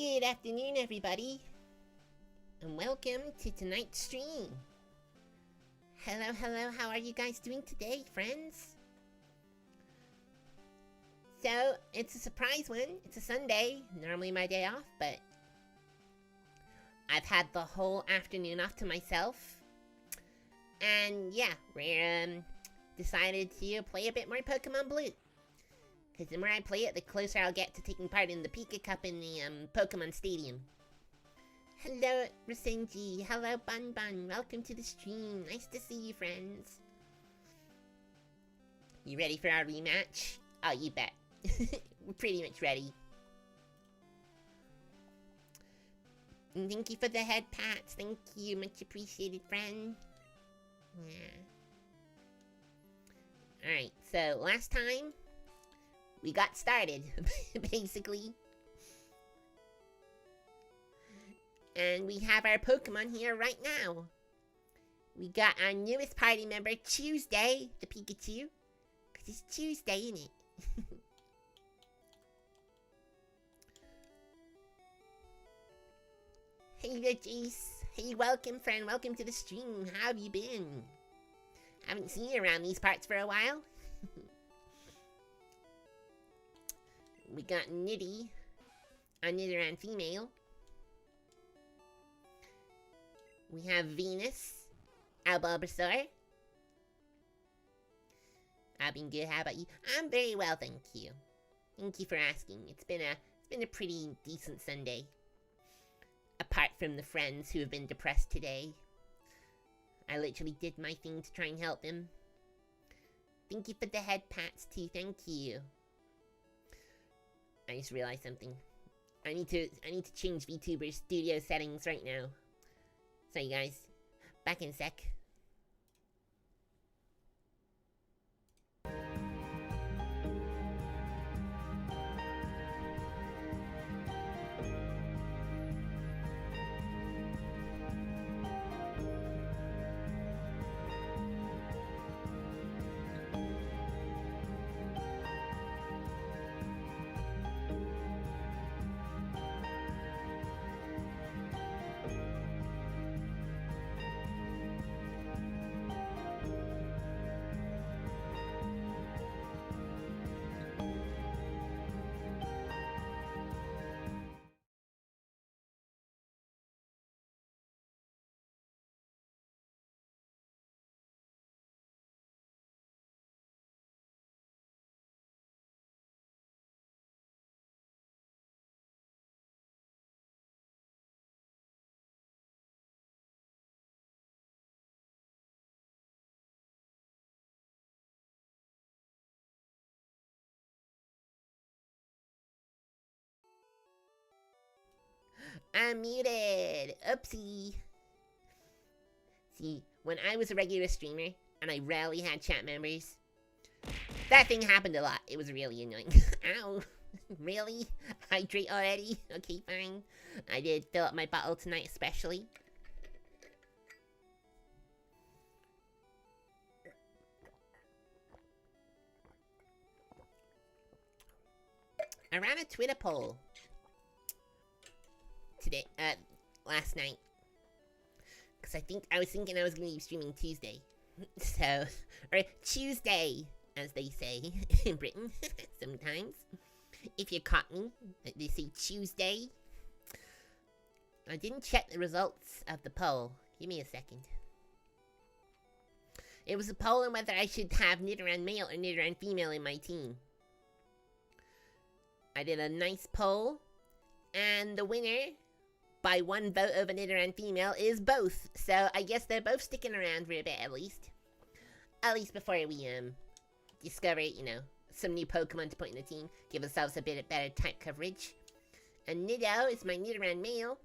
Good afternoon, everybody, and welcome to tonight's stream. Hello, how are you guys doing today, friends? So, it's a surprise one. It's a Sunday, normally my day off, but I've had the whole afternoon off to myself. And yeah, we're decided to play a bit more Pokémon Blue. Because the more I play it, the closer I'll get to taking part in the Pika Cup in the Pokemon Stadium. Hello, Rasenji. Hello, Bun Bun. Welcome to the stream. Nice to see you, friends. You ready for our rematch? Oh, you bet. We're pretty much ready. And thank you for the head pats. Thank you. Much appreciated, friend. Yeah. Alright, so last time we got started, basically. And we have our Pokemon here right now. We got our newest party member, Tuesday, the Pikachu. Because it's Tuesday, isn't it? Hey there, Jace. Hey, welcome, friend. Welcome to the stream. How have you been? Haven't seen you around these parts for a while. We got Nitty, a Nidoran female. We have Venus, our Bulbasaur. I've been good. How about you? I'm very well, thank you. Thank you for asking. It's been a pretty decent Sunday. Apart from the friends who have been depressed today. I literally did my thing to try and help them. Thank you for the head pats too, thank you. I just realized something. I need to change VTuber studio settings right now. Sorry guys. Back in a sec. I'm muted! Oopsie! See, when I was a regular streamer, and I rarely had chat members, that thing happened a lot. It was really annoying. Ow! Really? Hydrate already? Okay, fine. I did fill up my bottle tonight especially. I ran a Twitter poll today, last night. Because I was thinking I was going to be streaming Tuesday. So, or Tuesday, as they say in Britain, sometimes. If you caught me, they say Tuesday. I didn't check the results of the poll. Give me a second. It was a poll on whether I should have Nidoran male or Nidoran female in my team. I did a nice poll, and the winner, by one vote of a Nidoran female, is both. So I guess they're both sticking around for a bit at least. At least before we discover, you know, some new Pokemon to put in the team. Give ourselves a bit of better type coverage. And Nido is my Nidoran male.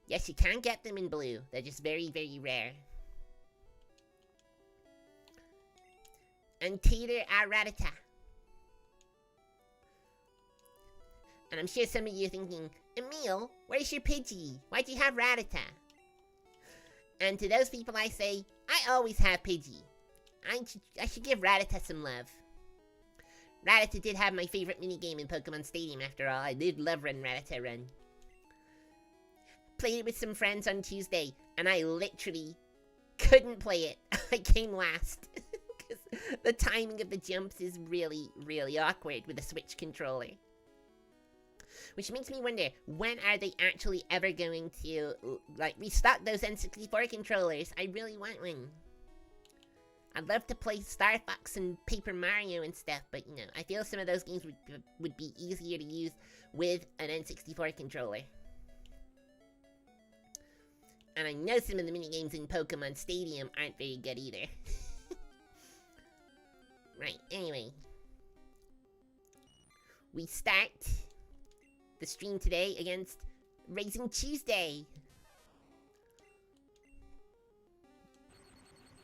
Yes, you can get them in blue. They're just very, very rare. And Tater our Rattata. And I'm sure some of you are thinking, Emil, where's your Pidgey? Why'd you have Rattata? And to those people I say, I always have Pidgey. I should give Rattata some love. Rattata did have my favorite minigame in Pokemon Stadium after all. I did love Run Rattata Run. played it with some friends on Tuesday, and I literally couldn't play it. I came last. Because the timing of the jumps is really, really awkward with a Switch controller. Which makes me wonder, when are they actually ever going to, like, restock those N64 controllers? I really want one. I'd love to play Star Fox and Paper Mario and stuff, but, you know, I feel some of those games would be easier to use with an N64 controller. And I know some of the minigames in Pokemon Stadium aren't very good either. Right, anyway. We start the stream today against Racing Tuesday.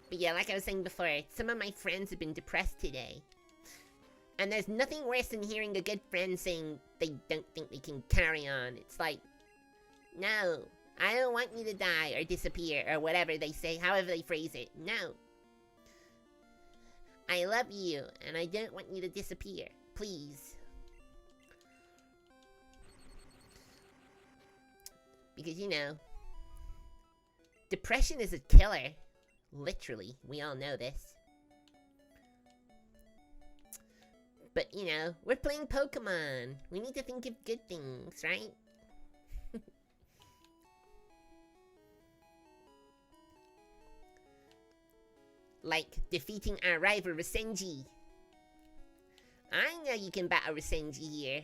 But yeah, like I was saying before, some of my friends have been depressed today. And there's nothing worse than hearing a good friend saying they don't think they can carry on. It's like, no, I don't want you to die or disappear or whatever they say, however they phrase it. No. I love you, and I don't want you to disappear. Please. Because, you know, depression is a killer. Literally. We all know this. But, you know, we're playing Pokemon. We need to think of good things, right? Like defeating our rival Rasenji. I know you can battle Rasenji here.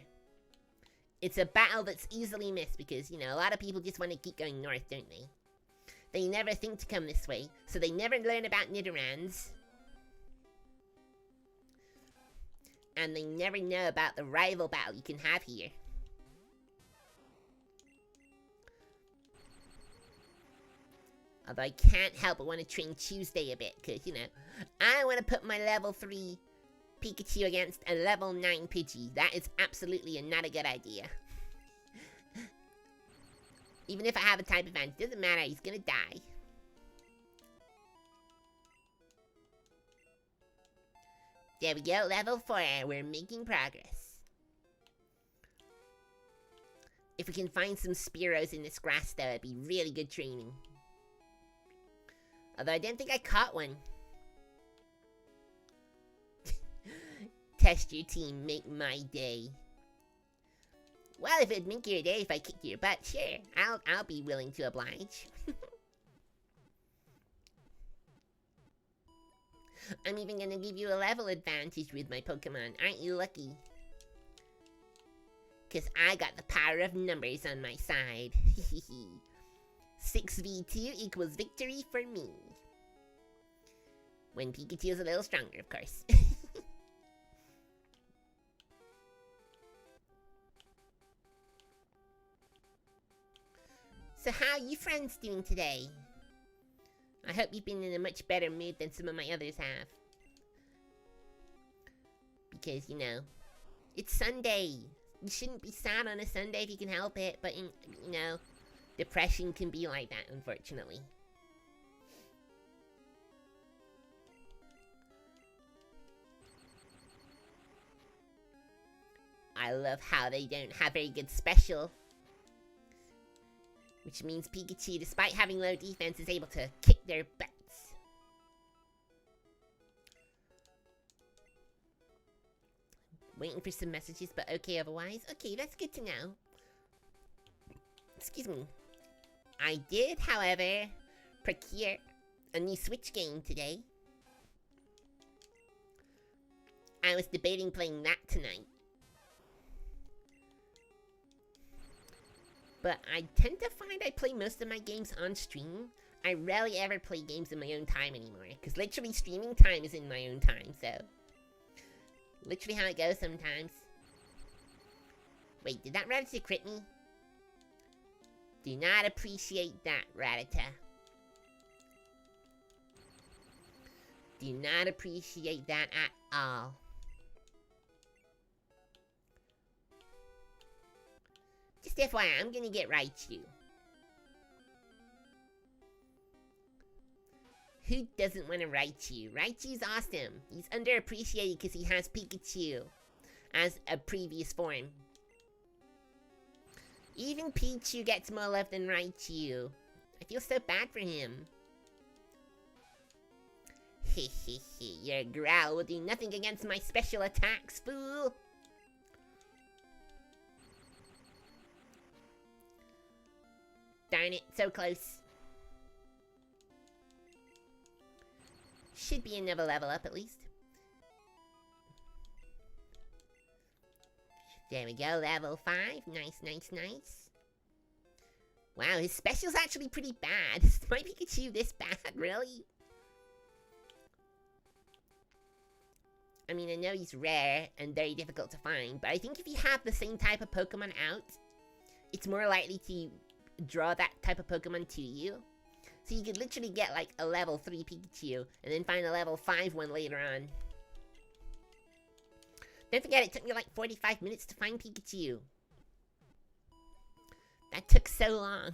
It's a battle that's easily missed because, you know, a lot of people just want to keep going north, don't they? They never think to come this way, so they never learn about Nidorans. And they never know about the rival battle you can have here. Although I can't help but want to train Tuesday a bit, because, you know, I want to put my level 3 Pikachu against a level 9 Pidgey. That is absolutely not a good idea. Even if I have a type advantage, doesn't matter, he's gonna die. There we go, level 4, we're making progress. If we can find some Spearows in this grass though, it'd be really good training. Although I don't think I caught one. Test your team, make my day. Well, if it'd make your day if I kicked your butt, sure. I'll be willing to oblige. I'm even gonna give you a level advantage with my Pokemon. Aren't you lucky? Cause I got the power of numbers on my side. 6v2 equals victory for me. When Pikachu is a little stronger, of course. So how are you friends doing today? I hope you've been in a much better mood than some of my others have. Because, you know, it's Sunday. You shouldn't be sad on a Sunday if you can help it, but, you know, depression can be like that, unfortunately. I love how they don't have very good special. Which means Pikachu, despite having low defense, is able to kick their butts. Waiting for some messages, but okay otherwise. Okay, that's good to know. Excuse me. I did, however, procure a new Switch game today. I was debating playing that tonight. But I tend to find I play most of my games on stream. I rarely ever play games in my own time anymore. Because literally streaming time is in my own time, so. Literally how it goes sometimes. Wait, did that Rattata crit me? Do not appreciate that, Rattata. Do not appreciate that at all. Just FYI, I'm gonna get Raichu. Who doesn't want a Raichu? Raichu's awesome. He's underappreciated because he has Pikachu as a previous form. Even Pichu gets more love than Raichu. I feel so bad for him. Hehehe, your growl will do nothing against my special attacks, fool! Darn it, so close. Should be another level up at least. There we go, level 5. Nice, nice, nice. Wow, his special's actually pretty bad. Is my Pikachu this bad, really? I mean, I know he's rare and very difficult to find, but I think if you have the same type of Pokemon out, it's more likely to draw that type of Pokemon to you. So you could literally get like a level 3 Pikachu, and then find a level 5 one later on. Don't forget, it took me like 45 minutes to find Pikachu. That took so long.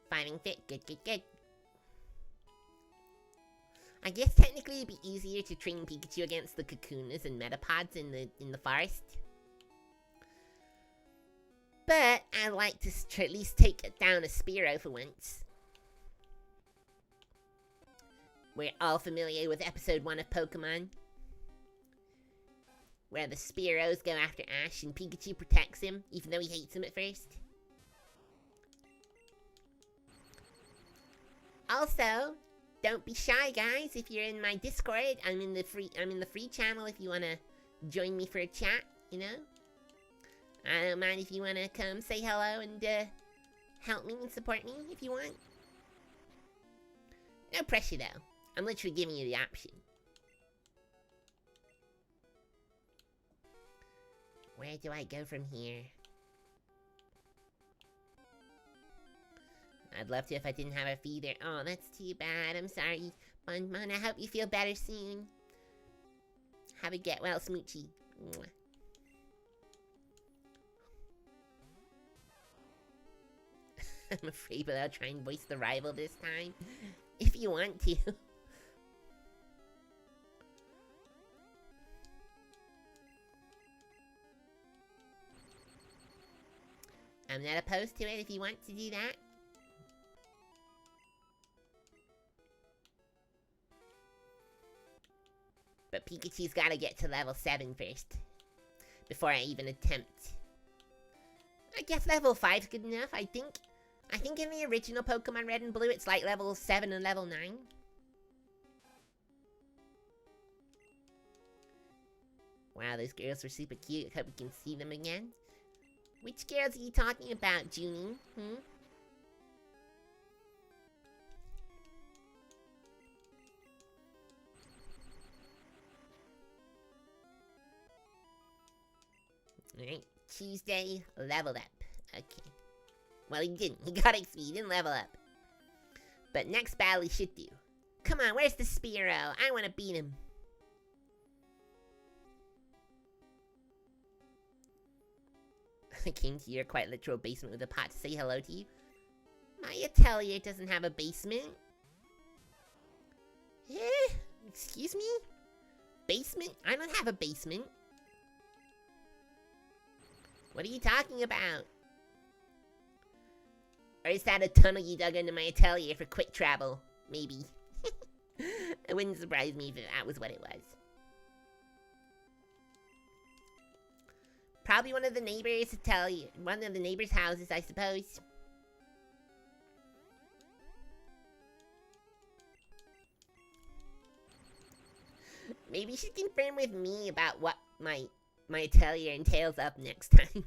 Finding fit, good, good, good. I guess technically it'd be easier to train Pikachu against the Kakoonas and Metapods in the forest. But I'd like to at least take down a Spearow for once. We're all familiar with episode 1 of Pokemon, where the Spearows go after Ash and Pikachu protects him, even though he hates him at first. Also, don't be shy, guys. If you're in my Discord, I'm in the free channel if you wanna join me for a chat, you know? I don't mind if you wanna come say hello and help me and support me if you want. No pressure though. I'm literally giving you the option. Where do I go from here? I'd love to if I didn't have a feeder. Oh, that's too bad. I'm sorry. Bun Bun, I hope you feel better soon. Have a get well, Smoochie. Mwah. I'm afraid, but I'll try and voice the rival this time. If you want to. I'm not opposed to it if you want to do that. But Pikachu's gotta get to level 7 first. Before I even attempt. I guess level 5's good enough, I think in the original Pokemon Red and Blue, it's like level 7 and level 9. Wow, those girls were super cute. Hope we can see them again. Which girls are you talking about, Junie? Alright, Tuesday, leveled up. Okay. Well, he didn't. He got XP, he didn't level up. But next battle he should do. Come on, where's the Spearow? I want to beat him. I came to your quite literal basement with a pot to say hello to you. My atelier doesn't have a basement. Eh? Excuse me? Basement? I don't have a basement. What are you talking about? Or is that a tunnel you dug into my atelier for quick travel? Maybe. It wouldn't surprise me if that was what it was. Probably one of the neighbors' atelier, one of the neighbors' houses, I suppose. Maybe you should confirm with me about what my atelier entails up next time.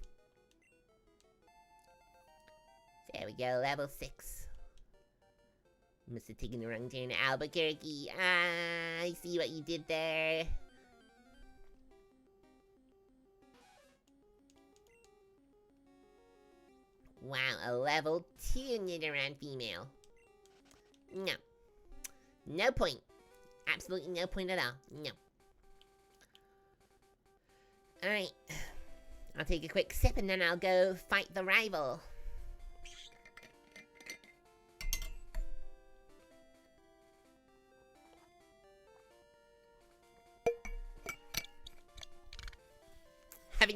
There we go, level 6. Must have taken the wrong turn to Albuquerque. Ah, I see what you did there. Wow, a level 2 Nidoran female. No. No point. Absolutely no point at all. No. Alright. I'll take a quick sip and then I'll go fight the rival.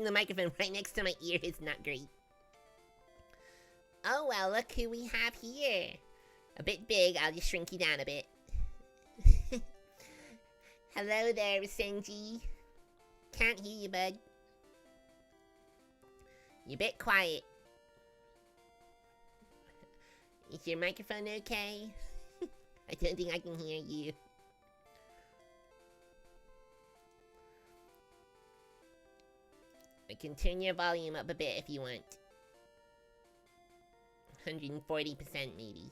the microphone right next to my ear is not great. Oh well, look who we have here. A bit big, I'll just shrink you down a bit. Hello there, Senji. Can't hear you, bud. You're a bit quiet. Is your microphone okay? I don't think I can hear you. I can turn your volume up a bit if you want. 140% maybe.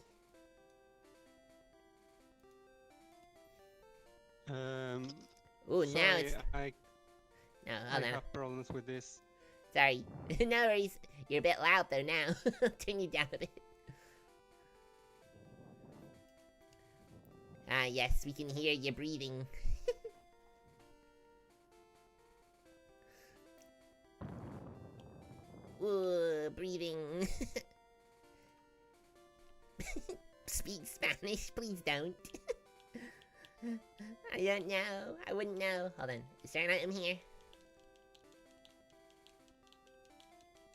Ooh, sorry, now it's... I have problems with this. Sorry. No worries. You're a bit loud though now. Turn you down a bit. Ah, yes, we can hear you breathing. Ooh, breathing. Speak Spanish, please don't. I don't know. I wouldn't know. Hold on. Is there an item here?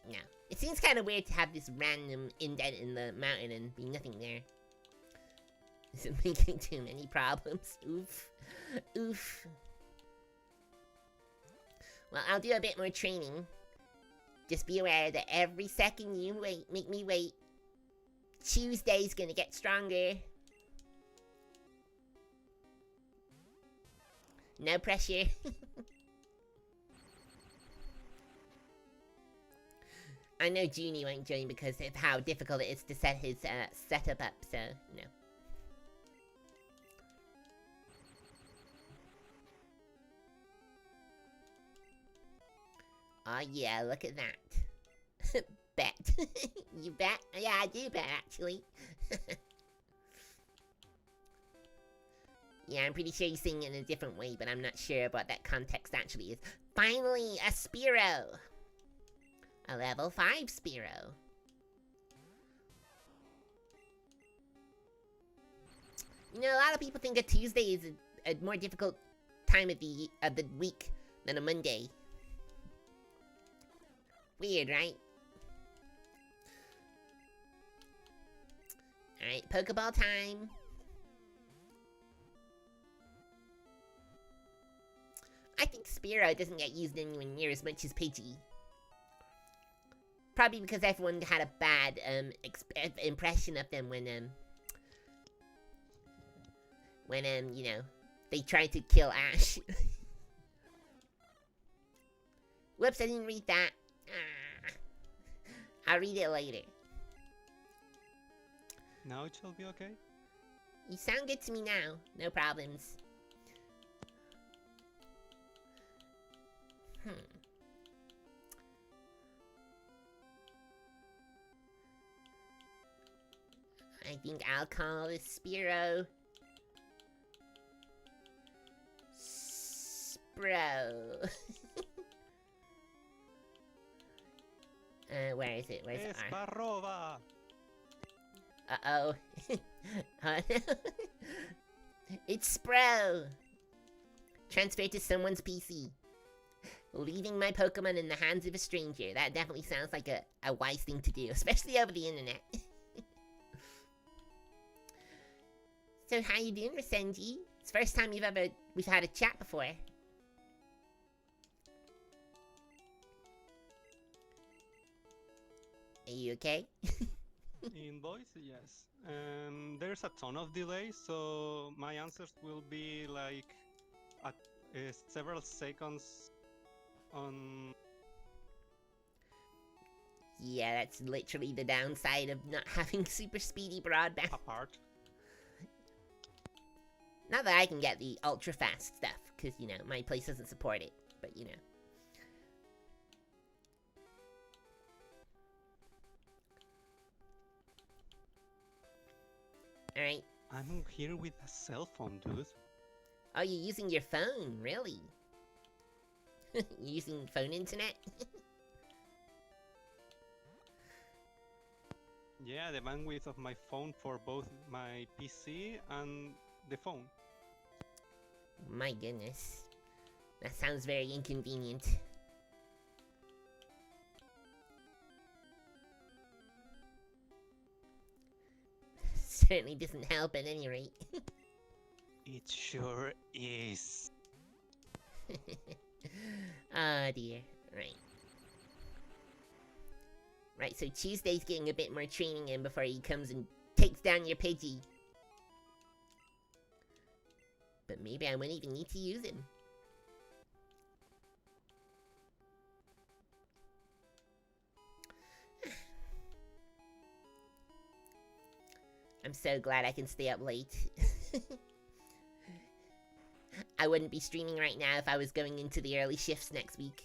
No. It seems kind of weird to have this random indent in the mountain and be nothing there. Is it making too many problems? Oof. Oof. Well, I'll do a bit more training. Just be aware that every second you wait, make me wait, Tuesday's gonna get stronger. No pressure. I know Junie won't join because of how difficult it is to set his setup up, so, no. Oh yeah, look at that. Bet. You bet? Yeah, I do bet, actually. Yeah, I'm pretty sure he's saying it in a different way, but I'm not sure what that context actually is. Finally, a Spearow! A level 5 Spearow. You know, a lot of people think a Tuesday is a more difficult time of the week than a Monday. Weird, right? Alright, Pokeball time. I think Spearow doesn't get used anywhere near as much as Pidgey. Probably because everyone had a bad impression of them when you know, they tried to kill Ash. Whoops, I didn't read that. Ah. I'll read it later. Now it shall be okay? You sound good to me now. No problems. I think I'll call this Spearow Spro. Where is it? Where's Esparrova! Uh-oh. It's Spro! Transferred to someone's PC. Leaving my Pokemon in the hands of a stranger. That definitely sounds like a wise thing to do, especially over the internet. So how you doing, Rasenji? It's the first time we've had a chat before. Are you okay? In voice, yes. There's a ton of delay, so my answers will be like at several seconds on... Yeah, that's literally the downside of not having super speedy broadband. apart. Not that I can get the ultra fast stuff, because, you know, my place doesn't support it, but, you know. Alright. I'm here with a cell phone, dude. Oh, you're using your phone, really? You're using phone internet? Yeah, the bandwidth of my phone for both my PC and the phone. My goodness. That sounds very inconvenient. certainly doesn't help at any rate. It sure is. Oh dear. Right. Right, so Tuesday's getting a bit more training in before he comes and takes down your Pidgey. But maybe I wouldn't even need to use him. I'm so glad I can stay up late. I wouldn't be streaming right now if I was going into the early shifts next week.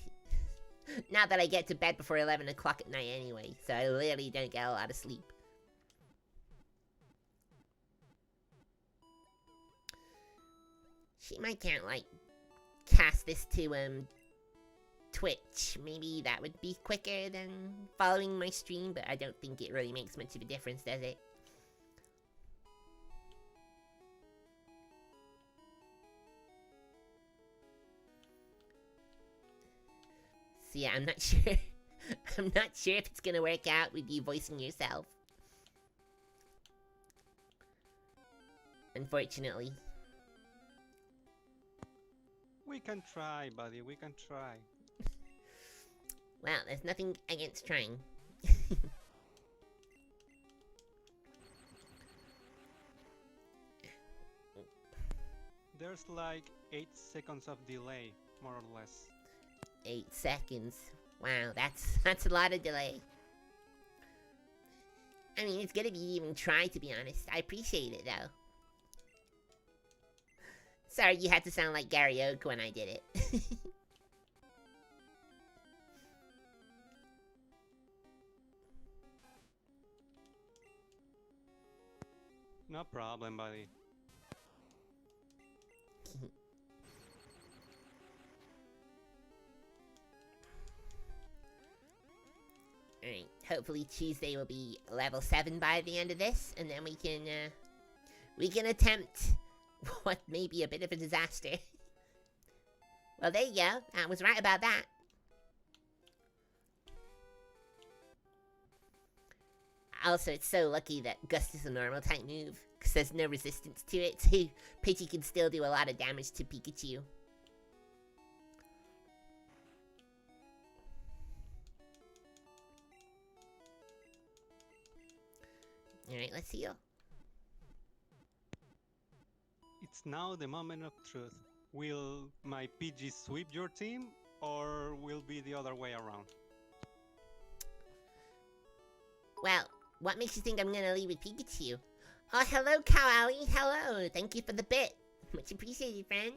Not that I get to bed before 11 o'clock at night anyway, so I literally don't get a lot of sleep. She might can't, like, cast this to, Twitch. Maybe that would be quicker than following my stream, but I don't think it really makes much of a difference, does it? So yeah, I'm not sure. I'm not sure if it's gonna work out with you voicing yourself. Unfortunately. We can try, buddy. We can try. Well, there's nothing against trying. There's like 8 seconds of delay, more or less. 8 seconds. Wow, that's a lot of delay. I mean, it's good of you to even try, to be honest. I appreciate it, though. Sorry you had to sound like Gary Oak when I did it. No problem, buddy. Alright, hopefully Tuesday will be level 7 by the end of this, and then we can attempt what may be a bit of a disaster. Well, there you go. I was right about that. Also, it's so lucky that Gust is a normal type move, because there's no resistance to it, so Pidgey can still do a lot of damage to Pikachu. Alright, let's heal. It's now the moment of truth. Will my PG sweep your team, or will be the other way around? Well, what makes you think I'm gonna leave with Pikachu? Oh, hello, Kawali. Hello. Thank you for the bit. Much appreciated, friend.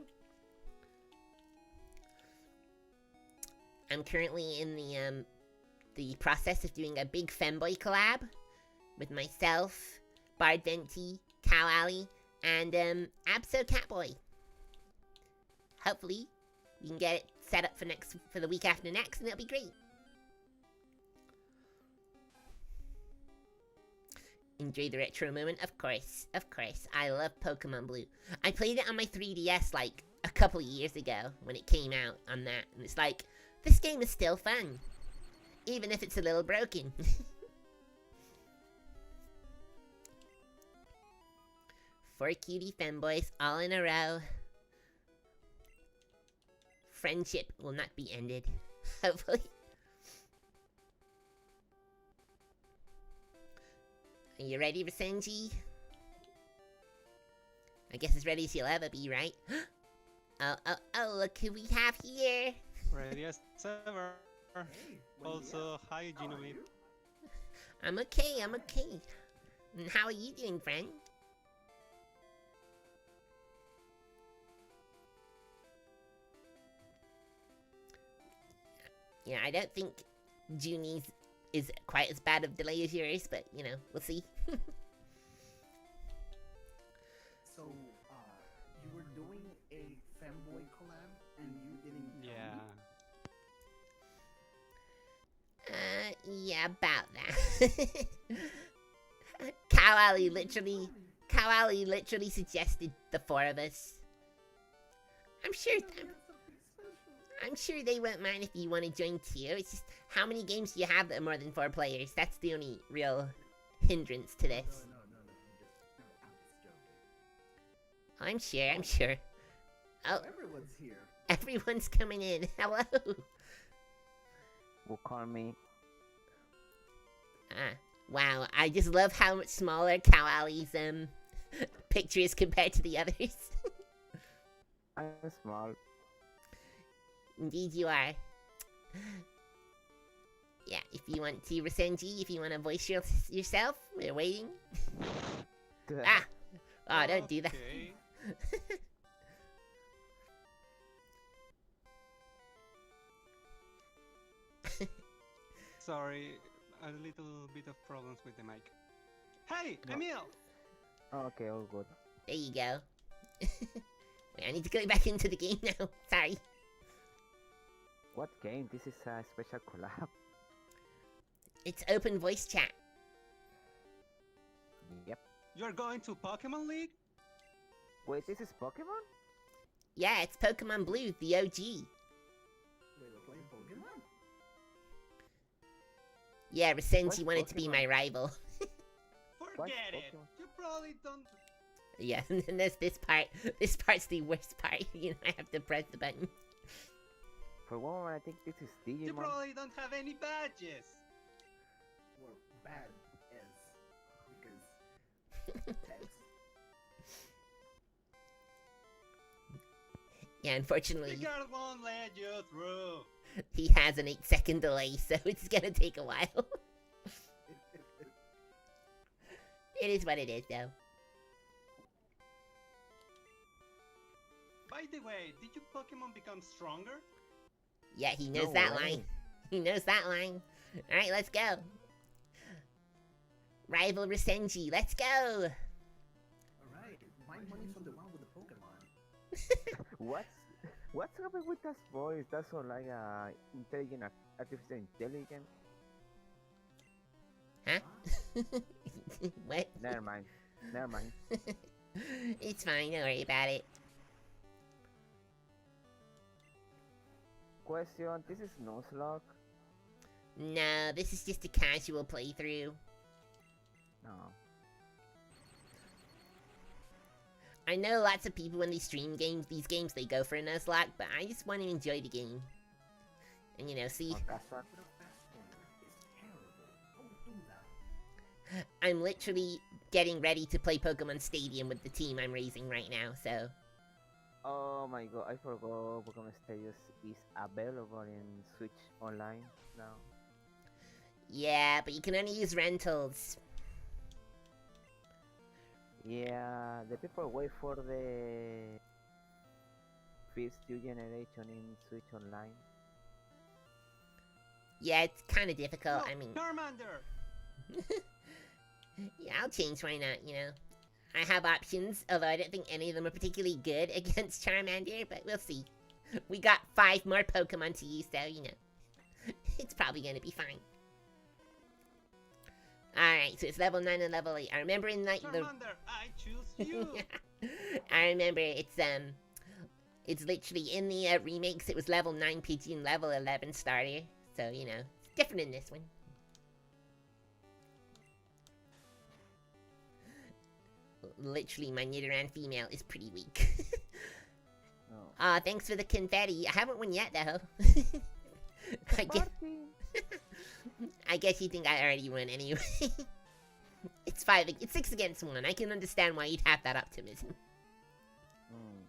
I'm currently in the process of doing a big femboy collab with myself, Bard Venti, Kawali, and Abso Catboy. Hopefully, we can get it set up for the week after next, and it'll be great. Enjoy the retro moment? Of course, of course. I love Pokémon Blue. I played it on my 3DS like a couple years ago when it came out on that, and it's like, this game is still fun, even if it's a little broken. 4 cutie femboys all in a row. Friendship will not be ended, hopefully. Are you ready, Rasenji? I guess as ready as you'll ever be, right? Oh, look who we have here! Ready as ever. Also, hi, Genomid. I'm okay, I'm okay. And how are you doing, friend? Yeah, I don't think Junie's is quite as bad of delay as yours, but, you know, we'll see. So, you were doing a femboy collab, and you didn't tell me? Yeah, about that. Kawali literally suggested the 4 of us. I'm sure they won't mind if you want to join too. It's just, how many games do you have that are more than 4 players? That's the only real hindrance to this. No. I'm sure, I'm sure. Oh, Everyone's here. everyone's coming in. Hello. Will call me. Ah, wow, I just love how much smaller Cow Alley's picture is compared to the others. I'm small. Indeed you are. Yeah, if you want to, Rasenji, if you want to voice yourself, we're waiting. Ah! Oh, don't do that. Okay. Sorry, a little bit of problems with the mic. Hey, No. Emil! Okay, all good. There you go. Wait, I need to go back into the game now. Sorry. What game? This is a special collab. It's open voice chat. Yep. You're going to Pokemon League? Wait, this is Pokemon? Yeah, it's Pokemon Blue, the OG. Wait, we're playing Pokemon? Yeah, Rasenji What's wanted to be Pokemon? my rival. Forget it! Pokemon? You probably don't. Yeah, and there's this part. This part's the worst part. You know, I have to press the button. For one moment, I think this is You Digimon. probably don't have any badges. Well, bad as because text. Yeah, The unfortunately, guard won't let you through. he has an 8-second delay, so it's gonna take a while. It is what it is, though. By the way, did your Pokemon become stronger? Yeah, he knows No that way. line. He knows that line. Alright, let's go. Rival Rasenji, let's go! Alright, my money's on the one with the Pokemon. What's happening with that voice? That's all like intelligent, artificial intelligence. Huh? What? Never mind. Never mind. It's fine, don't worry about it. Question: this is Nuzlocke? No, this is just a casual playthrough. No. I know lots of people when they stream these games, they go for a Nuzlocke, but I just want to enjoy the game. And, you know, see, Oh, that's not. But a fast forward is terrible. Don't do that. I'm literally getting ready to play Pokemon Stadium with the team I'm raising right now, so... Oh my god, I forgot Pokemon Stadium is available in Switch Online now. Yeah, but you can only use rentals. Yeah, the people wait for the first new generation in Switch Online. Yeah, it's kind of difficult, No, I mean... Charmander! Yeah, I'll change, why not, you know? I have options, although I don't think any of them are particularly good against Charmander, but we'll see. We got 5 more Pokemon to use, so, you know. It's probably gonna be fine. Alright, so it's level 9 and level 8. I remember in like the... Charmander, I choose you! I remember it's literally in the remakes, it was level 9 Pidgey and level 11 starter. So, you know, it's different in this one. Literally, my Nidoran female is pretty weak. No. Thanks for the confetti. I haven't won yet, though. I guess you think I already won anyway. It's 6 against 1. I can understand why you'd have that optimism. Mm.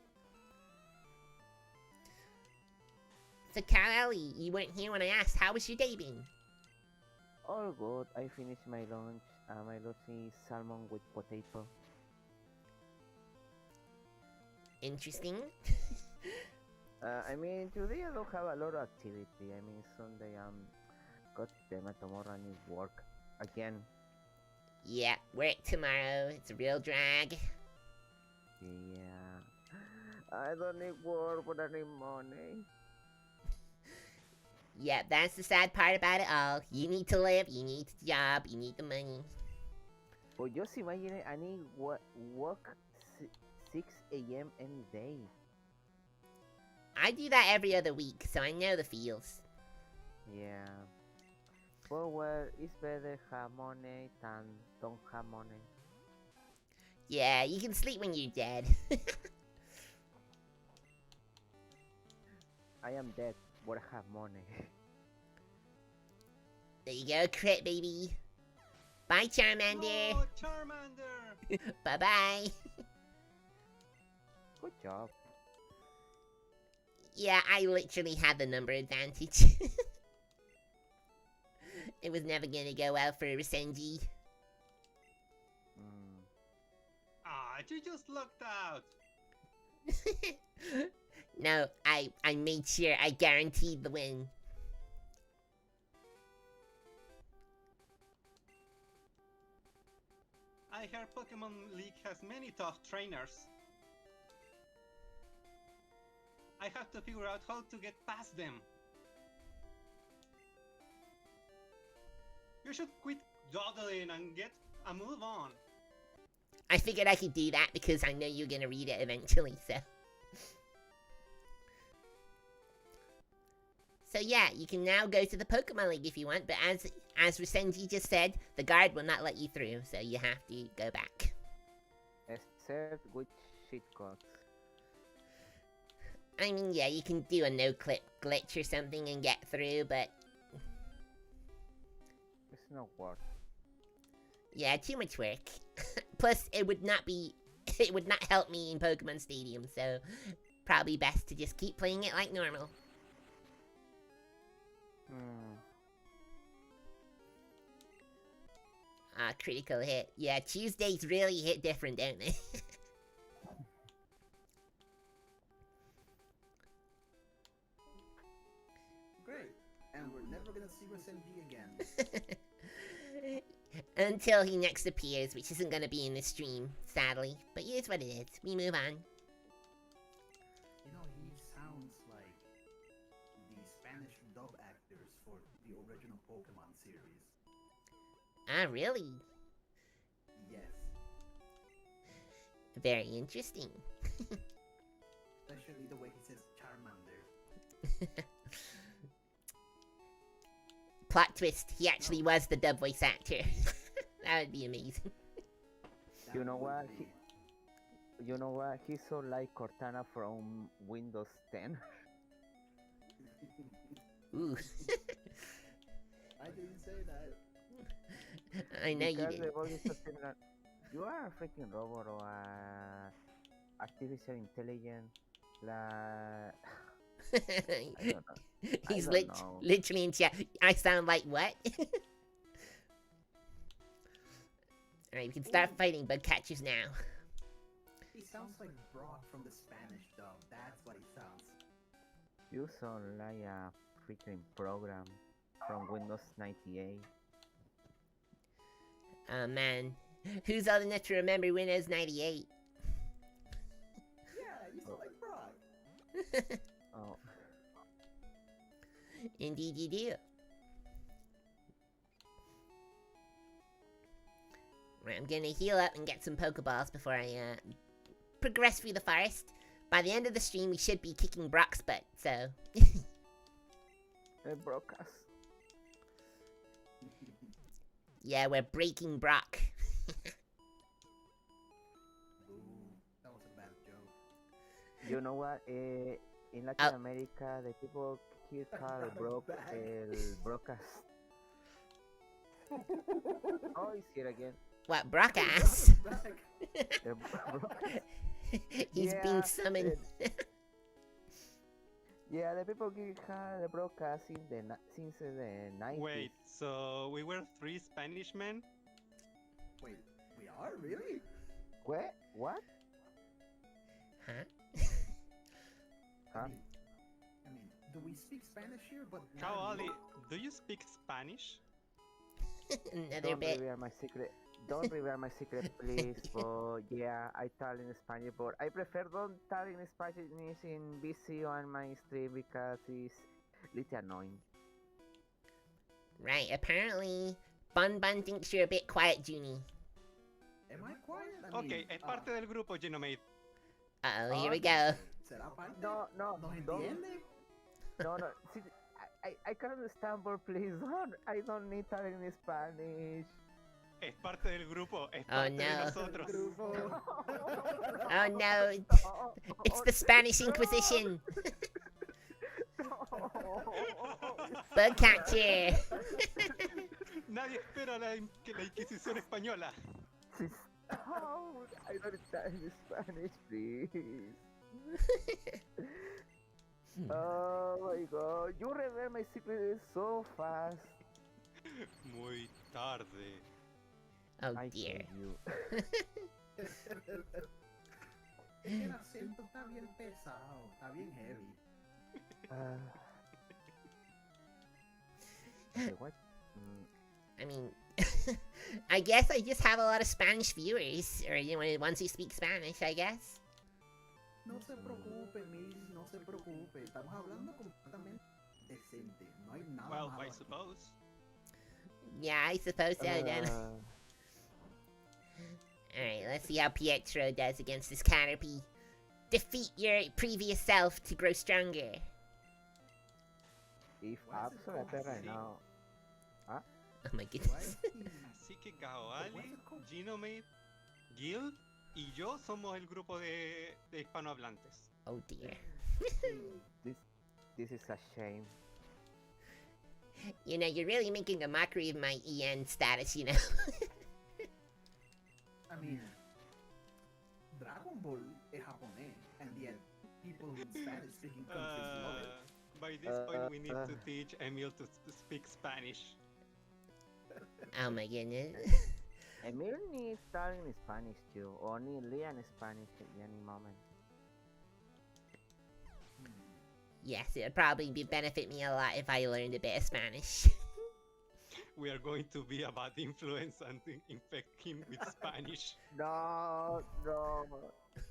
So, Kali, you weren't here when I asked, how was your day been? All good. I finished my lunch. My lunch is salmon with potato. Interesting. I mean, today I don't have a lot of activity. I mean, Sunday got them tomorrow I need work again. Yeah, work tomorrow. It's a real drag. Yeah. I don't need work, but I need money. Yeah, that's the sad part about it all. You need to live, you need the job, you need the money. But just imagine I need work 6 a.m. any day. I do that every other week, so I know the feels. Yeah. But well, it's better have money than don't have money. Yeah, you can sleep when you're dead. I am dead, but I have money. There you go, crit, baby. Bye, Charmander. No, Charmander! Bye-bye. Good job. Yeah, I literally had the number advantage. It was never gonna go well for Rasenji. Ah, you just lucked out! No, I made sure I guaranteed the win. I heard Pokemon League has many tough trainers. I have to figure out how to get past them. You should quit dawdling and get a move on. I figured I could do that because I know you're gonna read it eventually, so. So yeah, you can now go to the Pokemon League if you want, but as Rasenji just said, the guard will not let you through, so you have to go back. Except with shit codes. I mean, yeah, you can do a no-clip glitch or something and get through, but It's not worth. yeah, too much work. Plus, it would not help me in Pokemon Stadium, so probably best to just keep playing it like normal. Critical hit. Yeah, Tuesdays really hit different, don't they? Great. And we're never gonna see Rasenji again. Until he next appears, which isn't gonna be in the stream, sadly. But here's what it is. We move on. You know, he sounds like the Spanish dub actors for the original Pokemon series. Ah, really? Yes. Very interesting. Especially the way he says Charmander. Plot twist, he actually was the dub voice actor. That would be amazing. You know what? Would be- You know what? He's so like Cortana from Windows 10. Ooh. I didn't say that. I know you Because did. the voice is so similar. You are a freaking robot or artificial intelligence. I don't know. He's I don't know. literally in chat. I sound like what? Alright, we can start fighting bug catchers now. He sounds like Brock from the Spanish dub. That's what he sounds. You sound like a freaking program from Windows 98. Oh man. Who's old enough to remember Windows 98? Yeah, you sound like Brock. Oh, Indeed you do. Right, I'm gonna heal up and get some Pokeballs before I progress through the forest. By the end of the stream, we should be kicking Brock's butt, so... it broke us. Yeah, we're breaking Brock. Ooh, that was a bad joke. You know what? In Latin Oh. America, the people here call it el brocas. Oh, he's here again. What, Brock ass? Back. The brocas. He's Yeah, been summoned. Yeah, the people here call the brocas since the 90s. Wait, so we were 3 Spanish men? Wait, we are? Really? What? What? Huh? Huh? I mean, do we speak Spanish here? But Kaoli, do you speak Spanish? Another Don't bit. reveal my secret. Don't reveal my secret, please. But yeah, I talk in Spanish, but I prefer don't talk in Spanish in BC on my stream because it's little annoying. Right, apparently, Bun Bun thinks you're a bit quiet, Junie. Am I quiet? I Ok, mean, es parte del grupo, Genomate. Uh-oh, here we Oh, go. ¿Será parte? No, ¿No don't. entiende? No. See, I can understand, but please don't. I don't need talk in Spanish. Es parte del grupo, es Oh, parte de no. nosotros. Oh no, it's the Spanish Inquisition. Bug catcher. Nadie espera que la Inquisición española. Oh, I don't understand Spanish, please. Oh my god, you reveal my secret so fast. Muy tarde. Oh I dear. told you. Es que el acento está bien pesado, está bien heavy. Okay, what? I mean, I guess I just have a lot of Spanish viewers, or you know, ones who speak Spanish, I guess. No se preocupe, Miss, no se preocupe. Estamos hablando completamente decente. No hay nada Well, malo I aquí. suppose. Yeah, I suppose so then. Alright, let's see how Pietro does against this Caterpie. Defeat your previous self to grow stronger. If Why is it called absolutely right C? now. Oh my Why goodness. is he- Así que why Gaoali, is it called- Ginomate, Gil y yo somos el grupo de hispanohablantes. Oh dear. This is a shame. You know, you're really making a mockery of my EN status, you know. I mean, Dragon Ball es japonés, and yet people in Spanish-speaking countries love it. By this point, we need to teach Emil to speak Spanish. Oh my goodness. Emil needs talking in Spanish too, or need learn Spanish at any moment. Yes, it would probably benefit me a lot if I learned a bit of Spanish. We are going to be a bad influence and infect him with Spanish. No, no.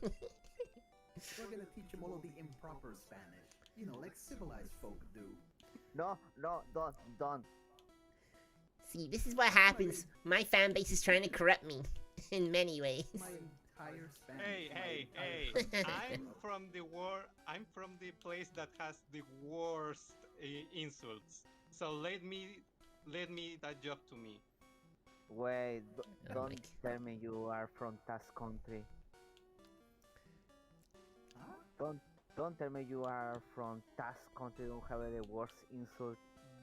We're gonna teach him all of the improper Spanish. You know, like civilized folk do. No, don't. See, this is what happens. My fan base is trying to corrupt me in many ways. My entire Spanish. Hey, my hey, entire hey! Spanish. I'm from the place that has the worst insults. So let me that job to me. Wait, Oh don't my tell me you are from Task Country. Huh? Don't tell me you are from Task Country. Don't have the worst insult.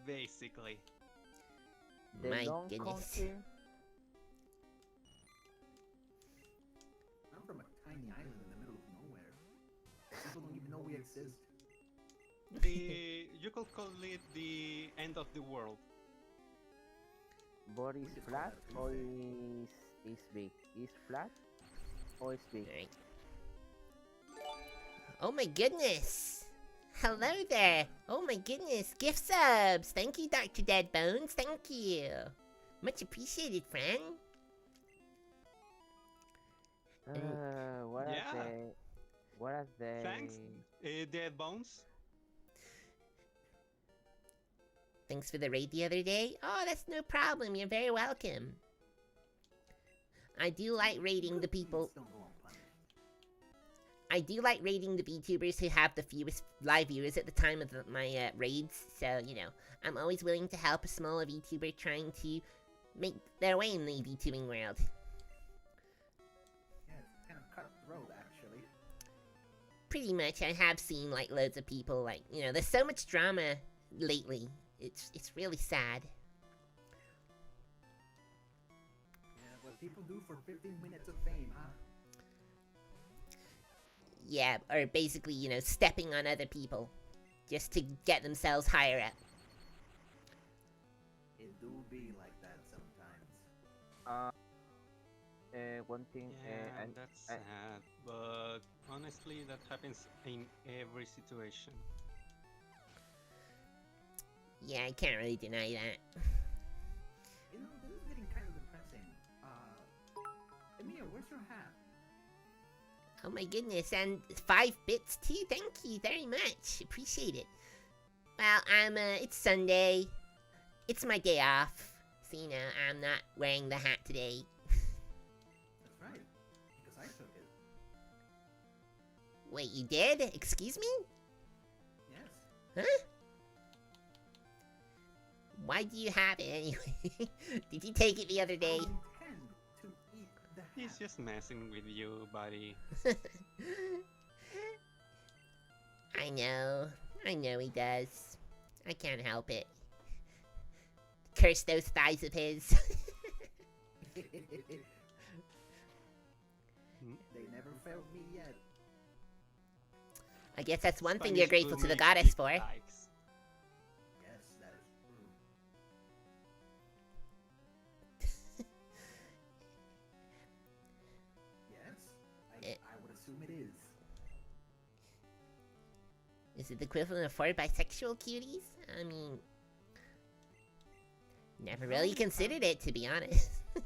Basically. The My long goodness. country. I'm from a tiny island in the middle of nowhere. People don't even know we exist. You could call it the end of the world. But is We just flat call or that Tuesday. is big? Is flat or is big? Alright. Oh my goodness! Hello there! Oh my goodness, gift subs! Thank you, Dr. Deadbones, thank you! Much appreciated, friend! What Yeah. are they? What are they? Thanks, Dead Bones. Thanks for the raid the other day. Oh, that's no problem, you're very welcome. I do like raiding the Good people. deeds don't go unpunished. I do like raiding the VTubers who have the fewest live viewers at the time of my raids. So, you know, I'm always willing to help a smaller VTuber trying to make their way in the VTubing world. Yeah, it's kind of cutthroat, actually. Pretty much, I have seen like loads of people like, you know, there's so much drama lately. It's really sad. Yeah, what people do for 15 minutes of fame, huh? Yeah, or basically, you know, stepping on other people just to get themselves higher up. It do be like that sometimes. One thing. Yeah, And that's sad, but honestly, that happens in every situation. Yeah, I can't really deny that. You know, this is getting kind of depressing. Emilia, where's your hat? Oh my goodness, and 5 bits too, thank you very much, appreciate it. Well, it's Sunday, it's my day off, so you know, I'm not wearing the hat today. That's right, because I took it. Wait, you did? Excuse me? Yes. Huh? Why do you have it anyway? Did you take it the other day? I He's just messing with you, buddy. I know he does. I can't help it. Curse those thighs of his. They never failed me yet. I guess that's one thing Spanish you're grateful food to the makes goddess big for. dikes. Yes, that is true. Yes, I would assume it is. Is it the equivalent of 4 bisexual cuties? I mean, never really considered it, to be honest. Hmm.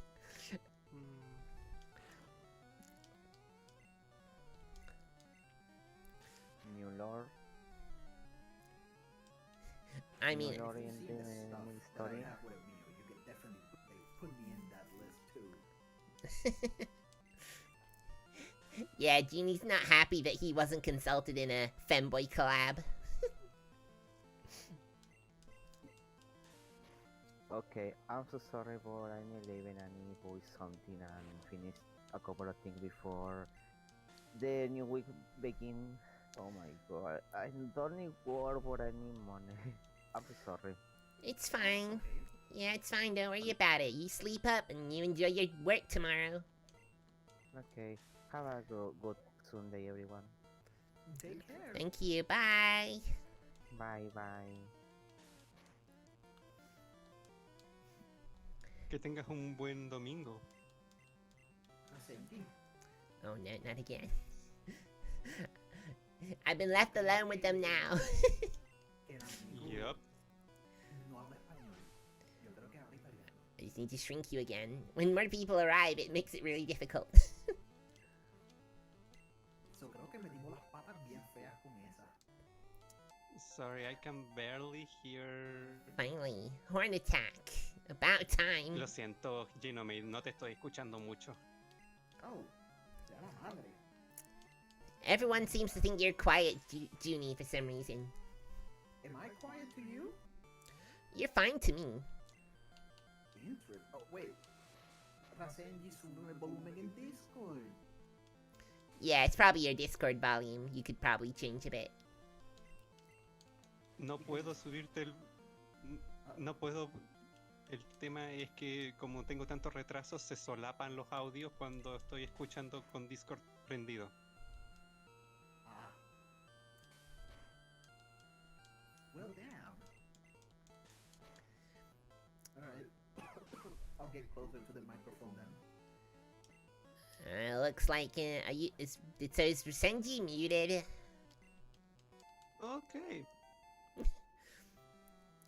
New lore. I mean, New lore If in you've the seen the stuff new that I story. have with me, you can definitely put me in that list too. yeah, Genie's not happy that he wasn't consulted in a femboy collab. Okay, I'm so sorry, but I need leaving and voice something and finish a couple of things before the new week begin. Oh my god, I don't need work, but I need money. I'm so sorry. It's fine. Okay. Yeah, it's fine. Don't worry about it. You sleep up and you enjoy your work tomorrow. Okay, have a good Sunday, everyone. Take care. Thank you. Bye. Bye bye. Que tengas un buen domingo. Same thing. Oh no, not again. I've been left alone with them now. El amigo Yup. no habla español. Yo creo que habla italiano. I just need to shrink you again. When more people arrive, it makes it really difficult. So creo que metimos las patas bien feas con esa. Sorry, I can barely hear. Finally, horn attack. About time. Lo siento, Genomade, no te estoy escuchando mucho. Oh, ya la madre. Everyone seems to think you're quiet, Junie, for some reason. Am I quiet to you? You're fine to me. Interesting. Oh, wait. Rasenji sube el volumen en Discord. Yeah, it's probably your Discord volume. You could probably change a bit. No puedo subirte el... No puedo... El tema es que como tengo tantos retrasos, se solapan los audios cuando estoy escuchando con Discord prendido. Ah. Well, damn. Alright. I'll get closer to the microphone then. Looks like, it says Senji muted. Okay.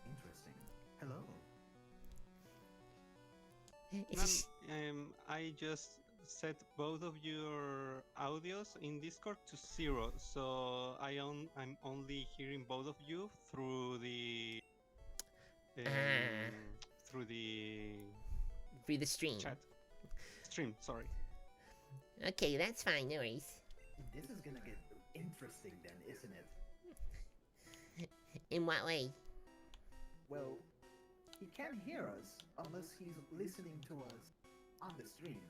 Interesting. Hello. It's I just set both of your audios in Discord to 0, so I'm only hearing both of you through the through the through the stream. chat stream. Sorry. Okay, that's fine, no worries. This is gonna get interesting then, isn't it? In what way? Well, he can't hear us unless he's listening to us on the stream.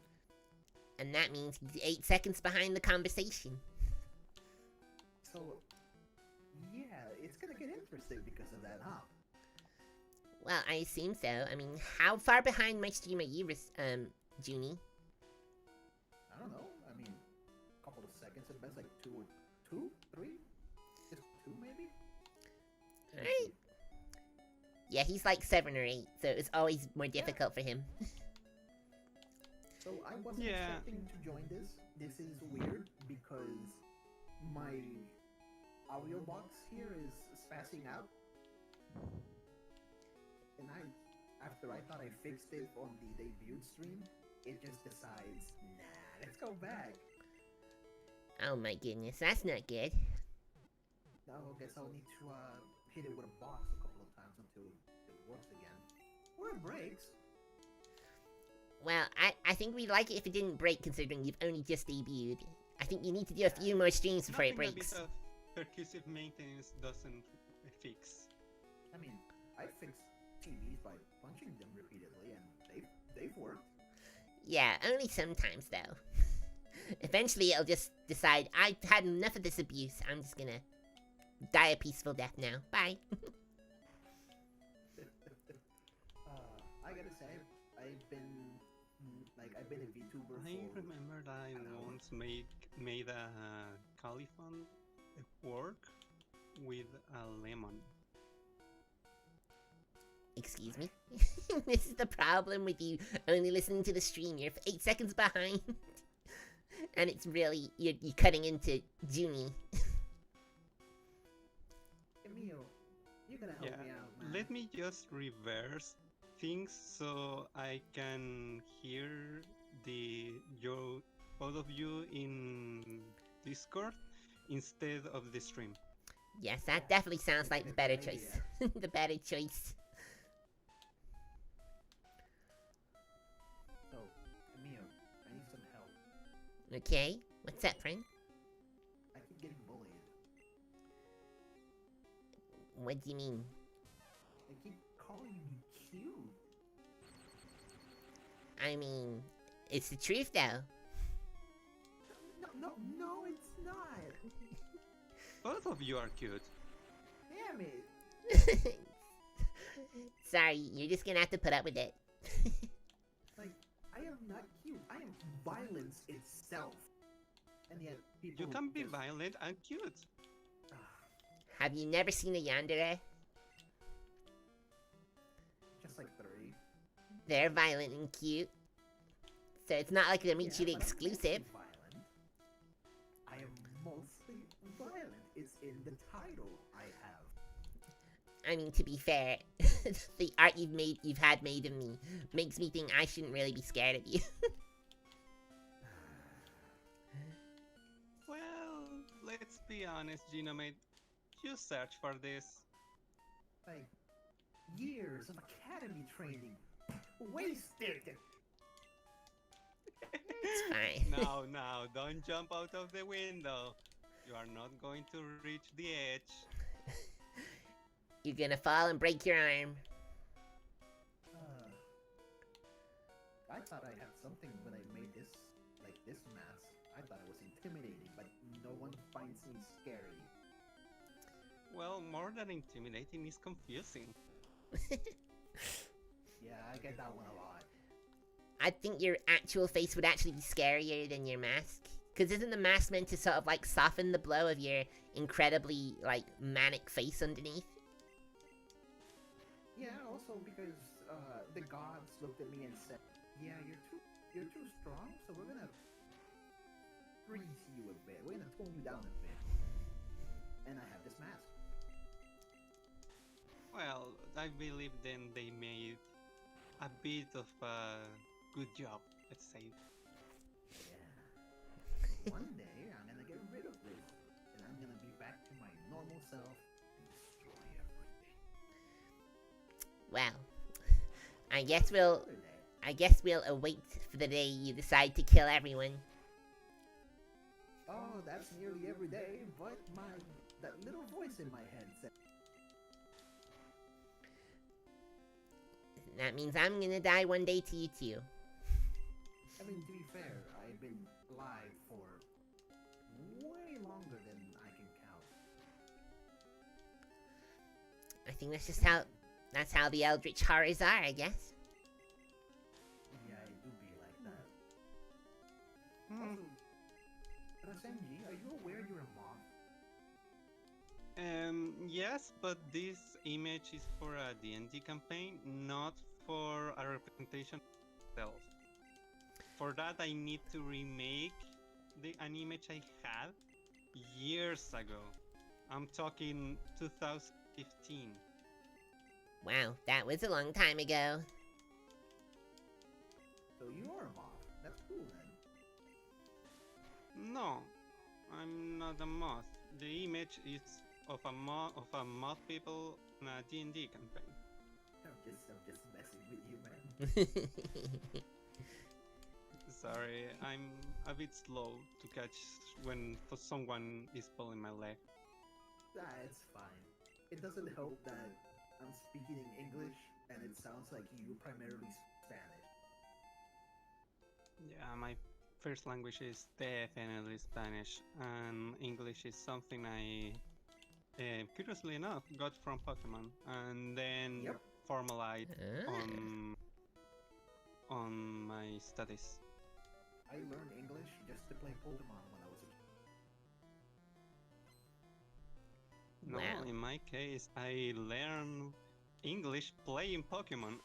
And that means he's 8 seconds behind the conversation. So, yeah, it's gonna get interesting because of that, huh? Well, I assume so. I mean, how far behind my stream are you, Junie? I don't know. I mean, a couple of seconds at best, like two, three? Just 2 maybe? Alright. Yeah, he's like 7 or 8, so it's always more difficult for him. So I wasn't Yeah. expecting to join this. This is weird because my audio box here is spazzing out. And after I thought I fixed it on the debut stream, it just decides, nah, let's go back. Oh my goodness, that's not good. Now I guess I'll need to hit it with a box a couple of times until it works again. Or it breaks. Well, I think we'd like it if it didn't break, considering you've only just debuted. I think you need to do a few more streams before it Nothing breaks. a bit of percussive maintenance doesn't fix. I mean, I fixed TVs by punching them repeatedly, and they've worked. Yeah, only sometimes though. Eventually it'll just decide, I've had enough of this abuse, I'm just gonna die a peaceful death now. Bye. I gotta say, I've been I've been a VTuber I for remember that I an hour. once made a Caliphant work with a lemon. Excuse me? This is the problem with you only listening to the stream. You're 8 seconds behind. And it's really, you're cutting into Junie. Emil, you gotta help me out, man. Let me just reverse things so I can hear both of you in Discord instead of the stream. Yes, that definitely sounds like the better choice. The better choice. So, Emil, I need some help. Okay, what's up, friend? I keep getting bullied. What do you mean? They keep calling me cute. I mean, it's the truth though. No, it's not. Both of you are cute. Damn it. Sorry, you're just gonna have to put up with it. Like, I am not cute. I am violence itself. And yet, people You can be just- violent and cute. Have you never seen a yandere? Just like 3. They're violent and cute. So it's not like they're Yeah, mutually but I'm mostly exclusive. violent. I am mostly violent. It's in the title I have. I mean, to be fair, the art you've had made of me makes me think I shouldn't really be scared of you. Well, let's be honest, Genomate. You search for this. Like, years of academy training. Wasted! It's fine. Now, don't jump out of the window. You are not going to reach the edge. You're gonna fall and break your arm. I thought I had something when I made this mask. I thought it was intimidating, but no one finds me scary. Well, more than intimidating is confusing. Yeah, I get that one a lot. I think your actual face would actually be scarier than your mask. Because isn't the mask meant to sort of like soften the blow of your incredibly like manic face underneath? Yeah, also because the gods looked at me and said, "Yeah, you're too strong, so we're gonna freeze you a bit. We're gonna tone you down a bit." And I have this mask. Well, I believe then they made a bit of a good job, let's say. Yeah. One day I'm gonna get rid of this, and I'm gonna be back to my normal self and destroy everything. Well, I guess we'll Another day. await for the day you decide to kill everyone. Oh, that's nearly every day, but that little voice in my head said, That means I'm gonna die one day to you too. I mean, to be fair, I've been alive for way longer than I can count. I think that's how the Eldritch horrors are, I guess. Yeah, I do be like that. Hmm. Also, Rasenji, are you aware you're a moth? Yes, but this image is for a D&D campaign, not for a representation of itself. For that, I need to remake an image I had years ago. I'm talking 2015. Wow, that was a long time ago. So you are a moth. That's cool then. No, I'm not a moth. The image is of a moth people on a D&D campaign. I'm just messing with you, man. Sorry, I'm a bit slow to catch when someone is pulling my leg. It's fine. It doesn't help that I'm speaking in English and it sounds like you primarily speak Spanish. My first language is definitely Spanish, and English is something I, curiously enough, got from Pokemon, and then Yep. formalized Ah. on my studies. I learned English just to play Pokemon when I was a kid. No, Wow. in my case, I learned English playing Pokemon.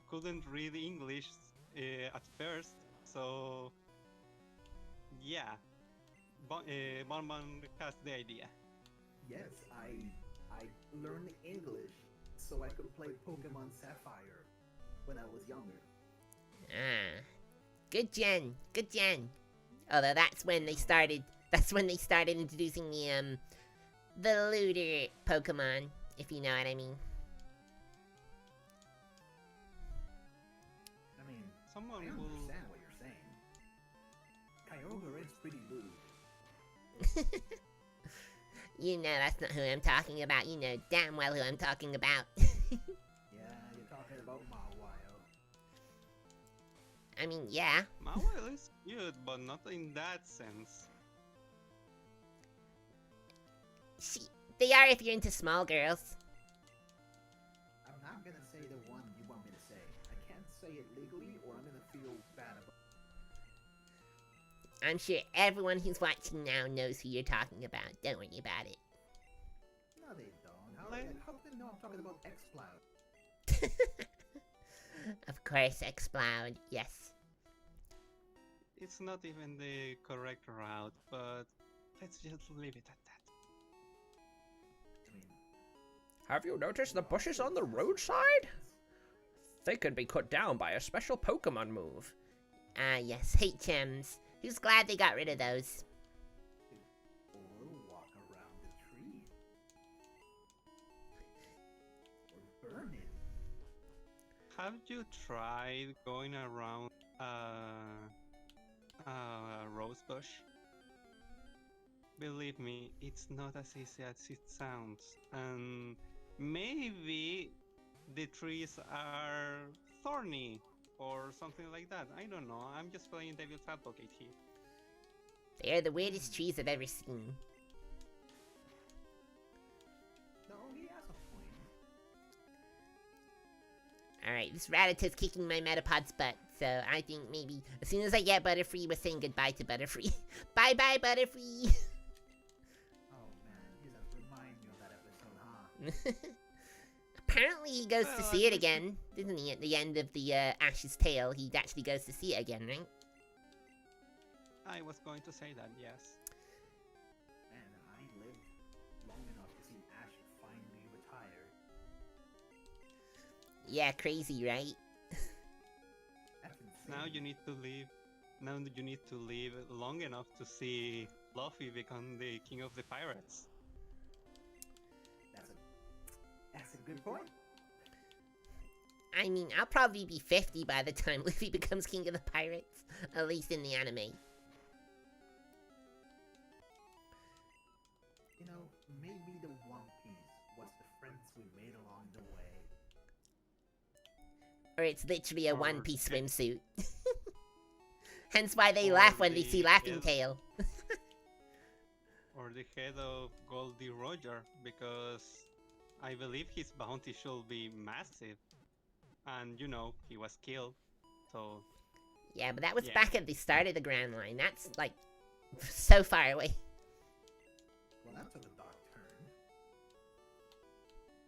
Couldn't read English at first, so yeah, Bonbon has the idea. Yes, I learned English so I could play Pokemon Sapphire when I was younger. Ah. Good gen. Good gen. Although that's when they started. That's when they started introducing the looter Pokemon, if you know what I mean. I mean, Someone I will. understand what you're saying. Kyogre is pretty lewd. You know that's not who I'm talking about. You know damn well who I'm talking about. Yeah, you're talking about Mawile. I mean, yeah. Mawile is cute, but not in that sense. They are if you're into small girls. I'm not gonna say the one you want me to say. I can't say it legally or I'm gonna feel bad about it. I'm sure everyone who's watching now knows who you're talking about. Don't worry about it. No, they don't. How do they know I'm talking about X-Cloud? Of course, Exploud. Yes. It's not even the correct route, but let's just leave it at that. I mean, Have you noticed the bushes on the roadside? They can be cut down by a special Pokemon move. Ah, yes, HMs. Who's glad they got rid of those? or walk around the tree. Or burn it. Have you tried going around a rose bush? Believe me, it's not as easy as it sounds. And maybe the trees are thorny or something like that. I don't know. I'm just playing devil's advocate here. They're the weirdest trees I've ever seen. No, he has a point. Alright, this Rattata's kicking my Metapod's butt, so I think maybe as soon as I get Butterfree, we're saying goodbye to Butterfree. Bye-bye, Butterfree! Oh man, you just remind me of that episode, huh? Apparently he goes to Well, see at it least again, doesn't he? At the end of the Ash's Tale, he actually goes to see it again, right? I was going to say that, yes. Man, I lived long enough to see Ash finally retired. Yeah, crazy, right? That's insane. Now you need to leave. Now you need to live long enough to see Luffy become the king of the pirates. That's a good point. I mean, I'll probably be 50 by the time Luffy becomes King of the Pirates, at least in the anime. You know, maybe the One Piece was the friends we made along the way. Or it's literally a Or One Piece the- swimsuit. Hence why they Or laugh when they see the Laughing head- Tail. Or the head of Goldie Roger, because I believe his bounty should be massive. And you know, he was killed. So Yeah, but that was Yeah. back at the start of the Grand Line. That's, like, so far away. Well, that took a dark turn.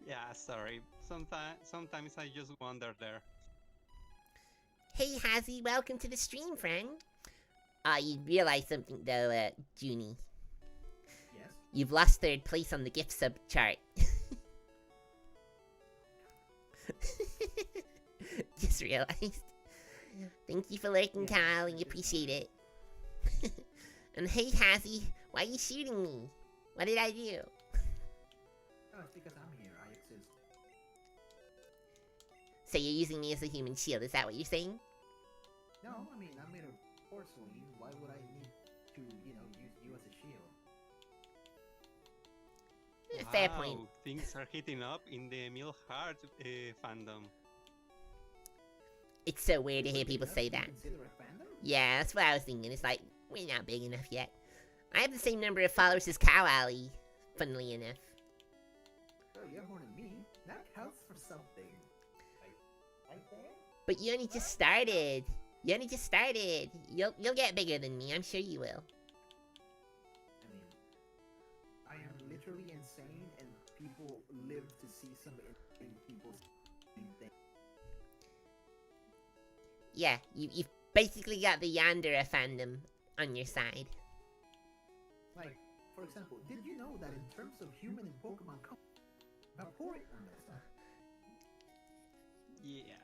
yeah, sorry. Sometimes I just wander there. Hey, Hazzy, welcome to the stream, friend. You realize something, though, Junie. Yes? You've lost third place on the gift sub chart. Just realized. Thank you for lurking, Yeah, Kyle. I We just appreciate it. And hey, Hazzy, why are you shooting me? What did I do? No, it's because I'm here. I exist. So you're using me as a human shield, is that what you're saying? No, I mean, I'm made of porcelain. Why would I need to, you know, use you as a shield? Fair point. Wow, things are heating up in the Emil Hart fandom. It's so weird to hear Would it be people enough say to that. consider a fan Yeah, that's what I was thinking. It's like, we're not big enough yet. I have the same number of followers as Cow Alley, funnily enough. Oh, you're more than me. That counts for something. Right there? But you only just started. You only just started. You'll get bigger than me. I'm sure you will. I mean, I am literally insane, and people live to see some insane people doing things. Yeah, you've basically got the Yandere fandom on your side. Like, for example, did you know that in terms of human and Pokemon Vaporeon and stuff? Yeah.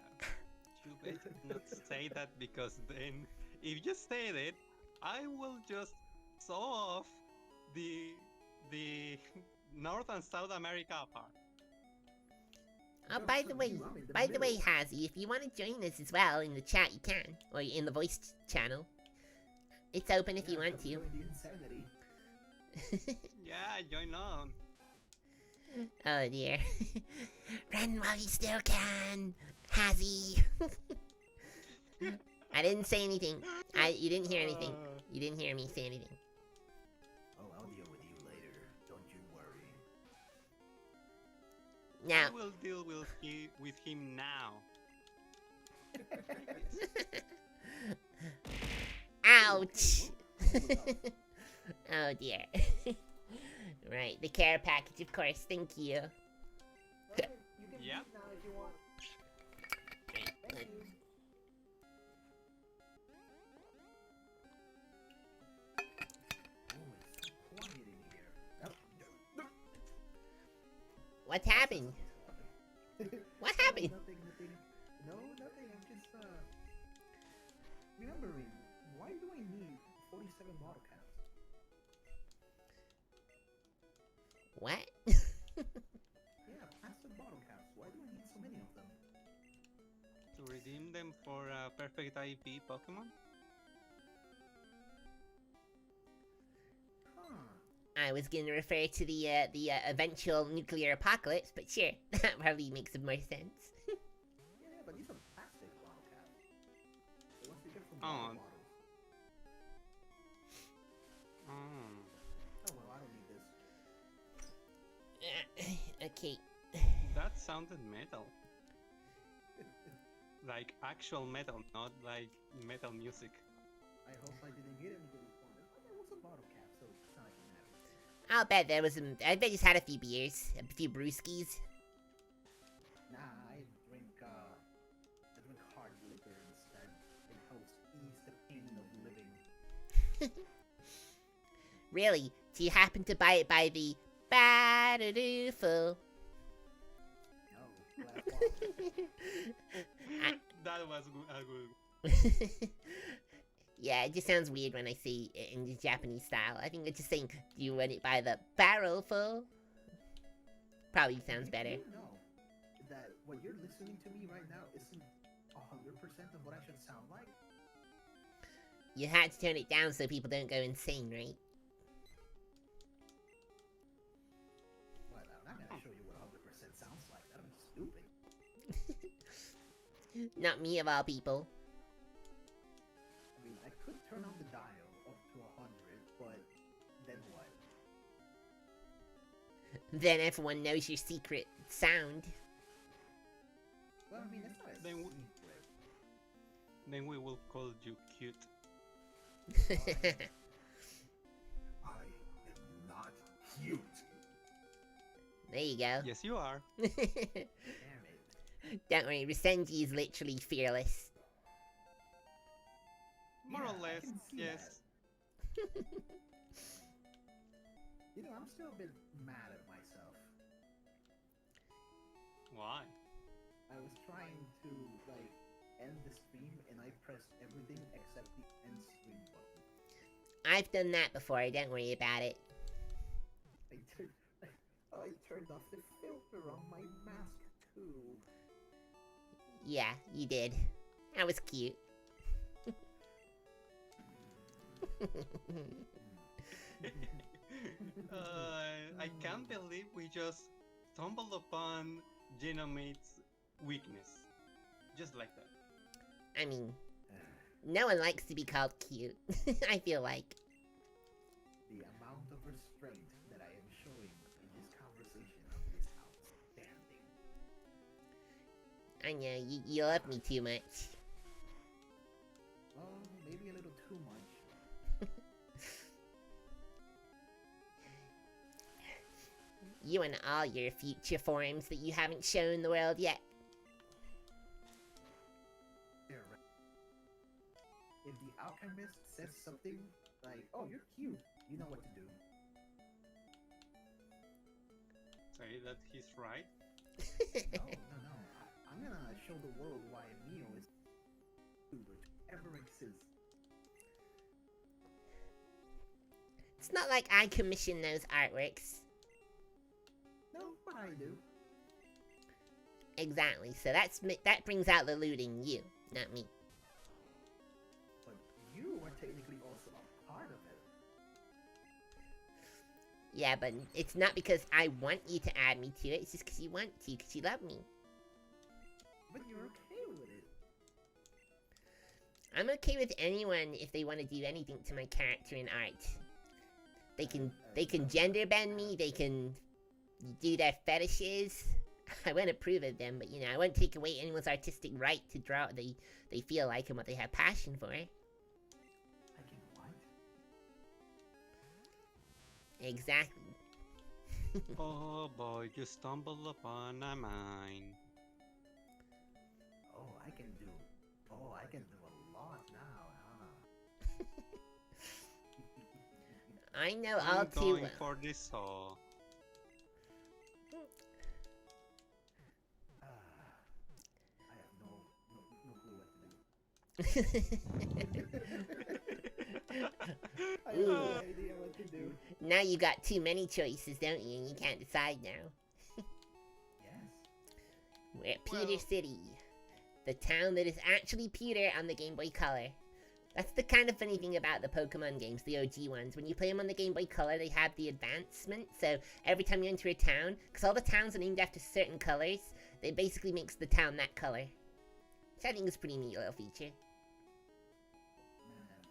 You better not say that, because then, if you say it, I will just saw off the North and South America apart. Oh, by the way, Hazy, if you want to join us as well in the chat, you can, or in the voice channel. It's open if you want to. Yeah, join on. Oh dear. Run while you still can, Hazy. I didn't say anything. You didn't hear anything. You didn't hear me say anything. Oh, I'll deal with you later. Don't you worry. Now, I will deal with him now. ouch. Oh dear. Right, the care package, of course. Thank you. Yeah. What happened? What happened? Nothing. No, nothing. I'm just, remembering, why do I need 47 bottle caps? What? Yeah, plastic bottle caps. Why do I need so many of them? To redeem them for a perfect IP Pokemon? Huh. I was gonna refer to the eventual nuclear apocalypse, but sure, that probably makes some more sense. Yeah, but these are plastic bottle caps. The ones you get from Oh. water bottles. Oh. Oh well, I don't need this. Okay. That sounded metal. Like actual metal, not like metal music. I hope I didn't get anybody pointed. Oh, there was a bottle cap, so it's not like it matters. I'll bet there was some. I bet he's had a few beers, a few brewskis. Nah, I drink hard liquor instead. It helps ease the pain of living. Really? Do you happen to buy it by the Ba-da-doo-ful? No, glass bottle. That was good. Yeah, it just sounds weird when I say it in the Japanese style. I think it's just saying, do you want it by the barrel full? Probably sounds better. You know that what you're listening to me right now isn't 100% of what I should sound like? You had to turn it down so people don't go insane, right? Well, I'm not gonna show you what 100% sounds like. That'd be stupid. Not me of all people. I mean, I could turn on the dial up to 100, but then what? Then everyone knows your secret sound. Well, I mean, it's not a Then w- secret. Then we will call you cute. I am not cute. There you go. Yes, you are. Damn it. Don't worry, Resenji is literally fearless. More Yeah, or I less, can see yes. You know, I'm still a bit mad at myself. Why? I was trying to, like, end the stream and I pressed everything except the end stream button. I've done that before, don't worry about it. I turned off the filter on my mask too. Yeah, you did. That was cute. I can't believe we just stumbled upon Genomate's weakness. Just like that. I mean, No one likes to be called cute. I feel like. The amount of restraint that I am showing in this conversation is outstanding. I know, you love me too much. Well, maybe a little too much. You and all your future forms that you haven't shown the world yet. They're right. If the alchemist says something like, "Oh, you're cute," you know what to do. Say that he's right. No. I'm gonna show the world why Mio is VTuber to ever exist. It's not like I commission those artworks. No, but I do. Exactly, so that brings out the loot in you, not me. But you are technically also a part of it. Yeah, but it's not because I want you to add me to it, it's just because you want to, because you love me. But you're okay with it. I'm okay with anyone if they want to do anything to my character in art. They can gender bend me, they can do their fetishes. I won't approve of them, but you know, I won't take away anyone's artistic right to draw what they feel like and what they have passion for. I can what? Exactly. Oh boy, you stumbled upon a mine. Oh, I can do a lot now, huh? I know all I'm too going well. for this saw. I have no clue what to do. I have no idea what to do. Now you got too many choices, don't you? And you can't decide now. Yes. We're at Pewter Well- City. The town that is actually pewter on the Game Boy Color. That's the kind of funny thing about the Pokemon games, the OG ones. When you play them on the Game Boy Color, they have the advancement. So every time you enter a town, because all the towns are named after certain colors, it basically makes the town that color. Which I think is a pretty neat little feature. Man,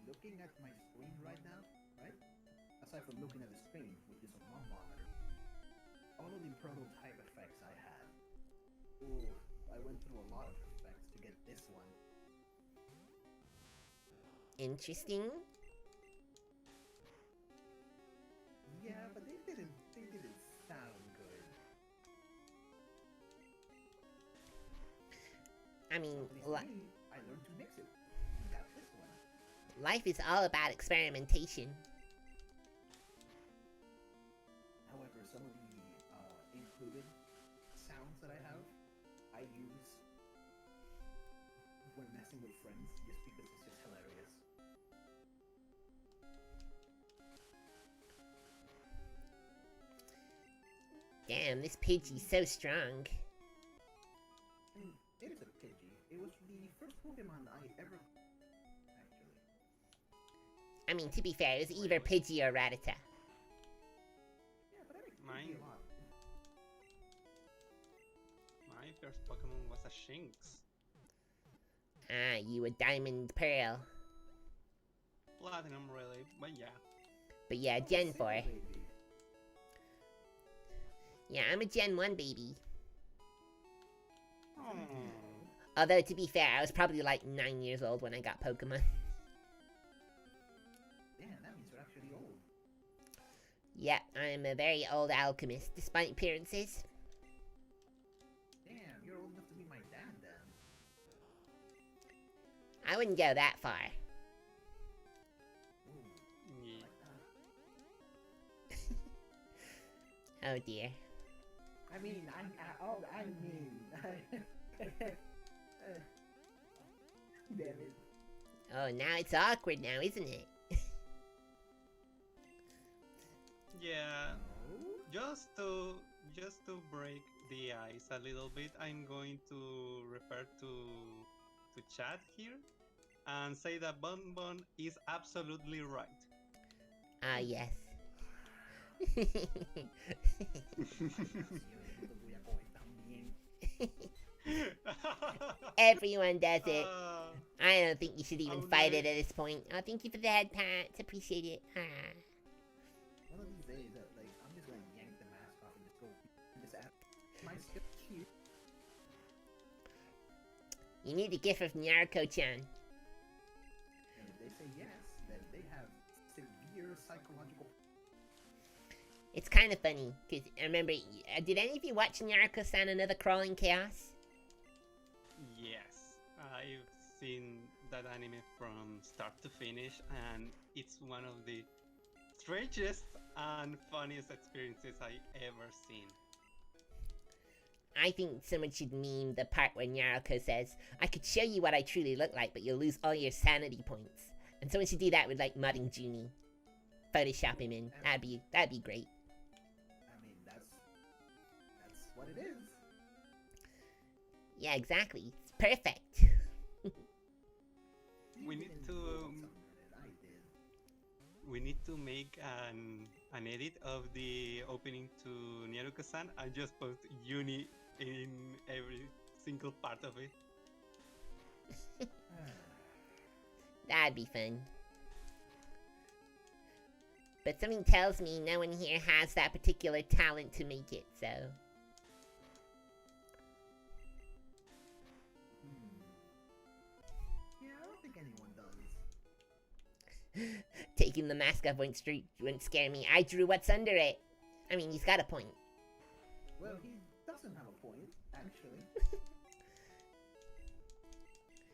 looking at my screen right now, right? Aside from looking at the screen, which is a one monitor, all of the prototype effects I had. Ooh, I went through a lot of effects to get this one. Interesting. Yeah, but they didn't sound good. I mean, At least me, I learned to mix it. We got this one. life is all about experimentation. However, some of the included sounds that I have, I use when messing with friends, just because it's just hilarious. Damn, this Pidgey's so strong. And it is a Pidgey. It was the first Pokemon I ever... Actually. I mean, to be fair, it was either Pidgey or Rattata. Yeah, but I like Mine. Pidgey a lot. My first Pokemon was a Shinx. Ah, you a Diamond Pearl. Platinum, really, but yeah. But yeah, Oh, Gen Single 4. Baby. Yeah, I'm a Gen 1 baby. Oh. Although, to be fair, I was probably like 9 years old when I got Pokemon. Damn, that means you're actually old. Yep, I'm a very old alchemist, despite appearances. Damn, you're old enough to be my dad then. I wouldn't go that far. Ooh, Yeah. like that. Oh dear. I mean, I mean... Damn it. Oh, now it's awkward now, isn't it? Yeah. No? Just to break the ice a little bit, I'm going to refer to chat here and say that Bon Bon is absolutely right. Ah, yes. Everyone does it. I don't think you should even Oh, fight no. it at this point. Oh, thank you for the head pats. Appreciate it. Ah. One of these days, like, I'm just gonna yank the mask off and just go and just ask my skill cute. You need the gift of Naruko-chan. And if they say yes, then they have severe psychological. It's kind of funny, because I remember, did any of you watch Naruko-san Another Crawling Chaos? Yes, I've seen that anime from start to finish, and it's one of the strangest and funniest experiences I ever seen. I think someone should meme the part where Naruko says, I could show you what I truly look like, but you'll lose all your sanity points. And someone should do that with, like, Mudding Junie. Photoshop him in. That'd be great. I mean, that's what it is. Yeah, exactly. It's perfect. We need to we need to make an edit of the opening to Naruko-san and just post Uni in every single part of it. That'd be fun. But something tells me no one here has that particular talent to make it, so... Yeah, I don't think anyone does. Taking the mask off won't scare me. I drew what's under it. I mean, he's got a point. Well, he doesn't have a point, actually.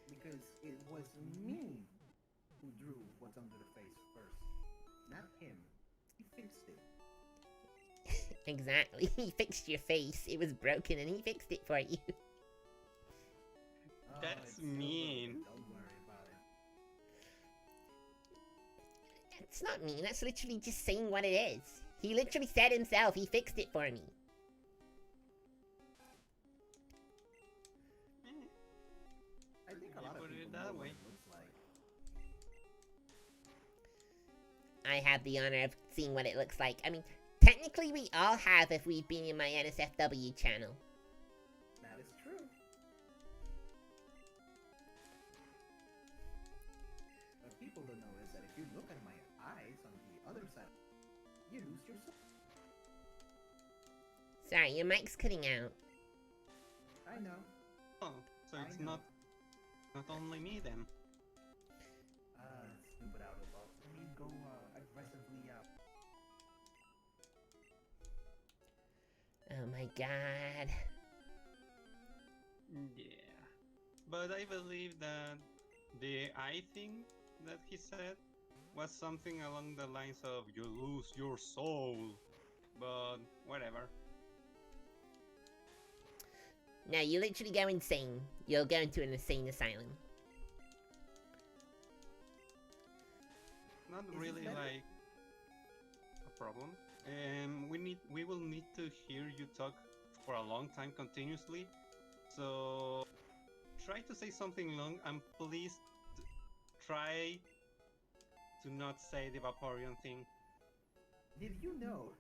Because it was me who drew what's under the face first, not him. He fixed it. Exactly. He fixed your face. It was broken and he fixed it for you. That's it's so mean. broken, don't worry about it. It's not mean. That's literally just saying what it is. He literally said himself, he fixed it for me. I think a You lot of put it people that know what way. it looks like. I have the honor of seeing what it looks like. I mean, technically we all have if we've been in my NSFW channel. That is true. What people don't know is that if you look at my eyes on the other side, you lose your soul. Sorry, your mic's cutting out. I know. Oh, so I it's know. not only me then. Stupid out of box. Let me go aggressively out. Oh my god. Yeah, but I believe that the eye thing that he said was something along the lines of "you lose your soul," but whatever. No, you literally go insane. You'll go into an insane asylum. Not Is it really better? like a problem. We will need to hear you talk for a long time continuously. So try to say something long, and please try to not say the Vaporeon thing. Did you know?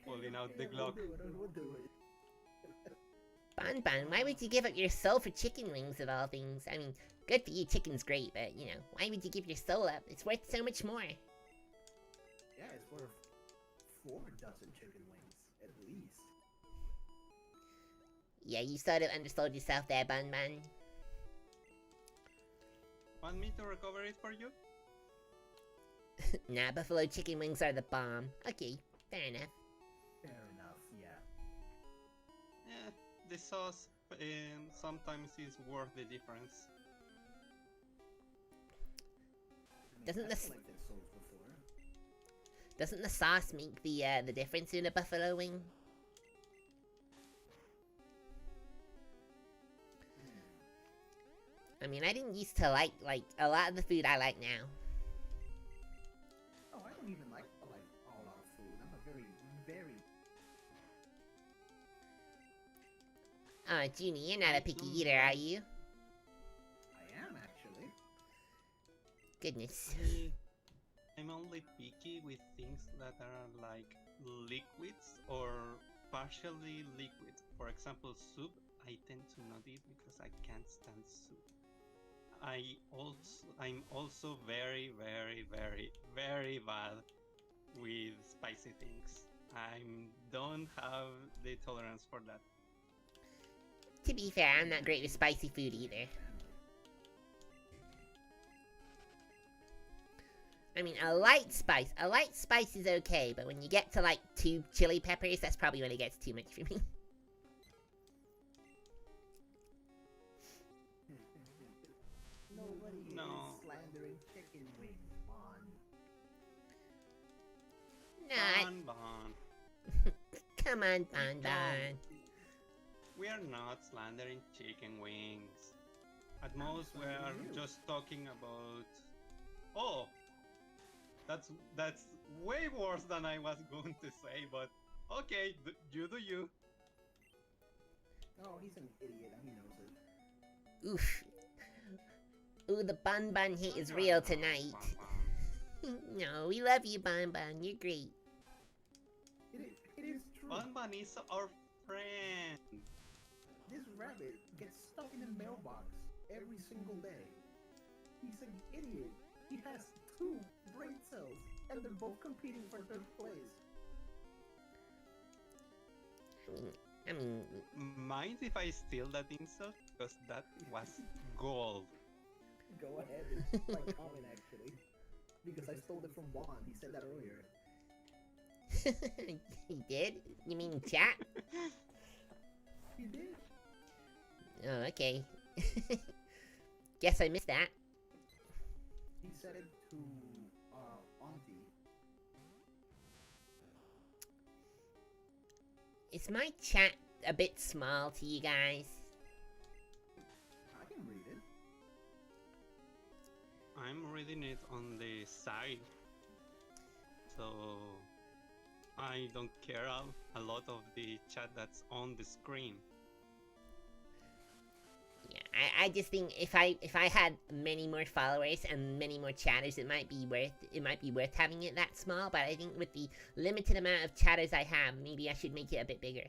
Pulling out the we'll Glock. do it, we'll do it. Bon, why would you give up your soul for chicken wings of all things? I mean, good for you, chicken's great, but, you know, why would you give your soul up? It's worth so much more. Yeah, it's worth 4 dozen chicken wings, at least. Yeah, you sort of undersold yourself there, Bon. Want me to recover it for you? Nah, buffalo chicken wings are the bomb. Okay, fair enough. Fair enough, yeah. Yeah, the sauce sometimes is worth the difference. I mean, Doesn't I've this- collected souls before. Doesn't the sauce make the difference in a buffalo wing? I mean, I didn't used to like a lot of the food I like now. Oh, I don't even like all our food. I'm a very, very. Junie, you're not a picky eater, are you? I am actually. Goodness. I'm only picky with things that are like liquids or partially liquid. For example, soup I tend to not eat because I can't stand soup. I'm also very, very, very, very bad with spicy things. I don't have the tolerance for that. To be fair, I'm not great with spicy food either. I mean, a light spice is okay, but when you get to like 2 chili peppers, that's probably when it gets too much for me. Nobody No. is slandering chicken wings, Bond. Nah, Bon. come on, Bon Bon. We are not slandering chicken wings. At I'm most, we are slandering you. just talking about. Oh, that's way worse than I was going to say. But okay, you do you. Oh, he's an idiot and he knows it. Oof. Ooh, the Bon Bon hate is real tonight. No, we love you, Bon Bon. You're great. It is true. Bon Bon is our friend. This rabbit gets stuck in a mailbox every single day. He's an idiot. He has 2 brain cells, and they're both competing for 3rd place. I mean, Mind if I steal that insult? Because that was gold. Go ahead, it's my comment actually. Because I stole it from Bond, he said that earlier. he did? You mean chat? He did? Oh, okay. Guess I missed that. He said it to, Auntie. Is my chat a bit small to you guys? I can read it. I'm reading it on the side, so I don't care a lot of the chat that's on the screen. Yeah, I just think if I had many more followers and many more chatters, it might be worth having it that small. But I think with the limited amount of chatters I have, maybe I should make it a bit bigger.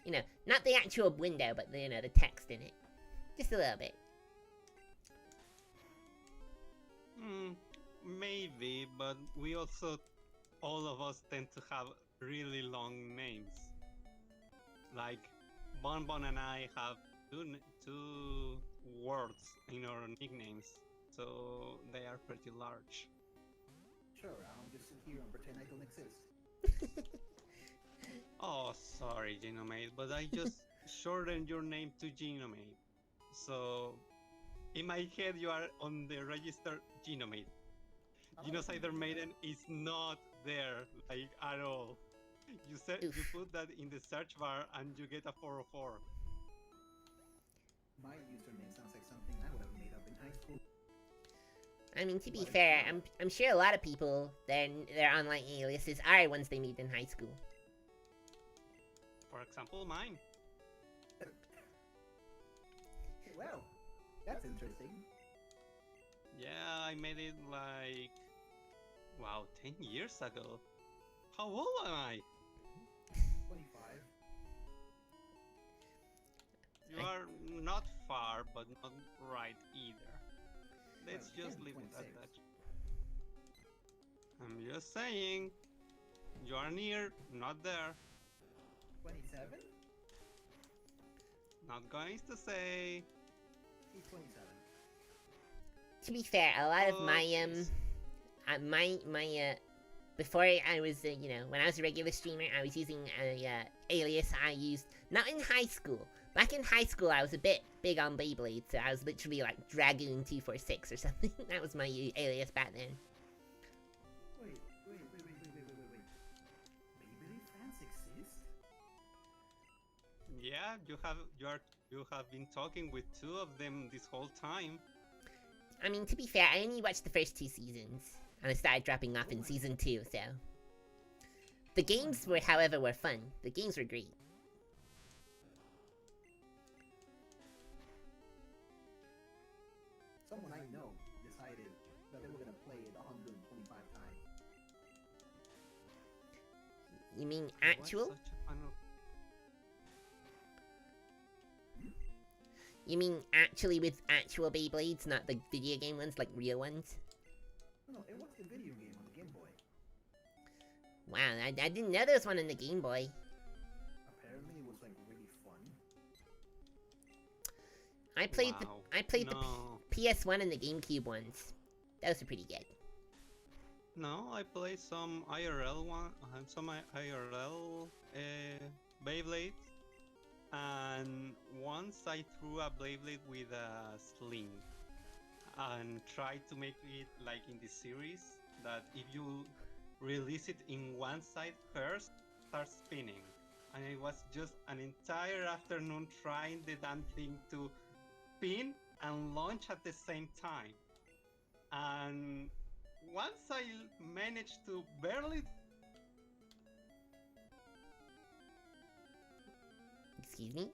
You know, not the actual window, but the text in it, just a little bit. Maybe, but we also, all of us tend to have really long names. Like, Bon Bon and I have two words in our nicknames, so they are pretty large. Sure, I'll just sit here and pretend I don't exist. Oh, sorry, Genomate, but I just shortened your name to Genomate. So, in my head, you are on the register Genomate. Genocider Maiden is not there, like, at all. You put that in the search bar and you get a 404. My username sounds like something I would have made up in high school. I mean, to be fair, I'm sure a lot of people their online aliases are ones they made in high school. For example, mine. Well, that's interesting. Yeah, I made it like, wow, 10 years ago. How old am I? 25. You are not far, but not right either. Let's Well, just yeah, leave it at 26. that. I'm just saying, you are near, not there. 27? Not going to say. He's 27. To be fair, a lot of Oh, my jeez. before I was when I was a regular streamer, I was using a alias I used not in high school. Back in high school, I was a bit big on Beyblade, so I was literally like Dragoon246 or something. That was my alias back then. Wait. Beyblade fans exist? Yeah, you have been talking with 2 of them this whole time. I mean, to be fair, I only watched the first 2 seasons, and I started dropping off in season 2. So the games however, were fun. The games were great. Someone I know decided that they were gonna play it 125 times. You mean I watched actual? such a fun You mean actually with actual Beyblades, not the video game ones, like real ones? No, it was the video game on the Game Boy. Wow, I didn't know there was one on the Game Boy. Apparently, it was like really fun. I played Wow. the No. PS1 and the GameCube ones. Those were pretty good. No, I played some IRL IRL Beyblade, and once I threw a Beyblade with a sling, and tried to make it like in the series that if you release it in one side first, starts spinning, and it was just an entire afternoon trying the damn thing to spin and launch at the same time, and once I managed to barely Excuse me?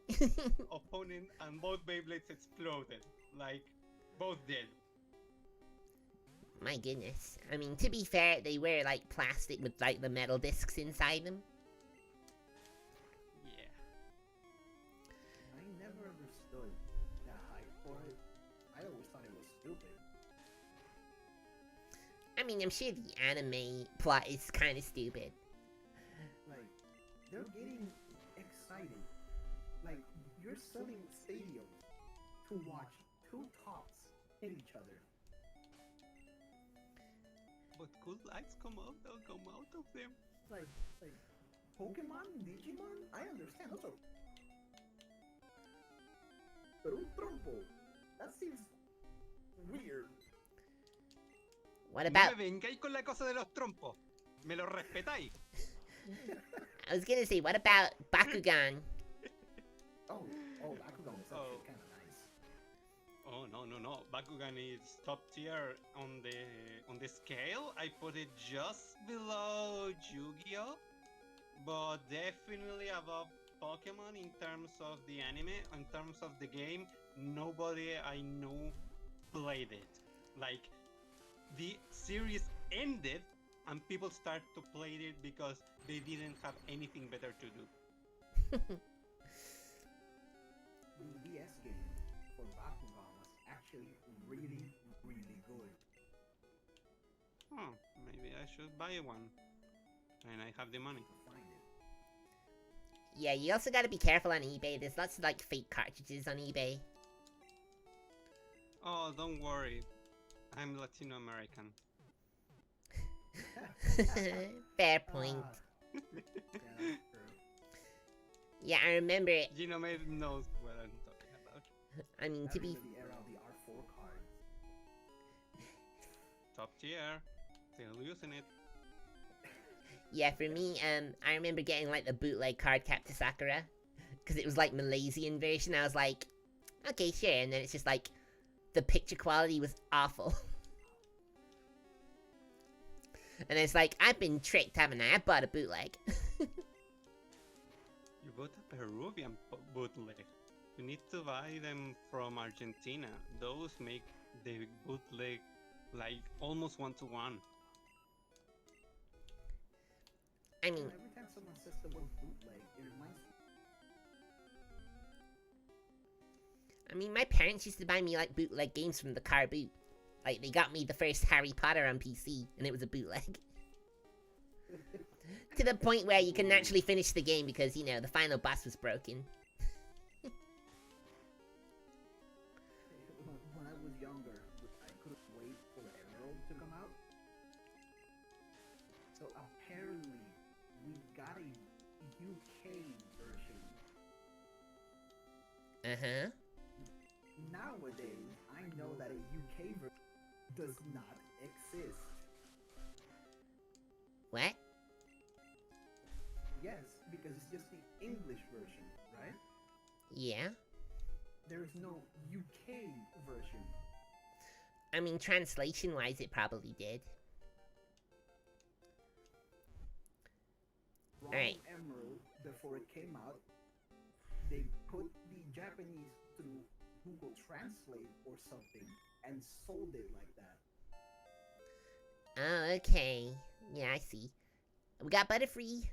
opponent and both Beyblades exploded. Like, both did. My goodness. I mean, to be fair, they were like plastic with like the metal discs inside them. Yeah. I never understood the hype for it. I always thought it was stupid. I mean, I'm sure the anime plot is kind of stupid. Like, they're getting excited. Like, you're selling stadiums to watch two tops hit each other. But cool lights come out of them. Like Pokémon, Digimon, I understand. Those are... Pero un trompo, that seems weird. What No about... me vengáis con la cosa de los trompos. Me lo respetáis. I was gonna say, what about Bakugan? Oh, Bakugan is actually kind of nice. Oh no. Bakugan is top tier on the scale. I put it just below Yu-Gi-Oh, but definitely above Pokemon in terms of the anime. In terms of the game, nobody I know played it. Like, the series ended and people start to play it because they didn't have anything better to do. The DS game for Bakugan was actually really, really good. Oh, maybe I should buy one. And I have the money. To find it. Yeah, you also gotta be careful on eBay. There's lots of like fake cartridges on eBay. Oh, don't worry. I'm Latino American. Fair point. Yeah, that's true. Yeah, I remember it. Gino knows what I'm talking about. I mean, I to be... remember the era of the R4 cards. Top tier. Still using it. Yeah, for me, I remember getting like the bootleg card Captain Sakura. Because it was like Malaysian version. I was like, okay, sure. And then it's just like, the picture quality was awful. And it's like, I've been tricked, haven't I? I bought a bootleg. You bought a Peruvian bootleg. You need to buy them from Argentina. Those make the bootleg like almost one-to-one. I mean, Every time someone says the word bootleg, it reminds me. my parents used to buy me like bootleg games from the car boot. Like, they got me the first Harry Potter on PC, and it was a bootleg. To the point where you couldn't actually finish the game because, you know, the final boss was broken. When I was younger, I couldn't wait for Emerald to come out. So apparently, we got a UK version. Uh-huh. Nowadays, I know that a UK version does not exist. What? Yes, because it's just the English version, right? Yeah. There is no UK version. I mean, translation-wise, it probably did. Raw Alright. Emerald, before it came out, they put the Japanese through Google Translate or something and sold it like that. Oh, okay. Yeah, I see. We got Butterfree.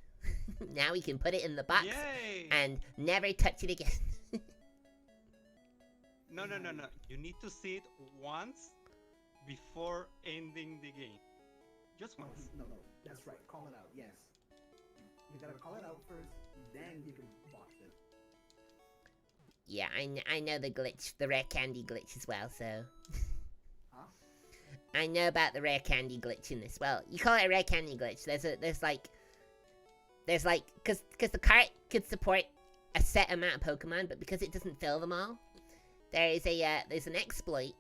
Now we can put it in the box Yay! and never touch it again. No, no, no, no. You need to see it once before ending the game. Just No, once. no, that's right. Call it out. Yes. You gotta call it out first, then you can watch it. Yeah, I know the glitch, the rare candy glitch as well, so... Huh? I know about the rare candy glitch in this. Well, you call it a rare candy glitch. There's like, cause the cart could support a set amount of Pokemon, but because it doesn't fill them all, there's an exploit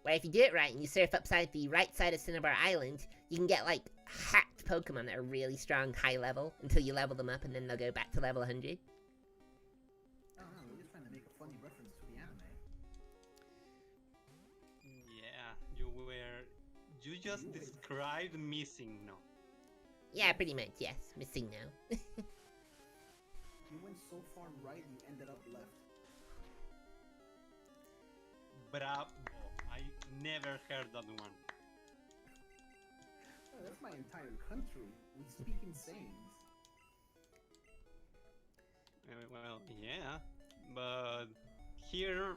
where if you do it right and you surf upside the right side of Cinnabar Island, you can get like hacked Pokemon that are really strong, high level, until you level them up, and then they'll go back to level 100. I don't know. We're just trying to make a funny reference to the anime. Yeah, you just described missing no. Yeah, pretty much. Yes, missing now. You went so far right, you ended up left. Bravo. I never heard that one. Oh, that's my entire country. We speak in sayings. Well, yeah, but here,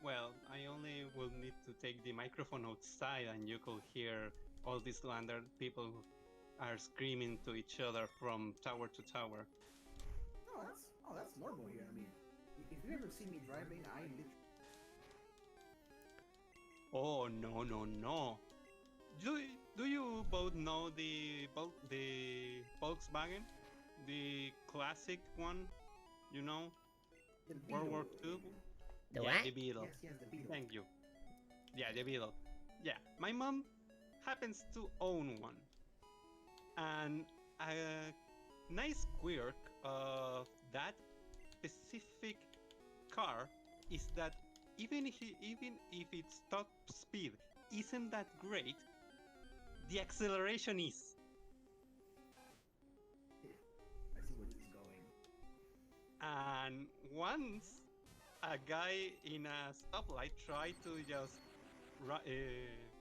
well, I only will need to take the microphone outside and you could hear all these landed people who are screaming to each other from tower to tower. That's normal here. I mean, if you ever see me driving, I literally... Oh, no, no, no. Do you both know the Volkswagen? The classic one, you know? The World War Beetle. II? The Yeah, what? the Beetle. Yes, the Beetle. Thank you. Yeah, the Beetle. Yeah, my mom happens to own one. And a nice quirk of that specific car is that even if its top speed isn't that great, the acceleration is. I see where this is going. And once a guy in a stoplight tried to just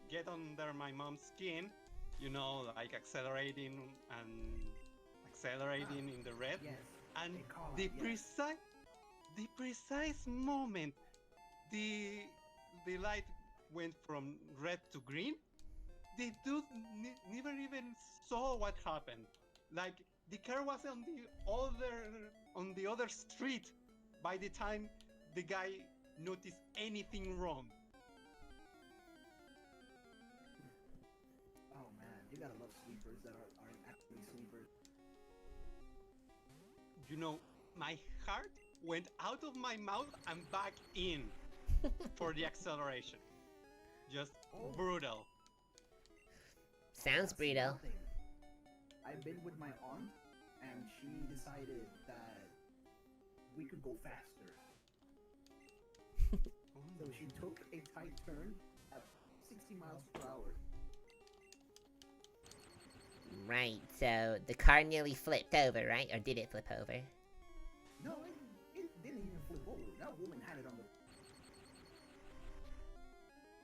get under my mom's skin, you know, like accelerating in the red, Yes. and a call the out, yes. precise moment the light went from red to green, the dude never even saw what happened. Like the car was on the other street by the time the guy noticed anything wrong. Oh man, you gotta love sleepers that aren't actually sleepers. You know, my heart went out of my mouth and back in for the acceleration. Just brutal. Sounds That's brutal. nothing. I've been with my aunt, and she decided that we could go faster. So she took a tight turn at 60 miles per hour. Right, so the car nearly flipped over, right? Or did it flip over? No, it didn't even flip over. That woman had it on the...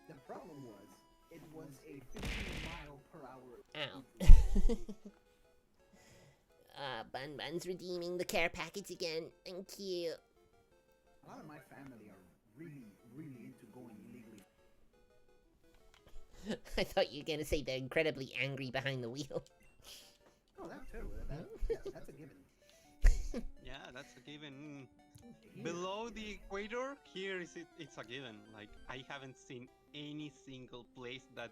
The problem was, it was a 15 mile per hour... Ow. Bun Bun's redeeming the care package again. Thank you. A lot of my family are really, really into going illegally. I thought you were gonna say they're incredibly angry behind the wheel. Oh, that too. That's a given. Yeah, that's a given. Below the equator, here it's a given. Like, I haven't seen any single place that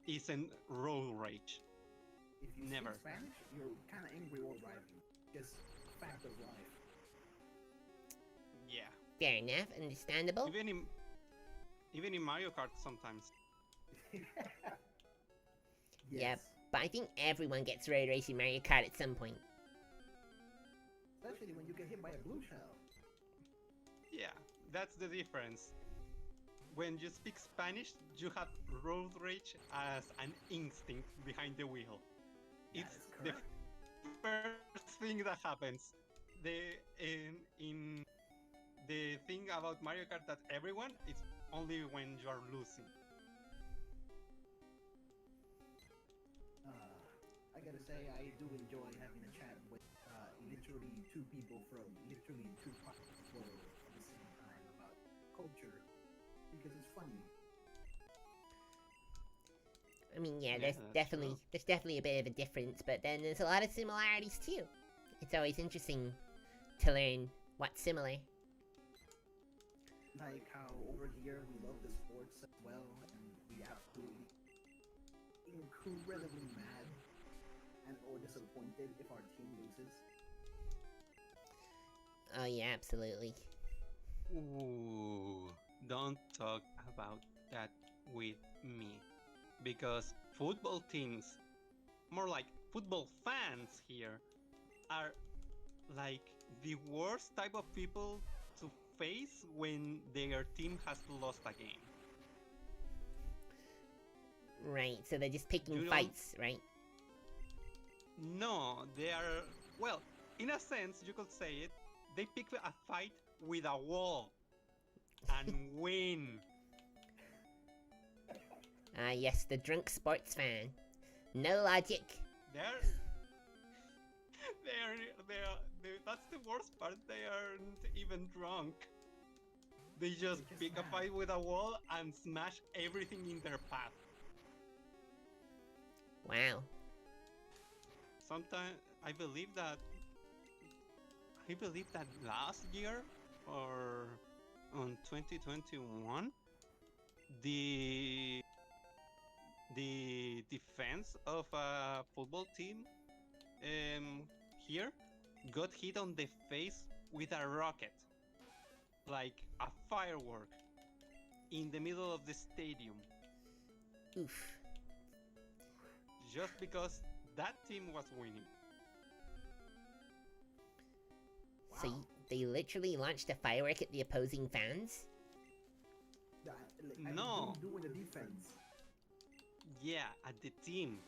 isn't road rage. If you Never. speak Spanish, you're kind of angry while driving. Just fact of life. Yeah. Fair enough, understandable. Even in Mario Kart sometimes. Yep, but I think everyone gets road racing Mario Kart at some point. Especially when you get hit by a blue shell. Yeah, that's the difference. When you speak Spanish, you have road rage as an instinct behind the wheel. It's the first thing that happens. In the thing about Mario Kart that everyone, it's only when you are losing. I gotta say, I do enjoy having a chat with literally two people from literally two parts of the world at the same time about culture because it's funny. I mean, yeah, Yeah, there's that's definitely true. there's definitely a bit of a difference, but then there's a lot of similarities too. It's always interesting to learn what's similar. Like how over here we love the sports as well, and we absolutely incredibly mad and or disappointed if our team loses. Oh yeah, absolutely. Ooh, don't talk about that with me. Because football teams, more like football fans here, are like the worst type of people to face when their team has lost a game. Right, so they're just picking You don't- fights, right? No, they are, well, in a sense, you could say it, they pick a fight with a wall and win. Ah, yes, the drunk sports fan. No logic. They're, that's the worst part, they aren't even drunk. They just They're just pick a mad. fight with a wall and smash everything in their path. Wow. Sometimes I believe that last year or on 2021 the defense of a football team here got hit on the face with a rocket, like a firework, in the middle of the stadium, Oof. just because that team was winning. So they literally launched a firework at the opposing fans? No. I'm doing the defense. Yeah, at the team.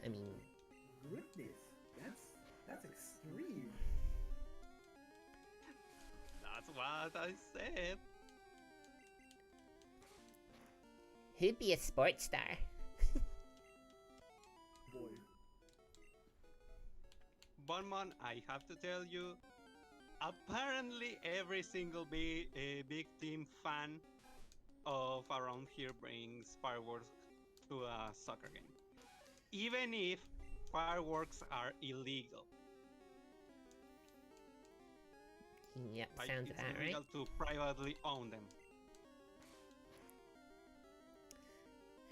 I mean, Goodness, that's extreme. That's what I said. who'd be a sports star? Boy. Bonmon, I have to tell you, apparently every single big team fan of around here brings fireworks to a soccer game, even if fireworks are illegal. Yep, Like, sounds it's about right. illegal to privately own them.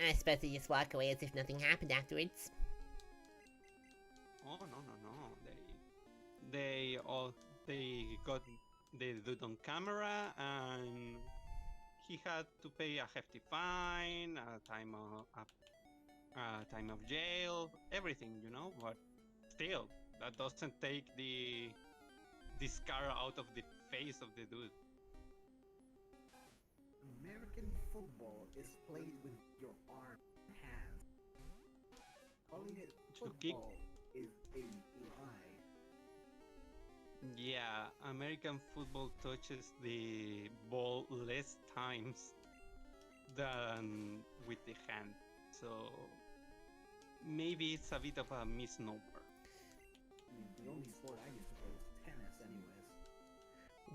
I suppose they just walk away as if nothing happened afterwards. Oh no! They do it on camera, and he had to pay a hefty fine, a time of jail, everything, you know. But still, that doesn't take the scar out of the face of the dude. American football is played with your arm and hands. Calling it To kick- football is a lie. Yeah, American football touches the ball less times than with the hand, so maybe it's a bit of a misnomer. I mean, the only sport I used to play was tennis, anyways.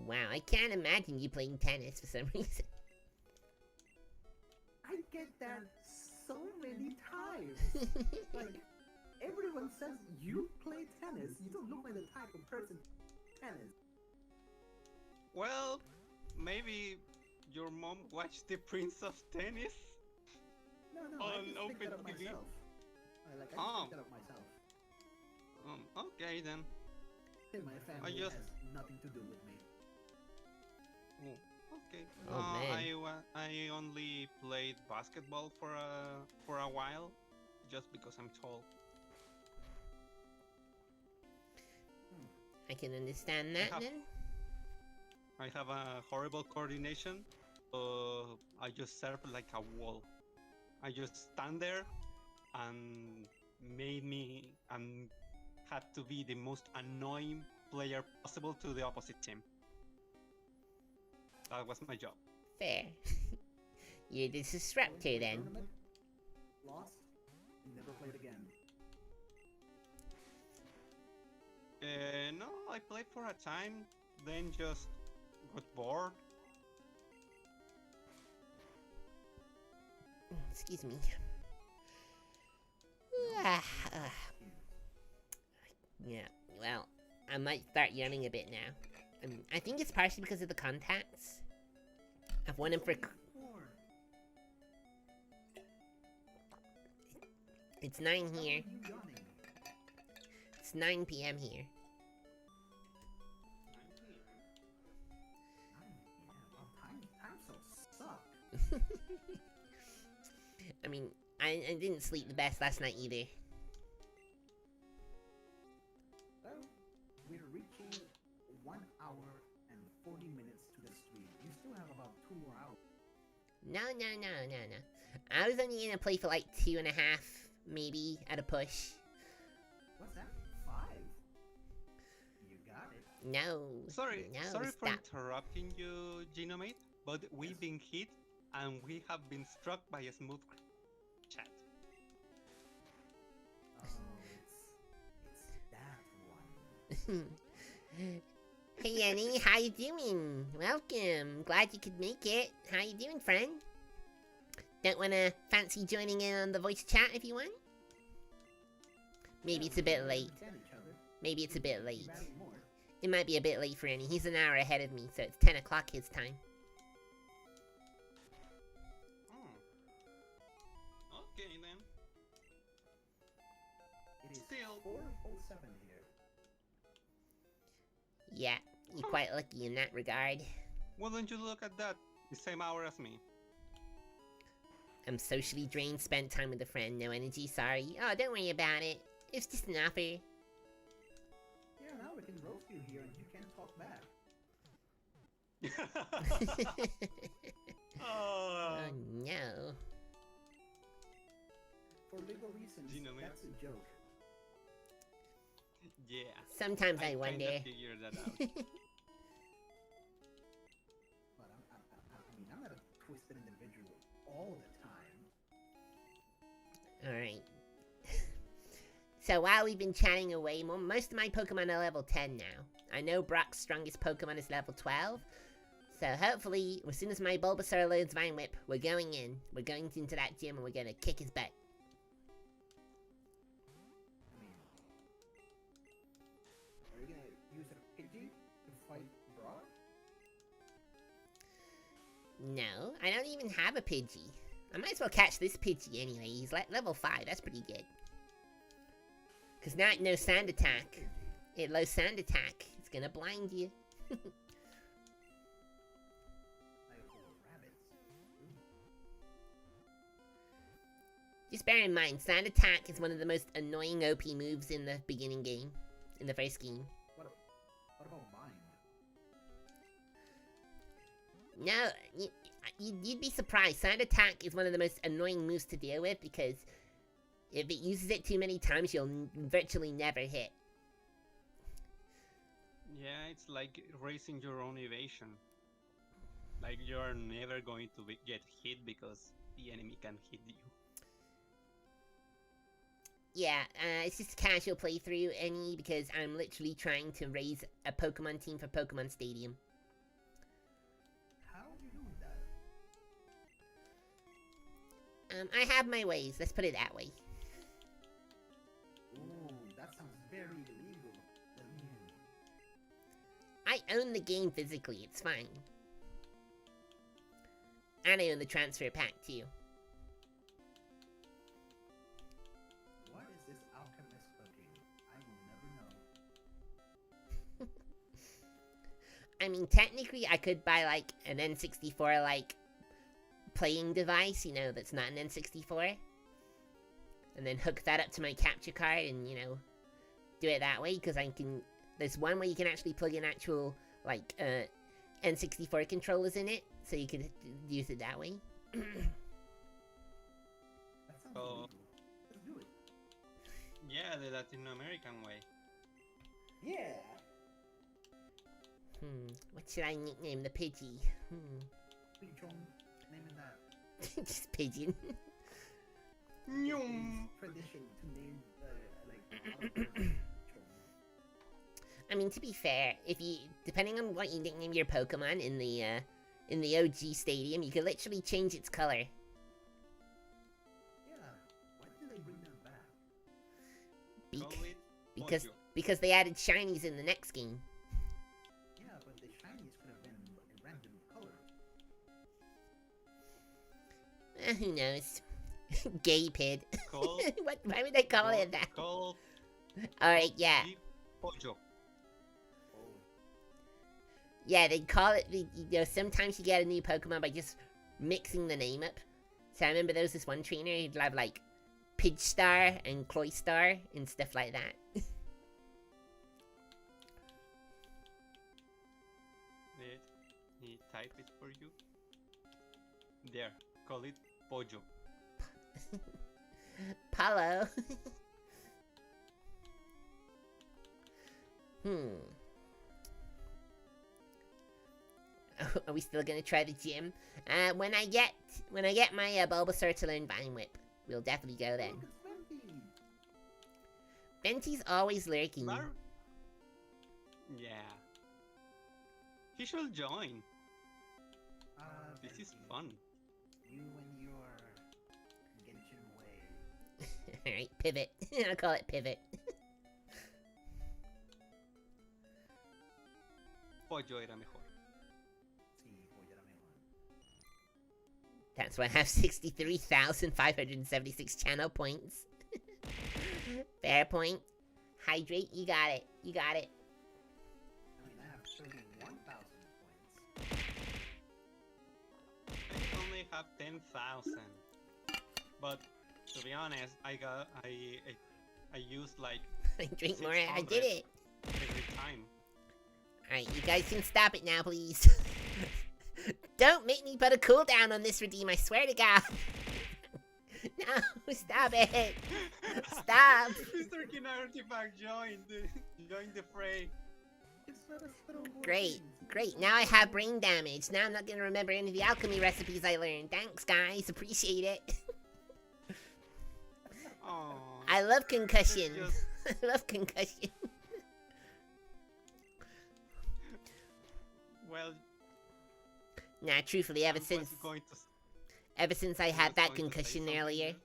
Wow, I can't imagine you playing tennis for some reason. I get that so many times. Like, everyone says you play tennis. You don't look like the type of person tennis. Well, maybe your mom watched The Prince of Tennis? No, On I just picked that up Open TV? myself. I just Oh. picked that up myself. Okay then. And my family just- has nothing to do with me. Oh, okay. Oh, man. I only played basketball for a while, just because I'm tall. I can understand that have- then. I have a horrible coordination, so I just serve like a wall. I just stand there and had to be the most annoying player possible to the opposite team. That was my job. Fair. You're the disruptor Went to a then. tournament, lost, and never played again. No, I played for a time, then just got bored. Excuse me. Yeah, well, I might start yawning a bit now. I think it's partially because of the contacts. I've worn them for... It's 9 here. It's 9 p.m. here. Time so suck. I mean, I didn't sleep the best last night either. Well, we're reaching 1 hour and 40 minutes to the stream. You still have about 2 more hours. No. I was only gonna play for like 2.5, maybe, at a push. What's that? 5? You got it. No. Sorry no, for stop. interrupting you, Genomate, but we've been hit and we have been struck by a smooth chat. Oh, it's that one. Hey Annie, how you doing? Welcome. Glad you could make it. How you doing, friend? Don't wanna fancy joining in on the voice chat if you want? Maybe it's a bit late. Maybe it's a bit late. It might be a bit late for Annie. He's an hour ahead of me, so it's 10 o'clock his time. Okay then. It is Still. 4:07 here. Yeah, you're quite lucky in that regard. Why don't you look at that? The same hour as me. I'm socially drained, spent time with a friend, no energy, sorry. Oh, don't worry about it. It's just an offer. Yeah, now we can roast you here and you can't talk back. Oh no. For legal reasons, Genomate. that's a joke. Yeah. Sometimes I kinda wonder. figured that out. But I mean, I'm not a twisted individual all the time. Alright. So while we've been chatting away, most of my Pokemon are level 10 now. I know Brock's strongest Pokemon is level 12. So hopefully, as soon as my Bulbasaur loads Vine Whip, we're going in. We're going into that gym and we're gonna kick his butt. I mean, are you gonna use a Pidgey to fight Brock? No, I don't even have a Pidgey. I might as well catch this Pidgey anyway. He's like level 5, that's pretty good. Because now it knows Sand Attack. It lows Sand Attack. It's gonna blind you. I hold rabbits. Just bear in mind, Sand Attack is one of the most annoying OP moves in the beginning game. In the first game. What about Bind? No, you'd be surprised. Sand Attack is one of the most annoying moves to deal with because if it uses it too many times, you'll virtually never hit. Yeah, it's like raising your own evasion. Like you're never going to get hit because the enemy can hit you. Yeah, it's just a casual playthrough, Annie, because I'm literally trying to raise a Pokemon team for Pokemon Stadium. How do you do that? I have my ways, let's put it that way. Ooh, that sounds very illegal. I own the game physically, it's fine. And I own the transfer pack, too. What is this alchemist cooking? I will never know. I mean, technically, I could buy, like, an N64, like, playing device, you know, that's not an N64. And then hook that up to my capture card and, you know, do it that way, because I can... There's one way you can actually plug in actual, like, N64 controllers in it, so you can use it that way. That sounds Oh. illegal. Let's do it. Yeah, the Latin American way. Yeah. What should I nickname the Pidgey? Pichon, naming that. Just Pigeon. It's tradition to name like. I I mean, to be fair, if you, depending on what you nickname your Pokemon in the OG stadium, you can literally change its color. Yeah. Why did they bring them back? Call it Because Pojo. because they added shinies in the next game. Yeah, but the shinies could have been a random color. Who knows? Gay pid. Call Why would they call it that? Call Alright, yeah. it Pojo. Oh. Yeah, they call it, you know, sometimes you get a new Pokemon by just mixing the name up. So I remember there was this one trainer who'd have like Pidgeystar and Cloystar and stuff like that. Let me type it for you. There. Call it Pojo. Paulo. Are we still gonna try the gym? When I get my Bulbasaur to learn Vine Whip, we'll definitely go then. Look, it's Venti. Venti's always lurking. Yeah. He should join. Uh, This is Venti, fun. You and your Genshin way. Alright, pivot. I'll call it pivot. Pojo era mejor. Sí, voy a la mejor. That's why I have 63,576 channel points. Fair point. Hydrate, you got it. You got it. I mean, I have 31,000 points. I only have 10,000. But to be honest, I used like I drink more. I 600 did it. every time. Alright, you guys can stop it now, please. Don't make me put a cooldown on this redeem, I swear to God. No, stop it. Stop. Mr. King Artifact joined the fray. It's not a little more Great, things. great. Now I have brain damage. Now I'm not gonna remember any of the alchemy recipes I learned. Thanks, guys. Appreciate it. Oh, I love concussion. just- I love concussion. well, Nah, truthfully, I was going to ever since I I had was that going to say concussion something earlier, else.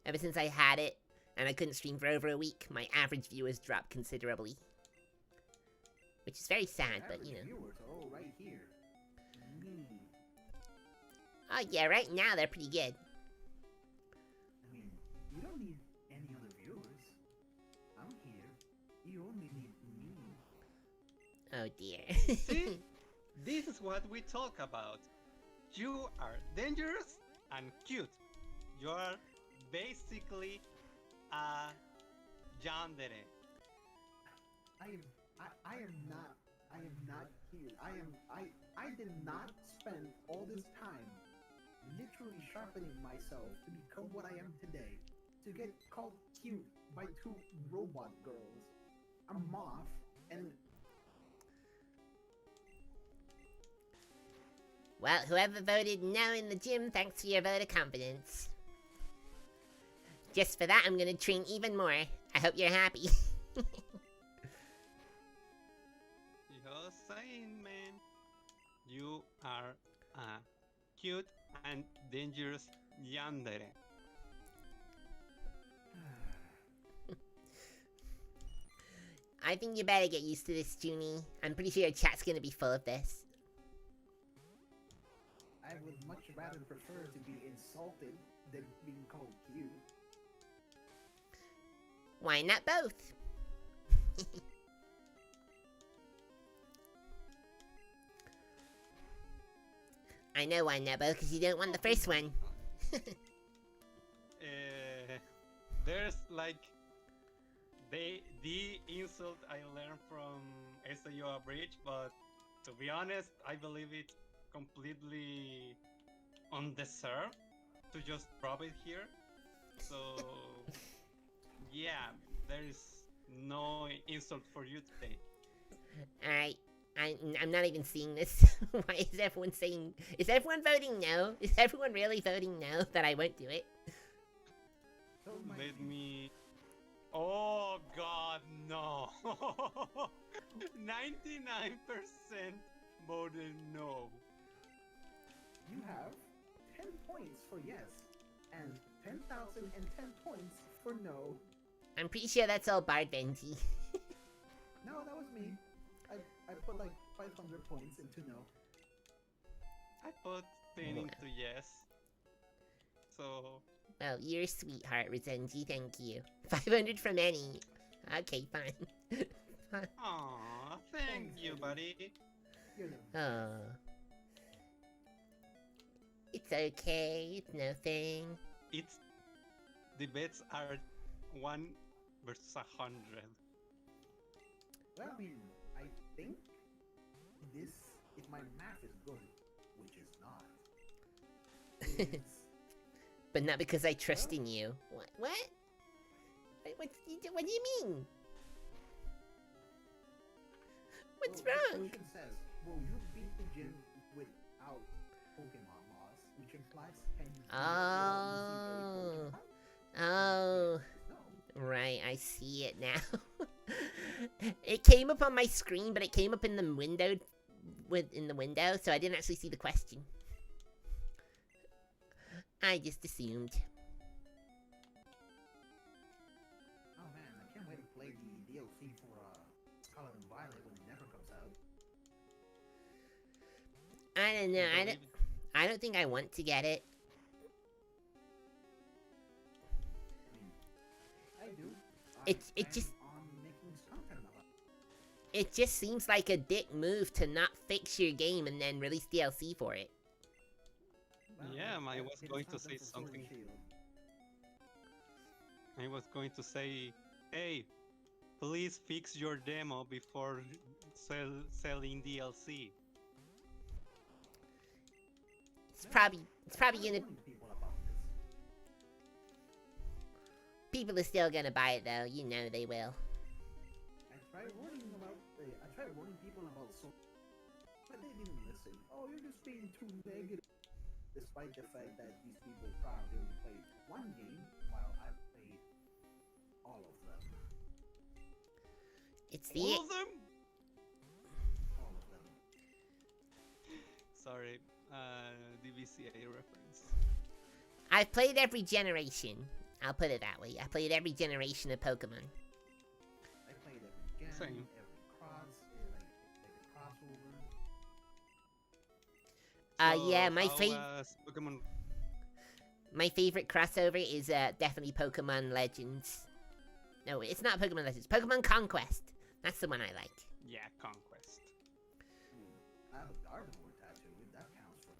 ever since I had it, and I couldn't stream for over a week, my average viewers dropped considerably. Which is very sad, but you Average know. viewers are all right here. Me. Oh yeah, right now they're pretty good. I mean, you don't need any other viewers. I'm here. You only need me. Oh dear. See? This is what we talk about. You are dangerous and cute. You are basically a yandere. I am not here. I did not spend all this time literally sharpening myself to become what I am today. To get called cute by two robot girls. A moth and Well, whoever voted no in the gym, thanks for your vote of confidence. Just for that, I'm gonna train even more. I hope you're happy. Just saying, man. You are a cute and dangerous yandere. I think you better get used to this, Junie. I'm pretty sure your chat's gonna be full of this. I would much rather prefer to be insulted than being called cute. Why not both? I know why not both, because you don't want the first one. There's like the insult I learned from SAO Bridge, but to be honest, I believe it's completely undeserved to just drop it here. So yeah, there is no insult for you today. Alright, I'm not even seeing this. Why is everyone saying... Is everyone voting no? Is everyone really voting no that I won't do it? Let me. Oh God, no! 99% voted no. You have 10 points for yes, and 10,010 points for no. I'm pretty sure that's all Bard Benji. No, that was me. I put like 500 points into no. I put 10 into yes. So Well, you're a sweetheart, Rizenji, thank you. 500 from any. Okay, fine. aw, thank you, buddy. You're the Oh. It's okay, it's nothing. It's the bets are 1 versus 100. Well, I mean, I think this, if my math is good, which is not, is But not because I trust in you. What? What do you mean? What's well, the wrong? question says, will you beat the gym without Pokemon laws, which implies can you beat Oh. it while Oh. No. Right, I see it now. It came up on my screen, but it came up in the window, so I didn't actually see the question. I just assumed. Oh man, I can't wait to play the DLC for Scarlet and Violet when it never comes out. I don't know. I don't think I want to get it. I mean, I do. It plan just- on making content about It just seems like a dick move to not fix your game and then release DLC for it. Well, Yeah, I that was hidden going to content say for Sword and something. Shield. I was going to say, hey, please fix your demo before selling DLC. It's probably I'm gonna. warning people about this. People are still gonna buy it though. You know they will. I tried warning people about so, but they didn't listen. Oh, you're just being too negative. Despite the fact that these people probably only played one game, while I've played all of them. It's the. All of them? All of them. Sorry, DVCA reference. I've played every generation. I'll put it that way. I played every generation of Pokemon. I played every gen, Same. every crossover. Yeah, my how was Pokemon. my favorite crossover is definitely Pokemon Legends. No, it's not Pokemon Legends. Pokemon Conquest. That's the one I like. Yeah, Conquest. I have a Gardevoir tattoo, if that counts for.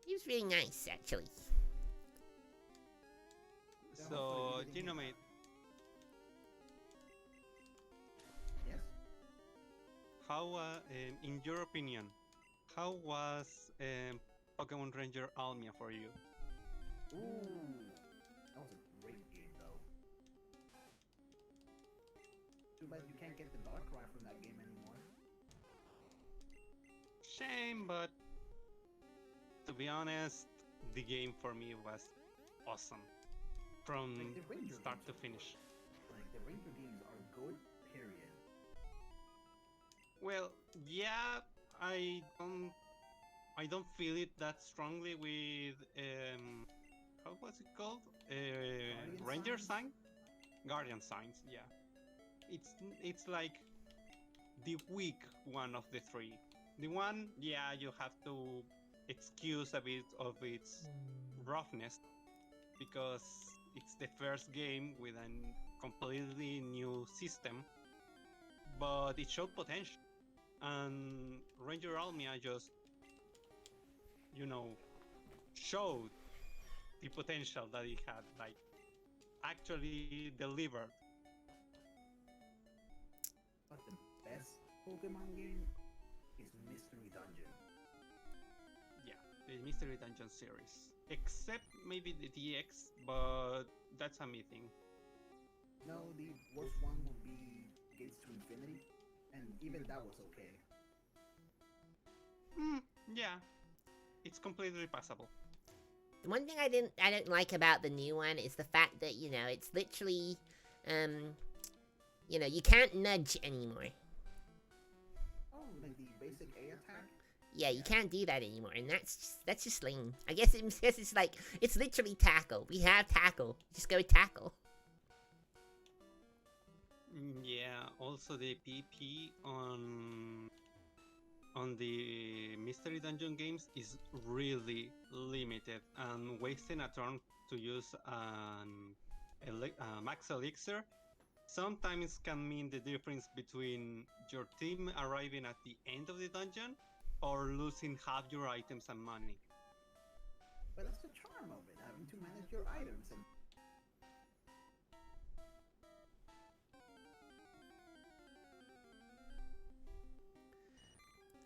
He was really nice, actually. So, Genomate, Yes? how, in your opinion, how was Pokemon Ranger Almia for you? Ooh, that was a great game though. Too bad you can't get the Darkrai from that game anymore. Shame, but to be honest, the game for me was awesome. From Like the Ranger start games to are finish. good. Like the Ranger games are good, period. Well, yeah, I don't feel it that strongly with how was it called? Ranger Signs? Sign? Guardian Signs, yeah. It's like the weak one of the three. The one, yeah, you have to excuse a bit of its roughness because it's the first game with a completely new system, but it showed potential. And Ranger Almia just, showed the potential that it had, like, actually delivered. But the best Pokemon game is Mystery Dungeon. Yeah, the Mystery Dungeon series. Except maybe the DX, but that's a me thing. No, the worst one would be Gates to Infinity, and even that was okay. Yeah, it's completely passable. The one thing I don't like about the new one is the fact that, it's literally You know, you can't nudge anymore. Oh, like the basic A attack? Yeah, you can't do that anymore, and that's just lame. I guess it's like, it's literally tackle. We have tackle. Just go tackle. Yeah, also the PP on the mystery dungeon games is really limited, and wasting a turn to use a max elixir sometimes can mean the difference between your team arriving at the end of the dungeon or losing half your items and money. But that's the charm of it, having to manage your items and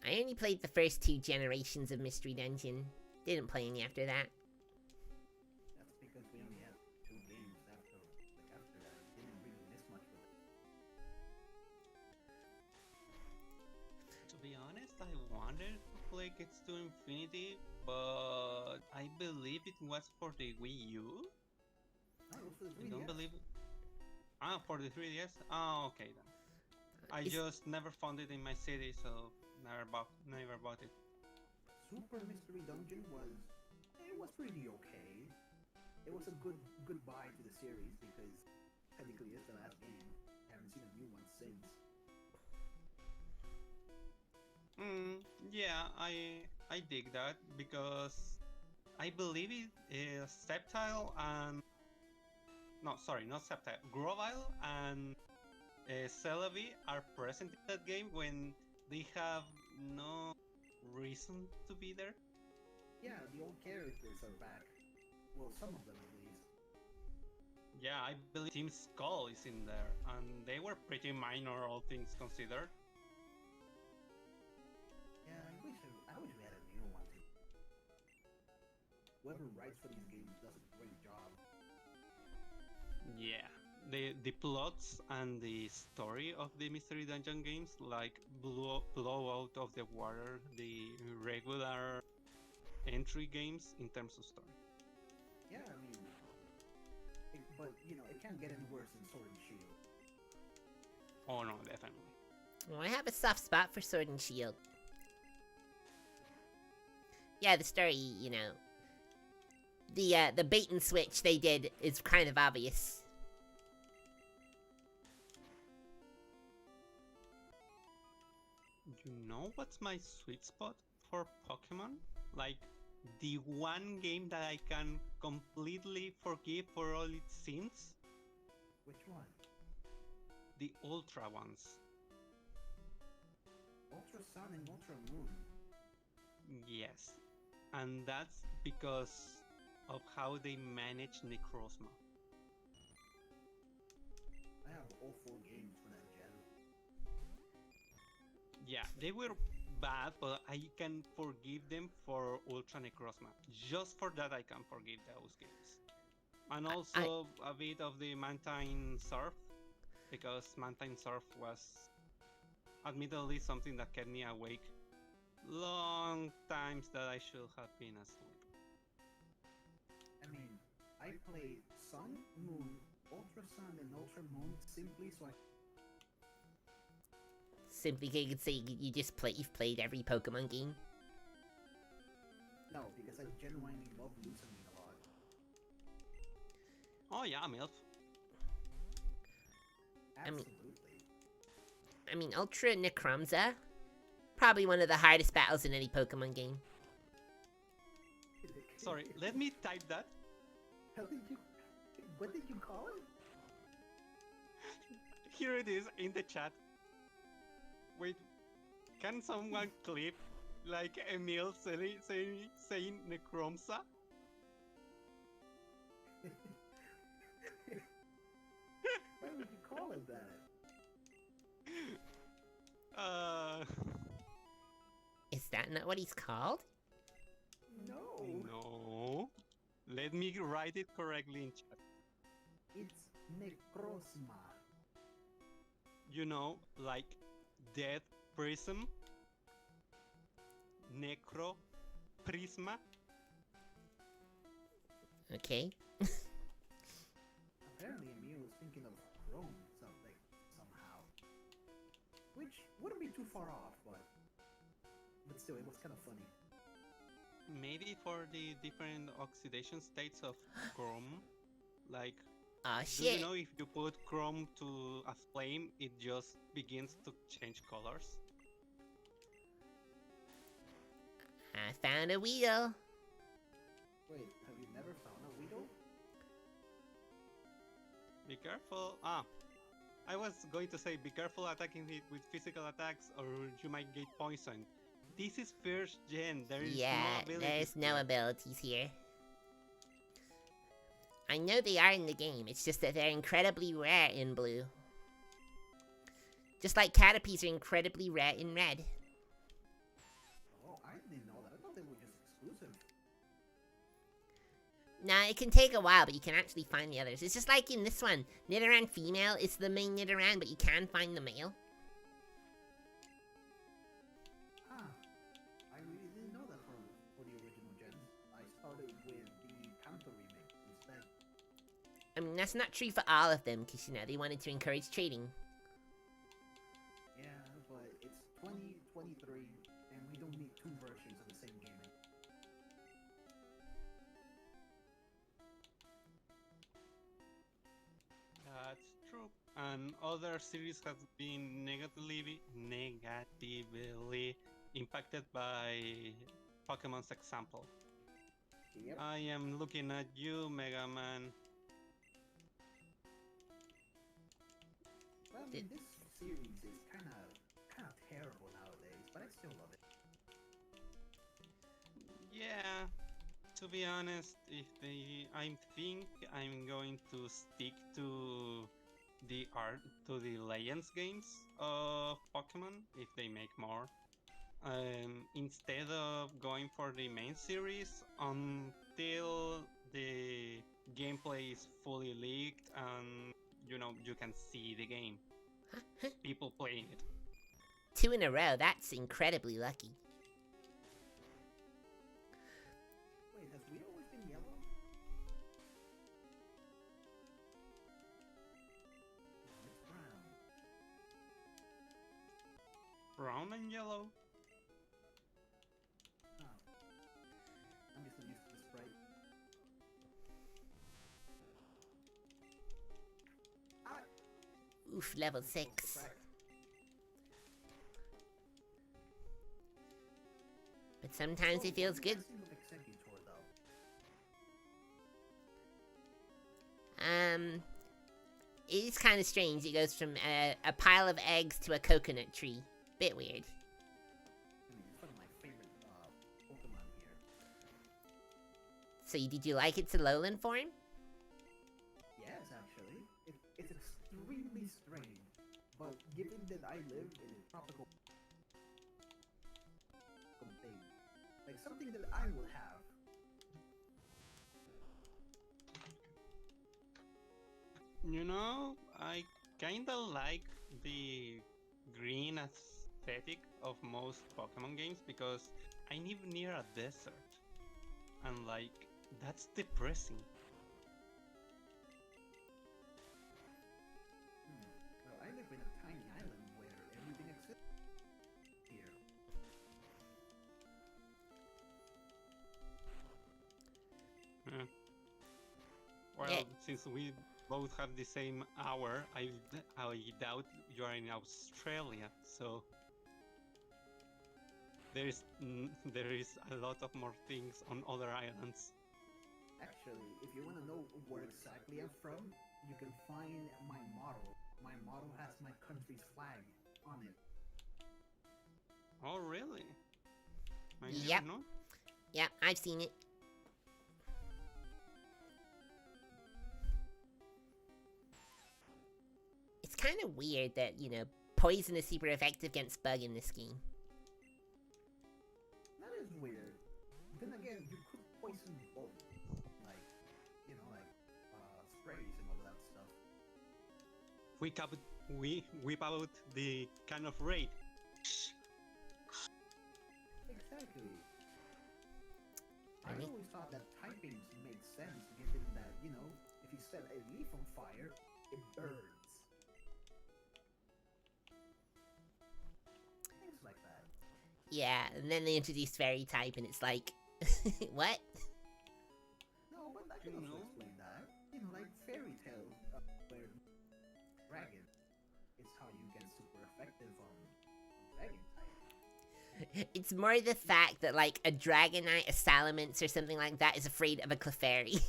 I only played the first 2 generations of Mystery Dungeon. Didn't play any after that. that's because we only had 2 games after that. Didn't really miss much with it. To be honest, I wanted to play Gets to Infinity, but I believe it was for the Wii U. Oh, it was for the I don't 3DS. believe. Ah, for the 3DS. Ah, okay then. I Is- just never found it in my city, so never bought it. Super Mystery Dungeon was really okay. It was a good goodbye to the series because technically it's the last game. I haven't seen a new one since. Yeah, I dig that because I believe it is Sceptile and no, sorry, not Sceptile. Grovyle and Celebi are present in that game when they have no reason to be there. Yeah, the old characters are back. Well, some of them at least. Yeah, I believe Team Skull is in there, and they were pretty minor, all things considered. Yeah, I wish we had a new one too. Whoever writes for these games does a great job. Yeah, the plots and the story of the Mystery Dungeon games like blow out of the water the regular entry games in terms of story. Yeah, I mean, but you know, it can't get any worse than Sword and Shield. Oh no, definitely. Well, I have a soft spot for Sword and Shield. Yeah, the story, you know, the bait and switch they did is kind of obvious. You know what's my sweet spot for Pokemon? Like the one game that I can completely forgive for all its sins? Which one? The Ultra ones. Ultra Sun and Ultra Moon. Yes. And that's because of how they manage Necrozma. I have all 4 games for that gen. Yeah, they were bad, but I can forgive them for Ultra Necrozma. Just for that, I can forgive those games. And also a bit of the Mantine Surf, because Mantine Surf was admittedly something that kept me awake long times that I should have been asleep. I mean, I played Sun, Moon, Ultra Sun, and Ultra Moon simply so I Simply, you could say you've played every Pokemon game. no, because I genuinely love Lusamine a lot. Oh yeah, MILF. mean- Absolutely. I mean, Ultra Necromza, probably one of the hardest battles in any Pokemon game. Sorry, let me type that. How did you? What did you call it? Here it is in the chat. Wait, can someone clip like Emil saying Necromsa? Why would you call it that? Is that not what he's called? No. No. Let me write it correctly in chat. It's Necrozma. You know, like Death Prism, Necro Prisma. Okay. Apparently, Emil was thinking of Chrome something which wouldn't be too far off, but still, it was kind of funny. Maybe for the different oxidation states of chrome, like, Aw, do you shit. know if you put chrome to a flame, it just begins to change colors? I found a wheel. Wait, have you never found a Weedle? Be careful. Ah, I was going to say be careful attacking it with physical attacks or you might get poisoned. This is first gen. There is Yeah, no ability. there's no abilities here. I know they are in the game, it's just that they're incredibly rare in blue. Just like Caterpies are incredibly rare in red. Oh, I didn't know that. I thought they were just exclusive. Nah, it can take a while, but you can actually find the others. It's just like in this one. Nidoran female is the main Nidoran, but you can find the male. Huh. I really didn't know that for the original gens. I started with the Kanto remake instead. I mean, that's not true for all of them, because, you know, they wanted to encourage trading. Yeah, but it's 2023, and we don't need two versions of the same game. That's true. And other series have been negatively impacted by Pokemon's example. Yep. I am looking at you, Mega Man. Well, I mean, this series is kind of terrible nowadays, but I still love it. Yeah, to be honest, I think I'm going to stick to the Legends games of Pokemon if they make more. Instead of going for the main series until the gameplay is fully leaked and you can see the game. People playing it. 2 in a row, that's incredibly lucky. Wait, has we always been yellow? No, it's brown. Brown and yellow. Huh. I'm just not used to the sprite. Oof, level 6. But sometimes it feels good. It is kind of strange. It goes from a pile of eggs to a coconut tree. Bit weird. It's one of my favorite Pokemon here. So did you like its Alolan form? Yes, actually. It's extremely strange, but given that I live in a tropical thing, like something that I will have. I kinda like the green aesthetic of most Pokemon games because I live near a desert. And that's depressing. Well, I live in a tiny island where everything exists here. Well, Yeah. since we both have the same hour, I doubt you are in Australia, so there is a lot of more things on other islands. Actually, if you want to know where exactly I'm from, you can find my model. My model has my country's flag on it. Oh, really? I Yep. didn't know. Yeah, I've seen it. It's kind of weird that, you know, poison is super effective against bug in this game. That is weird. Then again, you could poison both. Like, sprays and all that stuff. We whip out the kind of raid. Exactly. I Really? always thought that typings made sense, given that, if you set a leaf on fire, it burns. Yeah, and then they introduced fairy type, and it's like, what? No, but I can You also know? explain that. You know, like fairy tales, where dragon is how you get super effective on dragon type. It's more the fact that like a Dragonite, a Salamence, or something like that is afraid of a Clefairy.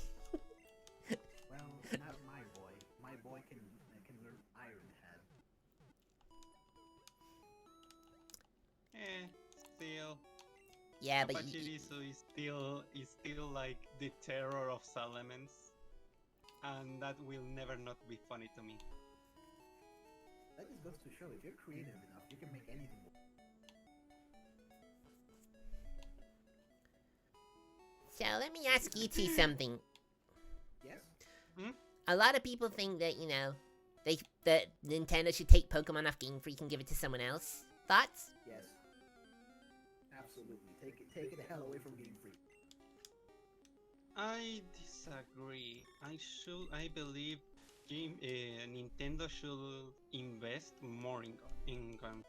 Well, not my boy. My boy can learn Iron Head. Still. Yeah, but Apachirisu is still like the terror of Salamence, and that will never not be funny to me. That just goes to show if you're creative enough, you can make anything work. so let me ask you two something. Yes? A lot of people think that that Nintendo should take Pokemon off Game Freak and give it to someone else. Thoughts? Yes. Absolutely. Take it the hell away from Game Freak. I disagree. I believe Nintendo should invest more in Game Freak,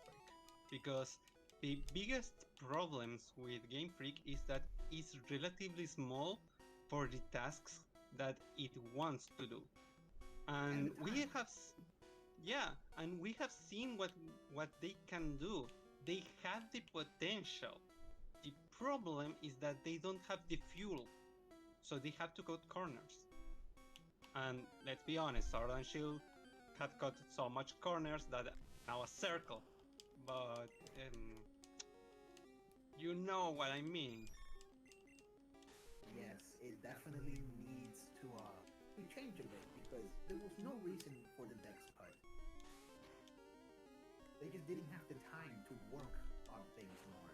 because the biggest problems with Game Freak is that it's relatively small for the tasks that it wants to do, and the we time. have and we have seen what they can do. They have the potential. The problem is that they don't have the fuel, so they have to cut corners. And let's be honest, Sword and Shield had cut so much corners that now a circle. But you know what I mean. Yes, it definitely needs to change a bit because there was no reason for the Dex cut. They just didn't have the time to work on things more.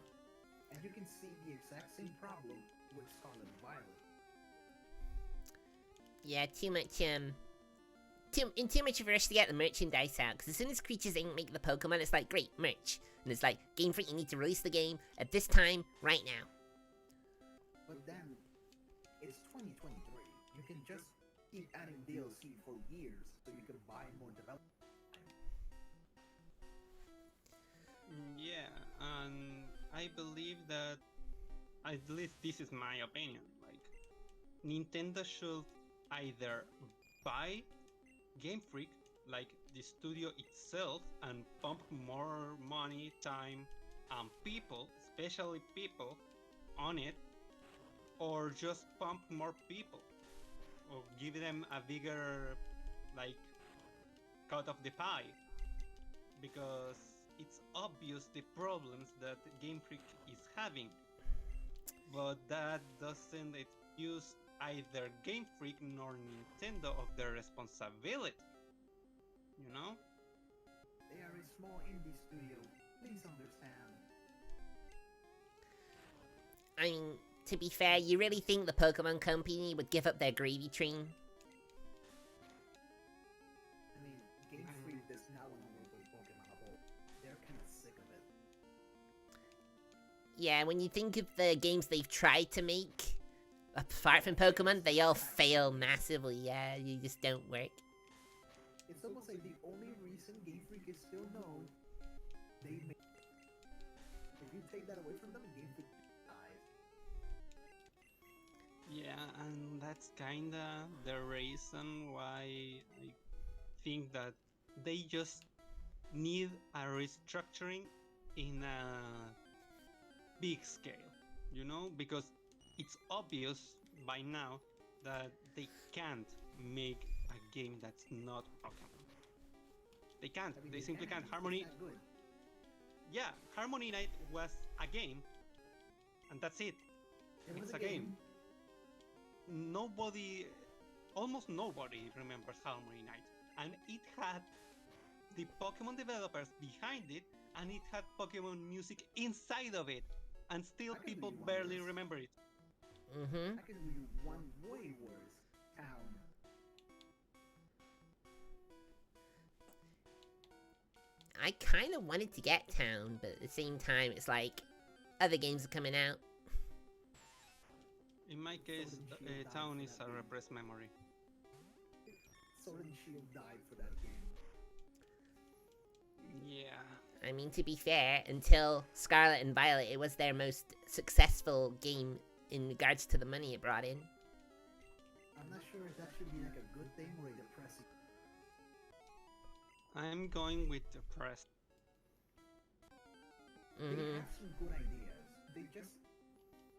And you can see the exact same problem with Scarlet and Violet. Yeah, too much of a rush to get the merchandise out. Because as soon as Creatures Inc. make the Pokemon, it's like, great, merch. And it's like, Game Freak, you need to release the game at this time, right now. But then, it's 2023. You can just keep adding DLC for years so you can buy more development. Yeah, and I believe that, at least this is my opinion, like, Nintendo should either buy Game Freak, like the studio itself, and pump more money, time, and people, especially people, on it, or just pump more people, or give them a bigger, like, cut of the pie, because it's obvious the problems that Game Freak is having, but that doesn't excuse either Game Freak nor Nintendo of their responsibility. You know? They are a small indie studio. Please understand. I mean, to be fair, you really think the Pokemon Company would give up their gravy train? I mean, Game Freak does not want to work with Pokemon at all. They're kind of sick of it. Yeah, when you think of the games they've tried to make, apart from Pokemon, they all fail massively. Yeah, you just don't work. It's almost like the only reason Game Freak is still known, they make it. If you take that away from them, Game Freak dies. Yeah, and that's kinda the reason why I think that they just need a restructuring in a big scale, you know? Because it's obvious by now that they can't make a game that's not Pokemon. They can't. I mean, They simply can't. It's Harmony, not good. yeah, Harmony Knight was a game, and that's it. It was It's a game. Almost nobody remembers Harmony Knight, and it had the Pokemon developers behind it, and it had Pokemon music inside of it, and still I can people do one barely worse. remember it. Mm-hmm. I can give you one way worse. Town. I kind of wanted to get Town, but at the same time, it's like, other games are coming out. In my case, Sword and Shield Town died is for a that game. repressed memory. Sword and Shield died for that game. Yeah. I mean, to be fair, until Scarlet and Violet, it was their most successful game in regards to the money it brought in. I'm not sure if that should be like a good thing or a depressing. I'm going with depressed. They have some good ideas. They just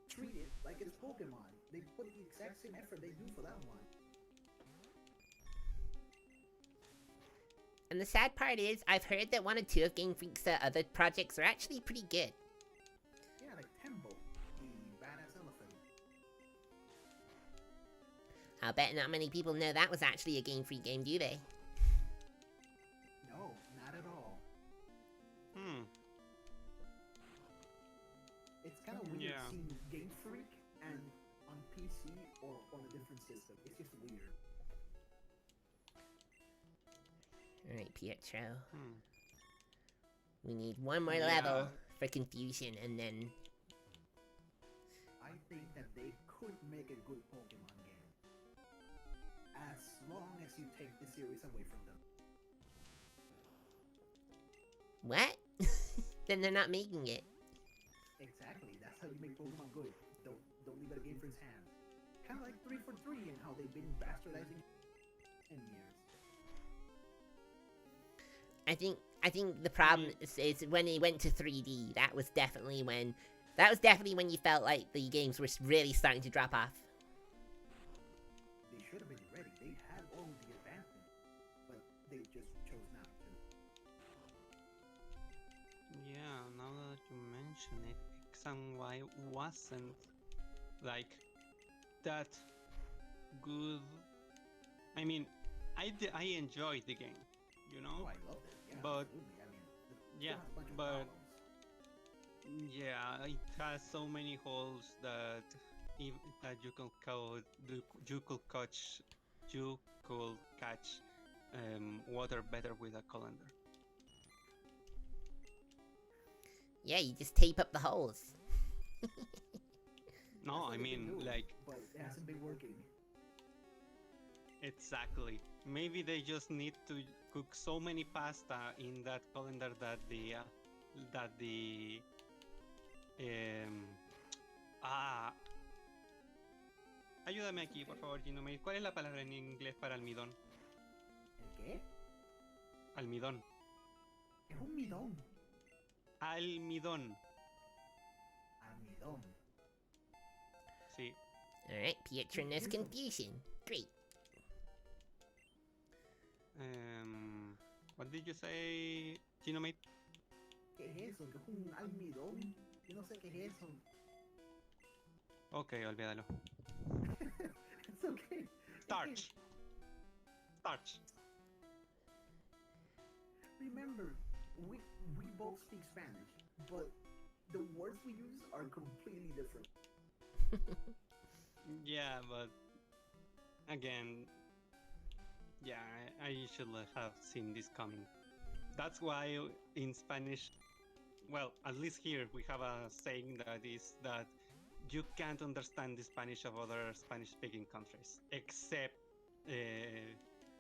treat it like it's Pokemon. They put the exact same effort they do for that one. And the sad part is, I've heard that one or two of Game Freak's other projects are actually pretty good. Yeah, like Tembo, the badass elephant. I'll bet not many people know that was actually a Game Freak game, do they? No, not at all. It's kind of weird Yeah. seeing Game Freak and on PC or on a different system. It's just weird. Alright, Pietro. Hmm. We need one more Yeah. level for confusion, and then... I think that they could make a good Pokemon game. As long as you take the series away from them. What? Then they're not making it. Exactly, that's how you make Pokemon good. Don't leave it a game for its hands. Kind of like 3 for 3 and how they've been bastardizing 10 years. I think the problem is when it went to 3D, that was definitely when you felt like the games were really starting to drop off. They should have been ready. They had all the advancement, but they just chose not to. Yeah, now that you mention it, X and Y wasn't like that good. I mean, I enjoyed the game, you know. Oh, I loved it. Yeah, But- absolutely. I mean, it Yeah, still has a bunch of but- problems. Yeah, it has so many holes that that you could catch water better with a colander. Yeah, you just tape up the holes. No, That's what I they've been mean doing, like but it hasn't been working. exactly. Maybe they just need to cook so many pasta in that colander that the ayúdame aquí, por favor, Gino. ¿Cuál es la palabra en inglés para almidón? ¿El qué? Almidón. Es un midón. Almidón. Almidón. Sí. Alright, Pietro knows confusion. Great. What did you say, Gino mate? ¿Qué es eso? ¿Qué es un almidón? Yo no sé qué es eso. Ok, olvídalo. It's okay. Starch. Starch. Remember, we both speak Spanish, but the words we use are completely different. Yeah, but again, yeah, I should have seen this coming. That's why in Spanish, well, at least here we have a saying that is that you can't understand the Spanish of other Spanish-speaking countries, except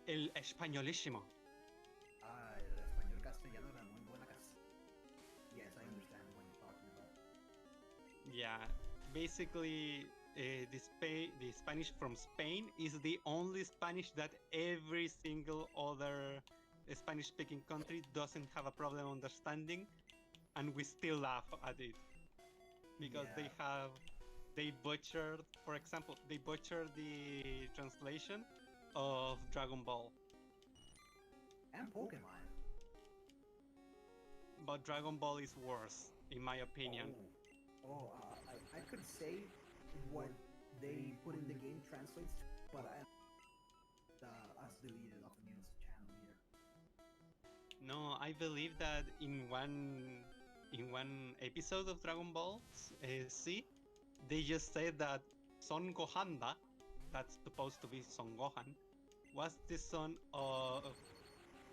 el españolísimo. Ah, el español castellano era muy buena casa. Yes, I understand what you're talking about. Yeah, basically, the Spanish from Spain is the only Spanish that every single other Spanish-speaking country doesn't have a problem understanding, and we still laugh at it because Yeah. they butchered, for example, they butchered the translation of Dragon Ball, And Pokemon. but Dragon Ball is worse, in my opinion. I could say what they put in the game translates to, but us deleted off the news channel here. No, I believe that in one episode of Dragon Ball Z, they just said that Son Gohanda, that's supposed to be Son Gohan, was the son of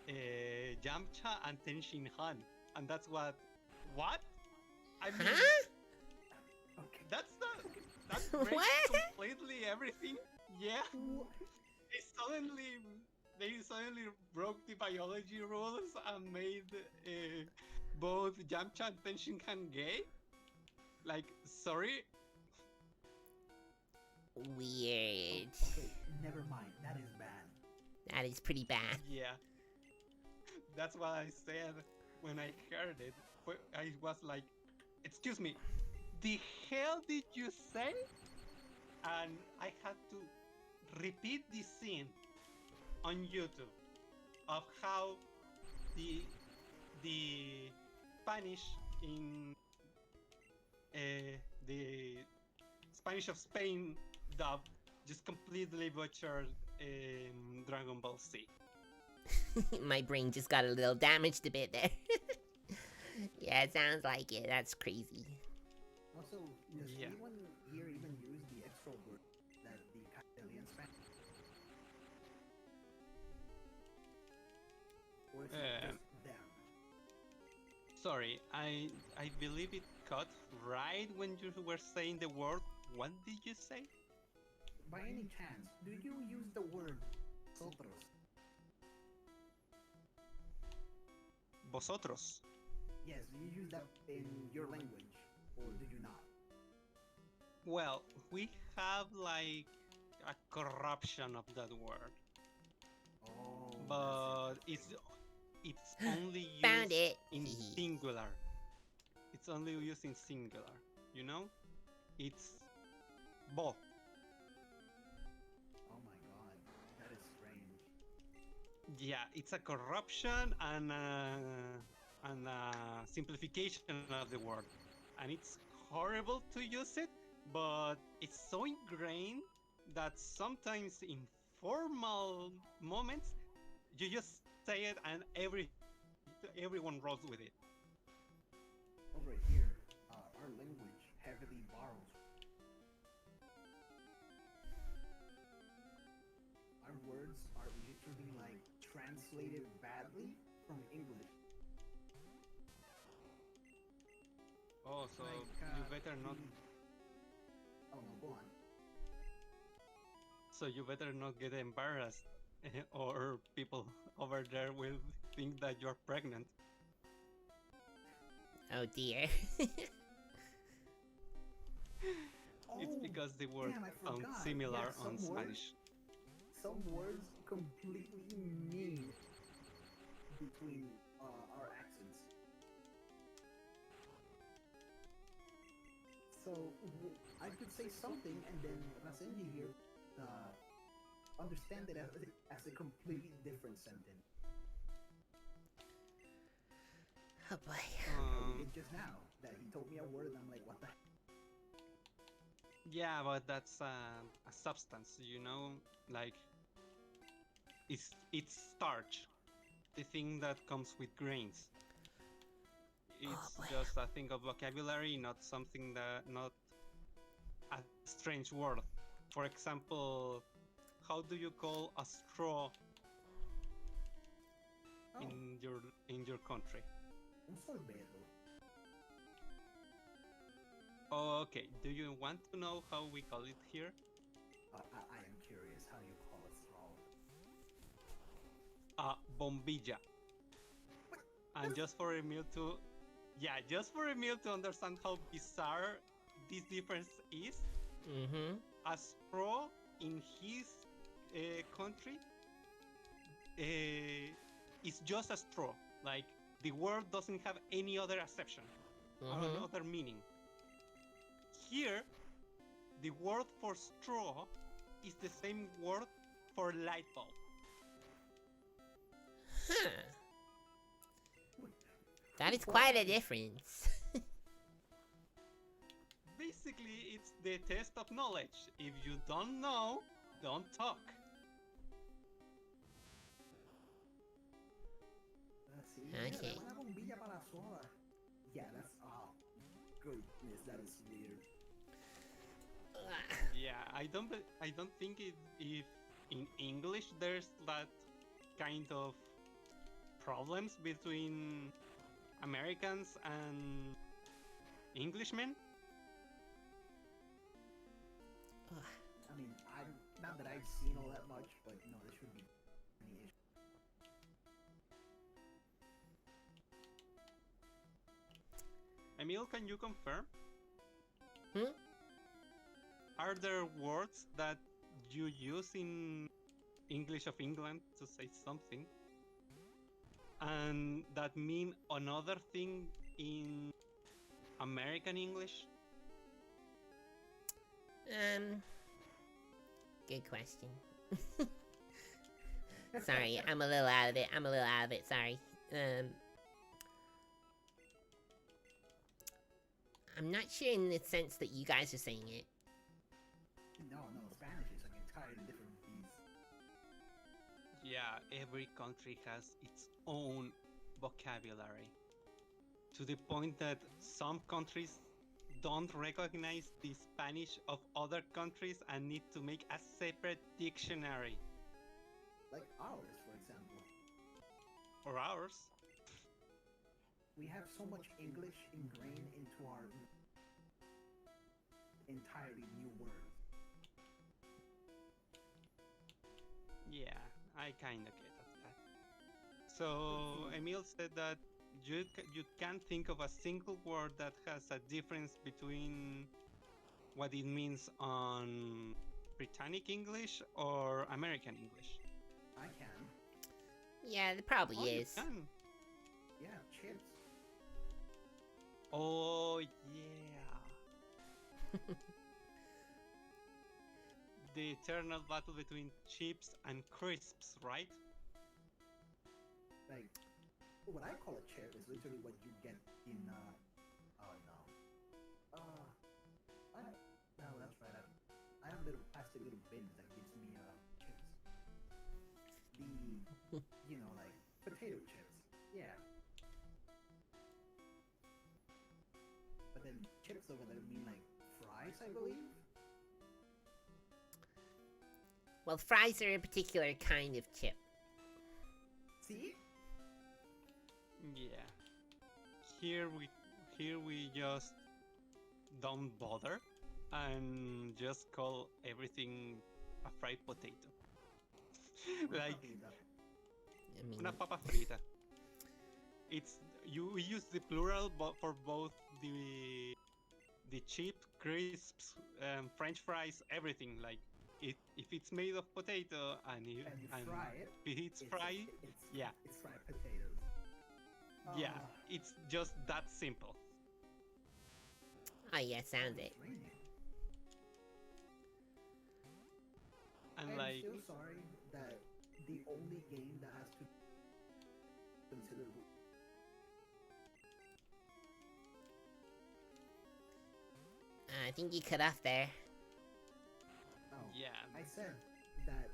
Yamcha and Tenshin Han, and that's what? I mean, Huh? Okay. that breaks What? completely everything. Yeah. They suddenly broke the biology rules and made both Yamcha and Tenshinhan gay? Like, sorry? Weird. Okay, never mind. That is bad. That is pretty bad. Yeah. That's what I said when I heard it. I was like, excuse me, the hell did you say? And I had to repeat the scene on YouTube of how the Spanish in the Spanish of Spain dub just completely butchered Dragon Ball Z. My brain just got a little damaged a bit there. Yeah, it sounds like it. That's crazy. Also, does Yeah. anyone here even use the extra word that the Castilian Spanish? Or is it Um, just them? Sorry, I believe it cut right when you were saying the word. What did you say? By any chance, do you use the word vosotros? Vosotros. Yes, do you use that in your language, or do you not? Well, we have like a corruption of that word, Oh, but that's it's only Found used it. in singular. It's only used in singular. You know, it's both. Oh my god, that is strange. Yeah, it's a corruption and a simplification of the word, and it's horrible to use it, but it's so ingrained that sometimes in formal moments you just say it and everyone rolls with it. Over here, our language heavily borrows. Our words are literally like translated badly from English. Oh, so Like, you better not. Oh no, go on. So you better not get embarrassed, or people over there will think that you're pregnant. Oh dear. It's Oh, because the word damn, I sounds forgot. similar Yeah, on Spanish. Some words completely mean between our accents. So I could say something, and then Rasenji here understand it as a completely different sentence. Oh boy. Like how we Um, did just now. That he told me a word, and I'm like, what the heck? Yeah, but that's a substance, you know, like it's starch, the thing that comes with grains. Oh It's boy. just a thing of vocabulary, not something not a strange word. For example, how do you call a straw Oh, in your country? un sorbeto. Oh, okay. Do you want to know how we call it here? I am curious. How do you call a straw? Bombilla. And just for Emil to, yeah, just for Emil to understand how bizarre this difference is, Mm-hmm. a straw in his country is just a straw. Like the word doesn't have any other acception, Mm-hmm. another meaning. Here, the word for straw is the same word for light bulb. Huh. That is quite a difference. Basically, it's the test of knowledge. If you don't know, don't talk. See, yeah, Okay. una bombilla para soda. Yeah, that's goodness, that is weird. Yeah, I don't think if in English there's that kind of problems between Americans and Englishmen. I mean, I'm not that I've seen all that much, but no, there should be any issue. Emil, can you confirm? Hmm? Are there words that you use in English of England to say something, and that mean another thing in American English? Good question. Sorry, I'm a little out of it. Sorry. I'm not sure in the sense that you guys are saying it. No, Spanish is like entirely different beast. Yeah, every country has its own vocabulary. To the point that some countries don't recognize the Spanish of other countries and need to make a separate dictionary. Like ours, for example. Or ours. We have so much English ingrained into our entirely new words. Yeah, I kinda get at that. So Emil said that you can't think of a single word that has a difference between what it means on Britannic English or American English. I can. Yeah, there probably Oh, you is. can. Yeah, chips. Oh yeah. The eternal battle between chips and crisps, right? Like, what I call a chip is literally what you get in, oh no. No, that's right. I have little plastic little bins that gives me, chips. Like, potato chips. Yeah. But then chips over there mean, like, fries, I believe? Well, fries are a particular kind of chip. See? Yeah. Here we just don't bother and just call everything a fried potato. Like I mean, una papa frita. It's we use the plural for both the chip, crisps, French fries, everything. Like if it's made of potato and And you fry it. if it's fried, yeah, It's fried potatoes. yeah, it's just that simple. oh yeah, sounds it. It's raining. And I'm like, still sorry that the only game that has to consider. I think you cut off there. Oh, yeah, I said that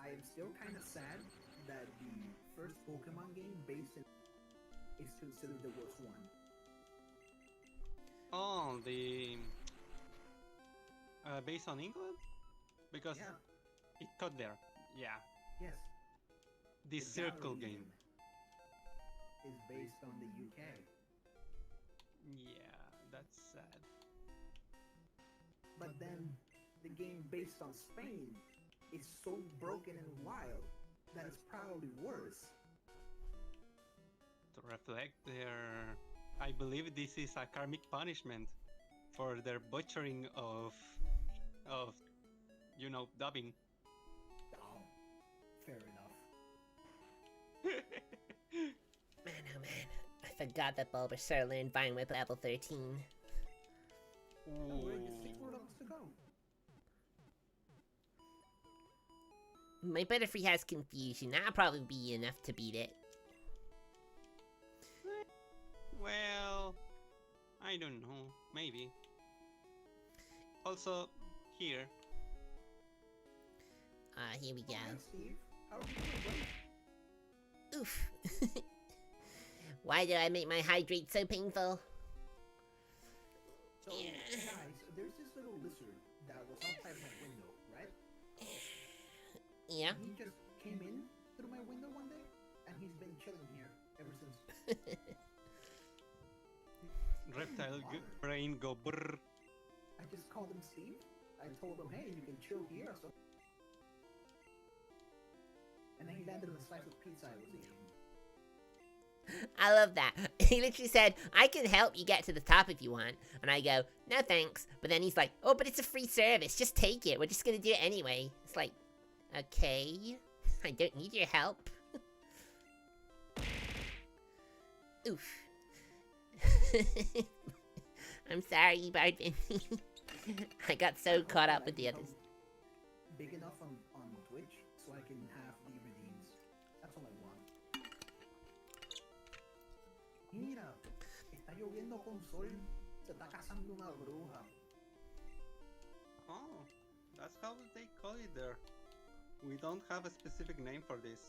I am still kind of sad that the first Pokemon game based in is considered the worst one. oh, the based on England, because Yeah. it cut there. Yeah, Yes. the The circle Gallery game. is based on the UK. Yeah, that's sad. But then the game based on Spain is so broken and wild that it's probably worse. To reflect their, I believe this is a karmic punishment for their butchering of dubbing. Oh, fair enough. Man, oh man, I forgot that Bulbasaur learned Vine Whip at level 13. No, we're just 6 more levels to go. My Butterfree has Confusion. That'll probably be enough to beat it. Well, I don't know, maybe. Also, here, Here we go. Hi, Steve. How are you doing? Oof. Why did I make my hydrate so painful? So, guys, there's this little lizard that was outside my window, right? Yeah? He just came in through my window one day, and he's been chilling here ever since. reptile brain go brrr. I just called him Steve. I told him, hey, you can chill here. So, and then he landed on a slice of pizza I was eating. I love that. He literally said, I can help you get to the top if you want. And I go, no thanks. But then he's like, oh, but it's a free service. Just take it. We're just gonna do it anyway. It's like, okay. I don't need your help. Oof. I'm sorry, Bardman. I got so caught up with the others. Big enough on Twitch so I can have the redeems. That's all I want. Mira, está lloviendo con sol. Se está casando una bruja. Oh, that's how they call it there. We don't have a specific name for this.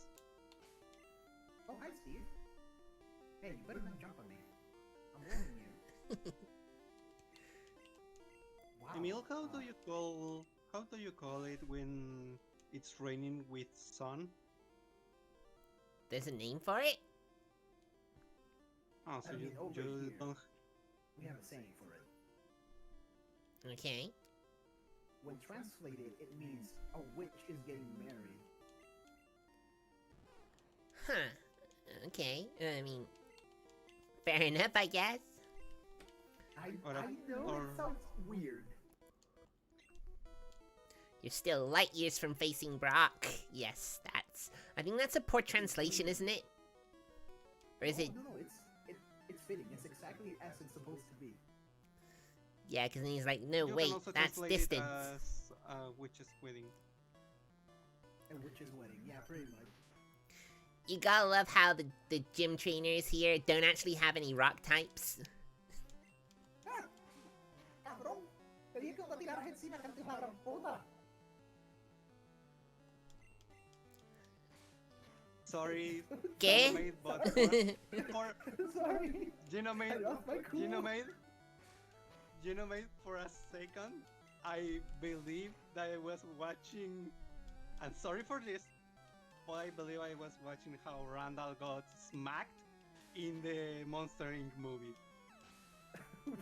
Oh, hi, Steve. Hey, you better not jump on me. I'm warning you. Wow. Emil, how do you call it when it's raining with sun? There's a name for it? Oh, so I mean, over you here. don't. We have a saying for it. Okay. When translated, it means a witch is getting married. Huh. Okay. I mean, fair enough, I guess. I Or know it sounds weird. You're still light years from facing Brock. Yes, I think that's a poor translation, isn't it? Or is it? No, it's fitting. It's exactly as it's supposed to be. Yeah, because then he's like, no, You wait, can also that's translate it distance. as witch's wedding. A witch's wedding. Yeah, pretty much. You gotta love how the gym trainers here don't actually have any rock types. Ah, cabrón. Te dije que no te tiraras encima, que antes la gran puta. Sorry. ¿Qué? Genomade, but for Sorry. Genomade, I lost my cool. Genomade, for a second, I believe that I was watching. And sorry for this, but I believe I was watching how Randall got smacked in the Monster Inc. movie.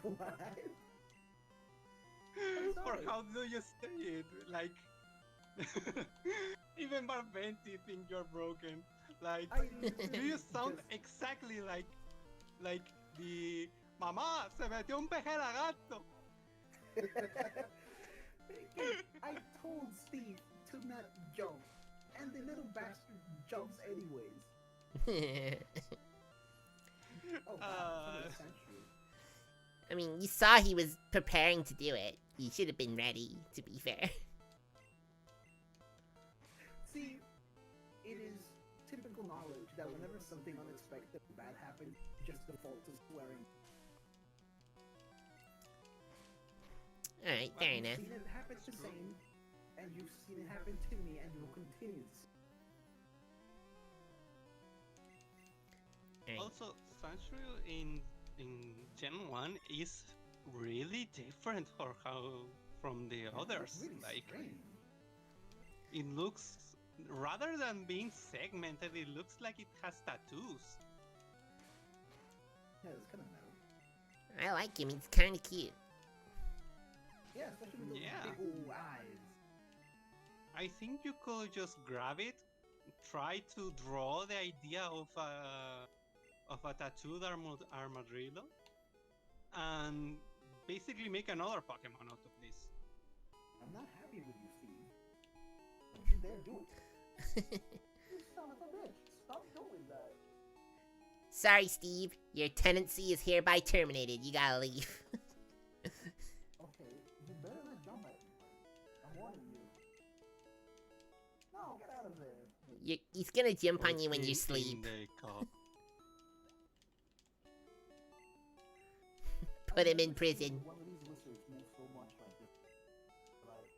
What? Or sorry. how do you say it? Like, even Barbenti think you're broken. Like, do you sound Just- exactly like the mamá se metió un peje gato? I told Steve to not jump, and the little bastard jumps anyways. Oh, wow. That's true. I mean, you saw he was preparing to do it. He should have been ready, to be fair. See, it is typical knowledge that whenever something unexpected or bad happens, you just default to swearing. Alright, fair You've enough. seen it happen the same, and you've seen it happen to me, and you'll continue to see. Alright. Also, Sanctuary in Gen 1 is really different from the others. Really Like, strange. it looks, rather than being segmented, it looks like it has tattoos. Yeah, it's kind of metal. I like him, he's kinda cute. Yeah, especially with those Yeah. big old eyes. I think you could just grab it, try to draw the idea of a tattooed armadillo, and basically make another Pokemon out of this. I'm not happy with you, Steve. Don't you dare do it. You son of a bitch. Stop doing that. Sorry, Steve. Your tenancy is hereby terminated. You gotta leave. Okay, you better not jump at me. I'm warning you. No, get out of there. He's gonna jump on you when you In sleep. the cup. Put him in prison. One of these wizards moves so much like this. Like,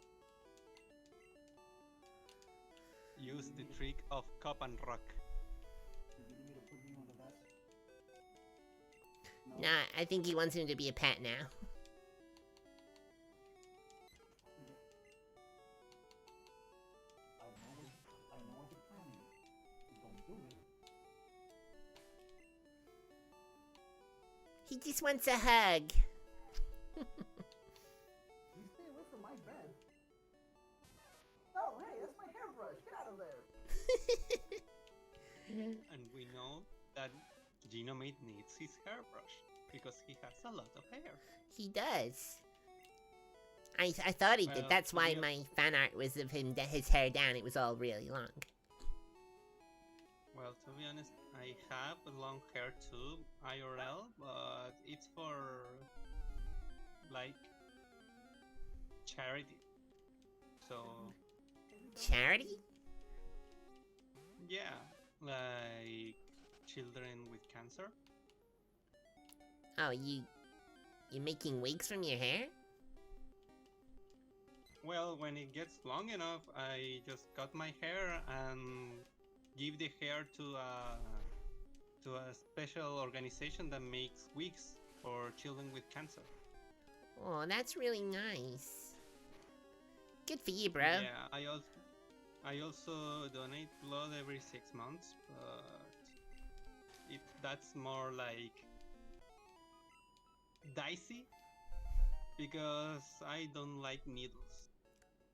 Use the trick of cup and rock. you need me to put you on the desk? No? Nah, I think he wants him to be a pet now. I know what you're planning. Don't do it. He just wants a hug. You stay away from my bed. Oh, hey, that's my hairbrush. Get out of there. And we know that Genomate needs his hairbrush because he has a lot of hair. He does. I thought he did. Well, That's to why be my fan art was of him, his hair down. It was all really long. Well, to be honest, I have long hair too, IRL, but it's for like charity. So Charity? yeah, like children with cancer. Oh, you making wigs from your hair? Well, when it gets long enough, I just cut my hair and give the hair to a special organization that makes wigs for children with cancer. Oh, that's really nice. Good for you, bro. Yeah, I also donate blood every 6 months, but that's more like dicey because I don't like needles.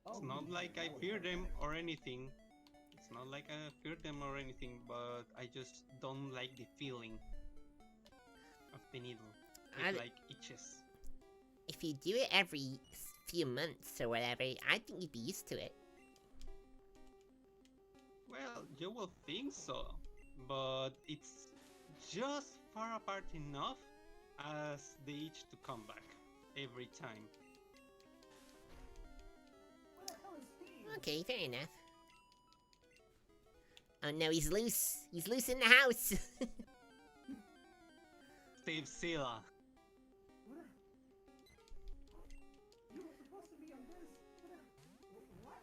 It's not like I fear them or anything. It's not like I fear them or anything, but I just don't like the feeling of the needle. It like itches. If you do it every few months or whatever, I think you'd be used to it. Well, you will think so, but it's just far apart enough as the itch to come back every time. Okay, fair enough. Oh no, he's loose. He's loose in the house. Save Sela. You were supposed to be on this. What?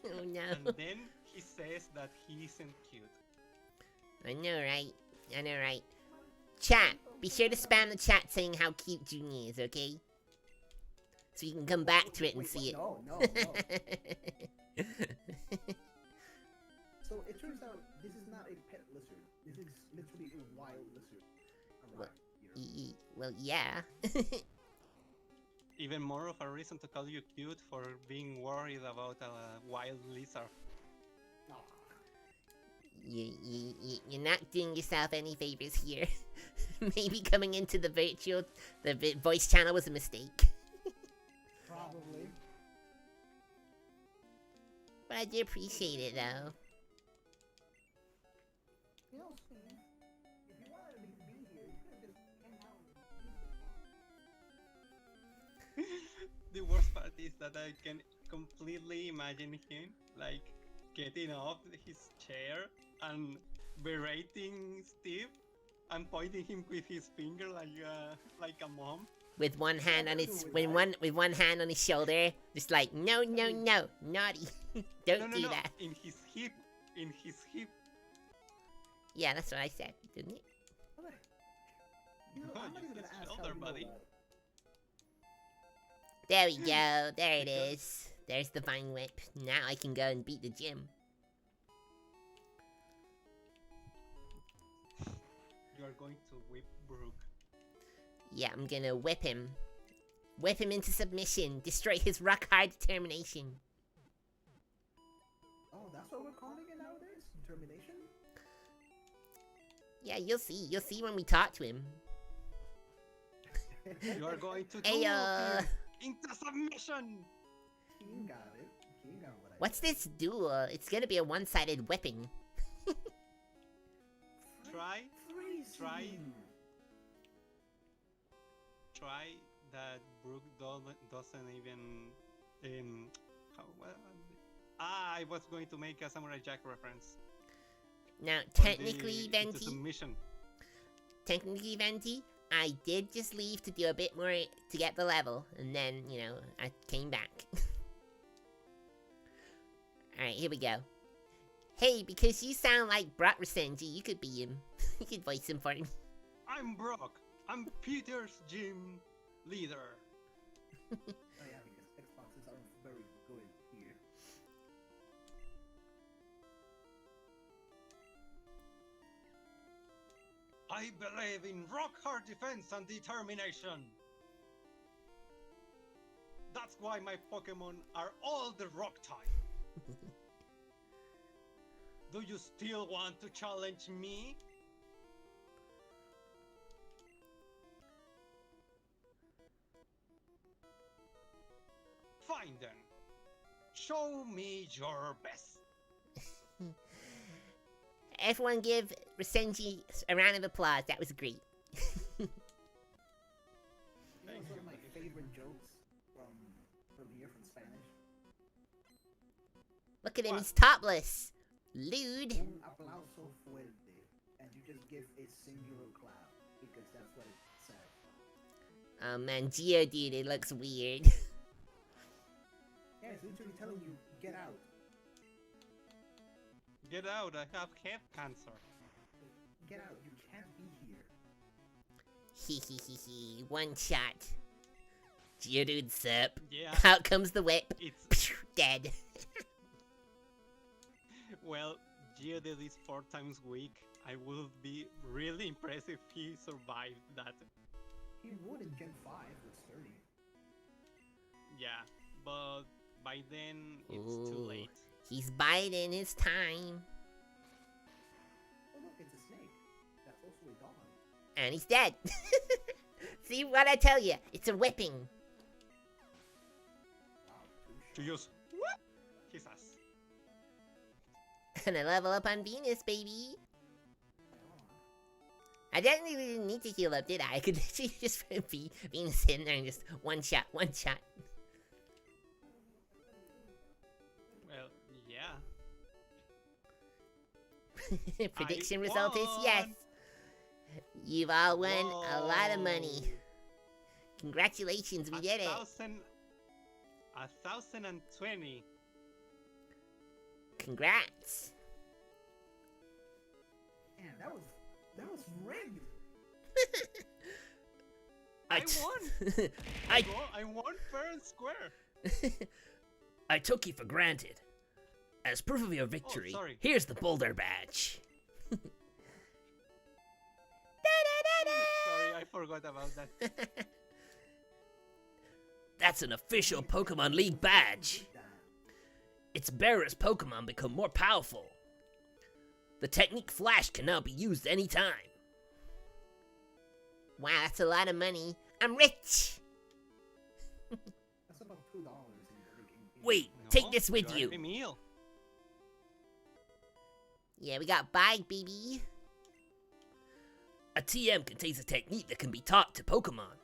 Oh no. And then he says that he isn't cute. I know, right? I know, right? Chat, be sure to spam the chat saying how cute Junior is, okay? So you can come back to it and see it. No. So it turns out this is not a pet lizard. This is literally a wild lizard. Well, yeah. Even more of a reason to call you cute for being worried about a wild lizard. You're not doing yourself any favors here. Maybe coming into the voice channel was a mistake. Probably. But I do appreciate it, though. You know, Steve, if you wanted me to be here, you could have just hang out with me. The worst part is that I can completely imagine him, like, getting off his chair and berating Steve and pointing him with his finger like a mom. With one hand on his with one hand on his shoulder, just like no, naughty, don't do that. In his hip. Yeah, that's what I said, didn't it? Okay. You know, Oh, I'm not you even gonna said ask how shoulder, you know buddy. that. There we go. There it is. There's the vine whip. Now I can go and beat the gym. You are going to whip Brooke. Yeah, I'm gonna whip him. Whip him into submission. Destroy his rock hard determination. Oh, that's what we're calling it nowadays? Determination? Yeah, you'll see. You'll see when we talk to him. You are going to Hey, him into submission. King got it. King got what I What's this duel? It's gonna be a one-sided whipping. Try Freezing. that Brooke doesn't even I was going to make a Samurai Jack reference. Now, For technically, the- into Venti, submission. I did just leave to do a bit more to get the level, and then, you know, I came back. Alright, here we go. Hey, because you sound like Brock Rasenji, you could be him. You could voice him for me. I'm Brock. I'm Peter's gym leader. Oh yeah, because Xboxes aren't very good here. I believe in rock hard defense and determination. That's why my Pokemon are all the rock type. Do you still want to challenge me? Fine then. Show me your best. Everyone give Resenji a round of applause. That was great. You know, one of my favorite jokes from here from Spanish. Look at him, What? he's topless. Lewd. Un aplauso fuerte, and you just give a singular clap because that's what it says. Oh man, Geodude, it looks weird. Yeah, it's literally telling you get out. Get out, I have head cancer. Get out. You can't be here. Hee hee hee hee. One shot. Geodude sup. Yeah, Out comes the whip. it's... Dead. Well, Geodude is 4 times weak. I would be really impressed if he survived that. He would in Gen 5 with 30. Yeah, but by then it's too Ooh. late. He's biding his time. Oh look, it's a snake. That's also a dog. And he's dead. See what I tell you? It's a whipping. Wow, To use what? His ass. And I level up on Venus, baby. I didn't really need to heal up, did I? I could literally just be Venus in there and just one shot, one shot. Well, yeah. Prediction I result is yes. won. You've all won a lot of money. Whoa. Congratulations, we did it. 1,020. Congrats. Man, that was rigged. I won. I I won fair and square. I took you for granted. As proof of your victory, sorry. here's the Boulder Badge. Sorry, I forgot about that. That's an official Pokemon League badge. That. Its bearer's Pokemon become more powerful. The technique Flash can now be used anytime. Wow, that's a lot of money. I'm rich. That's about $2 in Wait, No, take this with are you. the meal. Yeah, we got bike, baby. A TM contains a technique that can be taught to Pokemon.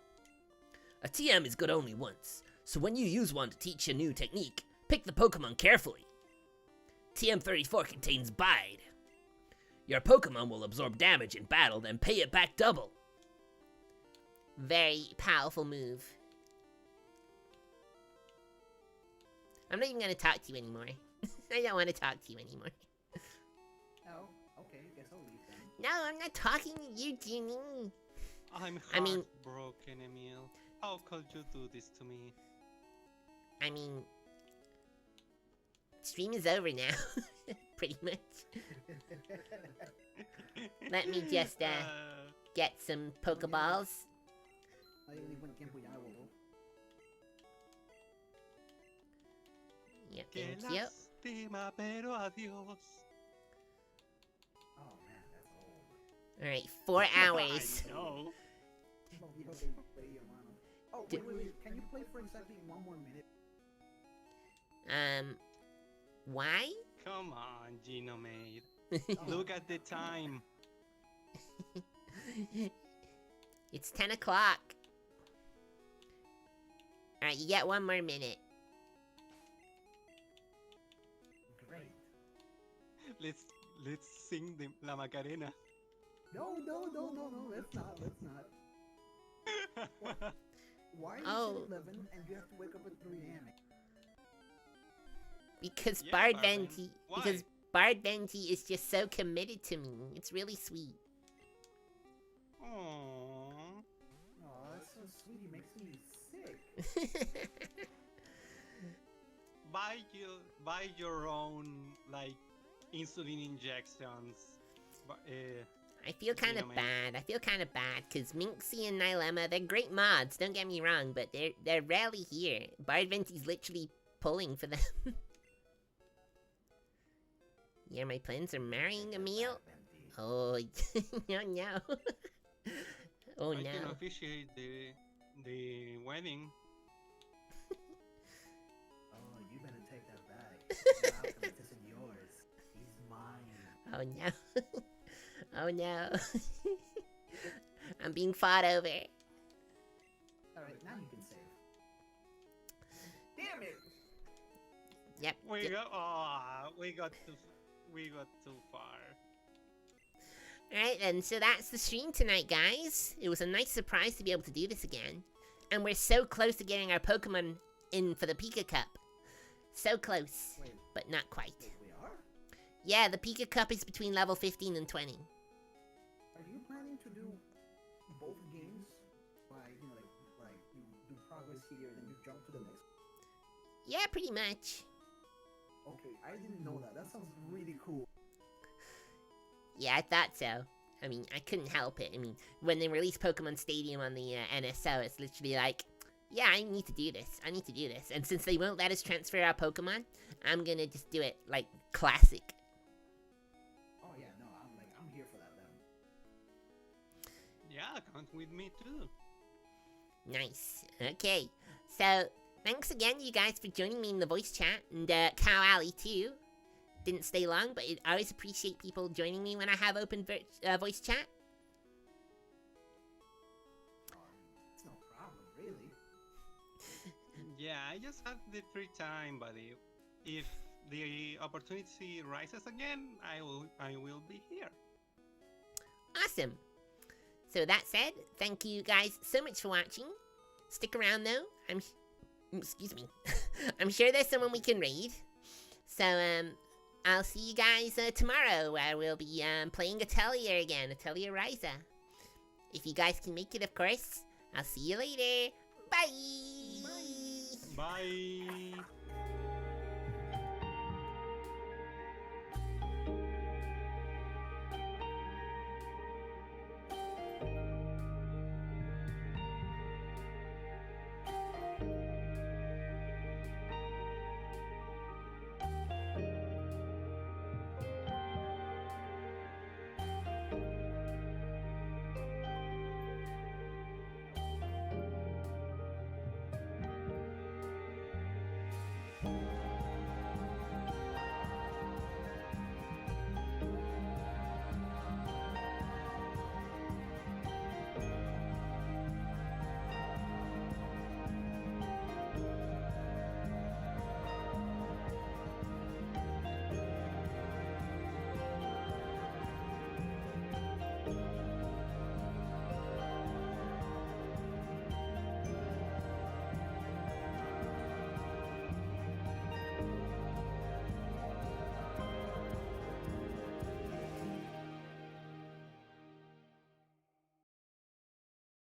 A TM is good only once, so when you use one to teach a new technique, pick the Pokemon carefully. TM34 contains Bide. Your Pokemon will absorb damage in battle, then pay it back double. Very powerful move. I'm not even gonna talk to you anymore. I don't want to talk to you anymore. Oh, okay, guess I'll leave then. No, I'm not talking to you, Ginny. I'm I mean- heartbroken, Emil. How could you do this to me? I mean, stream is over now. Pretty much. Let me just, get some Pokeballs. Ahí le buen tiempo ya voló. Yep, Qué thank you. lástima, pero adiós. Oh man, that's old. Alright, 4 hours. I know. Oh, you don't even play your mano. Oh, wait. Can you play for exactly 1 more minute? Why? Come on, Genomade. Look at the time. It's 10 o'clock. Alright, you get 1 more minute. Great. Let's sing La Macarena. No, let's not. Why are you Oh. at 11 and you have to wake up at 3 a.m.? Because Yeah, Bard Barben. Venti. Why? Because Bard Venti is just so committed to me. It's really sweet. Aww. Oh, that's so sweet. He makes me sick. Buy your own like insulin injections. I feel kind of Genomade. bad. I feel kind of bad because Minxie and Nilema, they're great mods. Don't get me wrong, but they're rarely here. Bard Venti's literally pulling for them. Yeah, my plans are marrying Emil. Empty. Oh, no, no. Oh, I can no. officiate the wedding. Oh, you better take that back. The Alchemist isn't yours. He's mine. Oh, no. Oh, no. I'm being fought over. Alright, now you can save. Damn it! Yep. We got too far. Alright then, so that's the stream tonight, guys. It was a nice surprise to be able to do this again. And we're so close to getting our Pokemon in for the Pika Cup. So close, Wait, but not quite. we are? Yeah, the Pika Cup is between level 15 and 20. Are you planning to do both games? Like, you know, like you do progress here and then you jump to the next? Yeah, pretty much. Okay, I didn't know that. That sounds really cool. Yeah, I thought so. I mean, I couldn't help it. I mean, when they released Pokemon Stadium on the NSO, it's literally like, yeah, I need to do this. I need to do this. And since they won't let us transfer our Pokemon, I'm gonna just do it like classic. Oh yeah, no, I'm here for that then. Yeah, count with me too. Nice. Okay. So, thanks again, you guys, for joining me in the voice chat. And Cow Alley, too. Didn't stay long, but I always appreciate people joining me when I have open voice chat. It's no problem, really. Yeah, I just have the free time, buddy. If the opportunity rises again, I will be here. Awesome. So that said, thank you guys so much for watching. Stick around though. Excuse me. I'm sure there's someone we can raid. So I'll see you guys tomorrow where we'll be playing Atelier again, Atelier Ryza. If you guys can make it, of course. I'll see you later. Bye. Bye.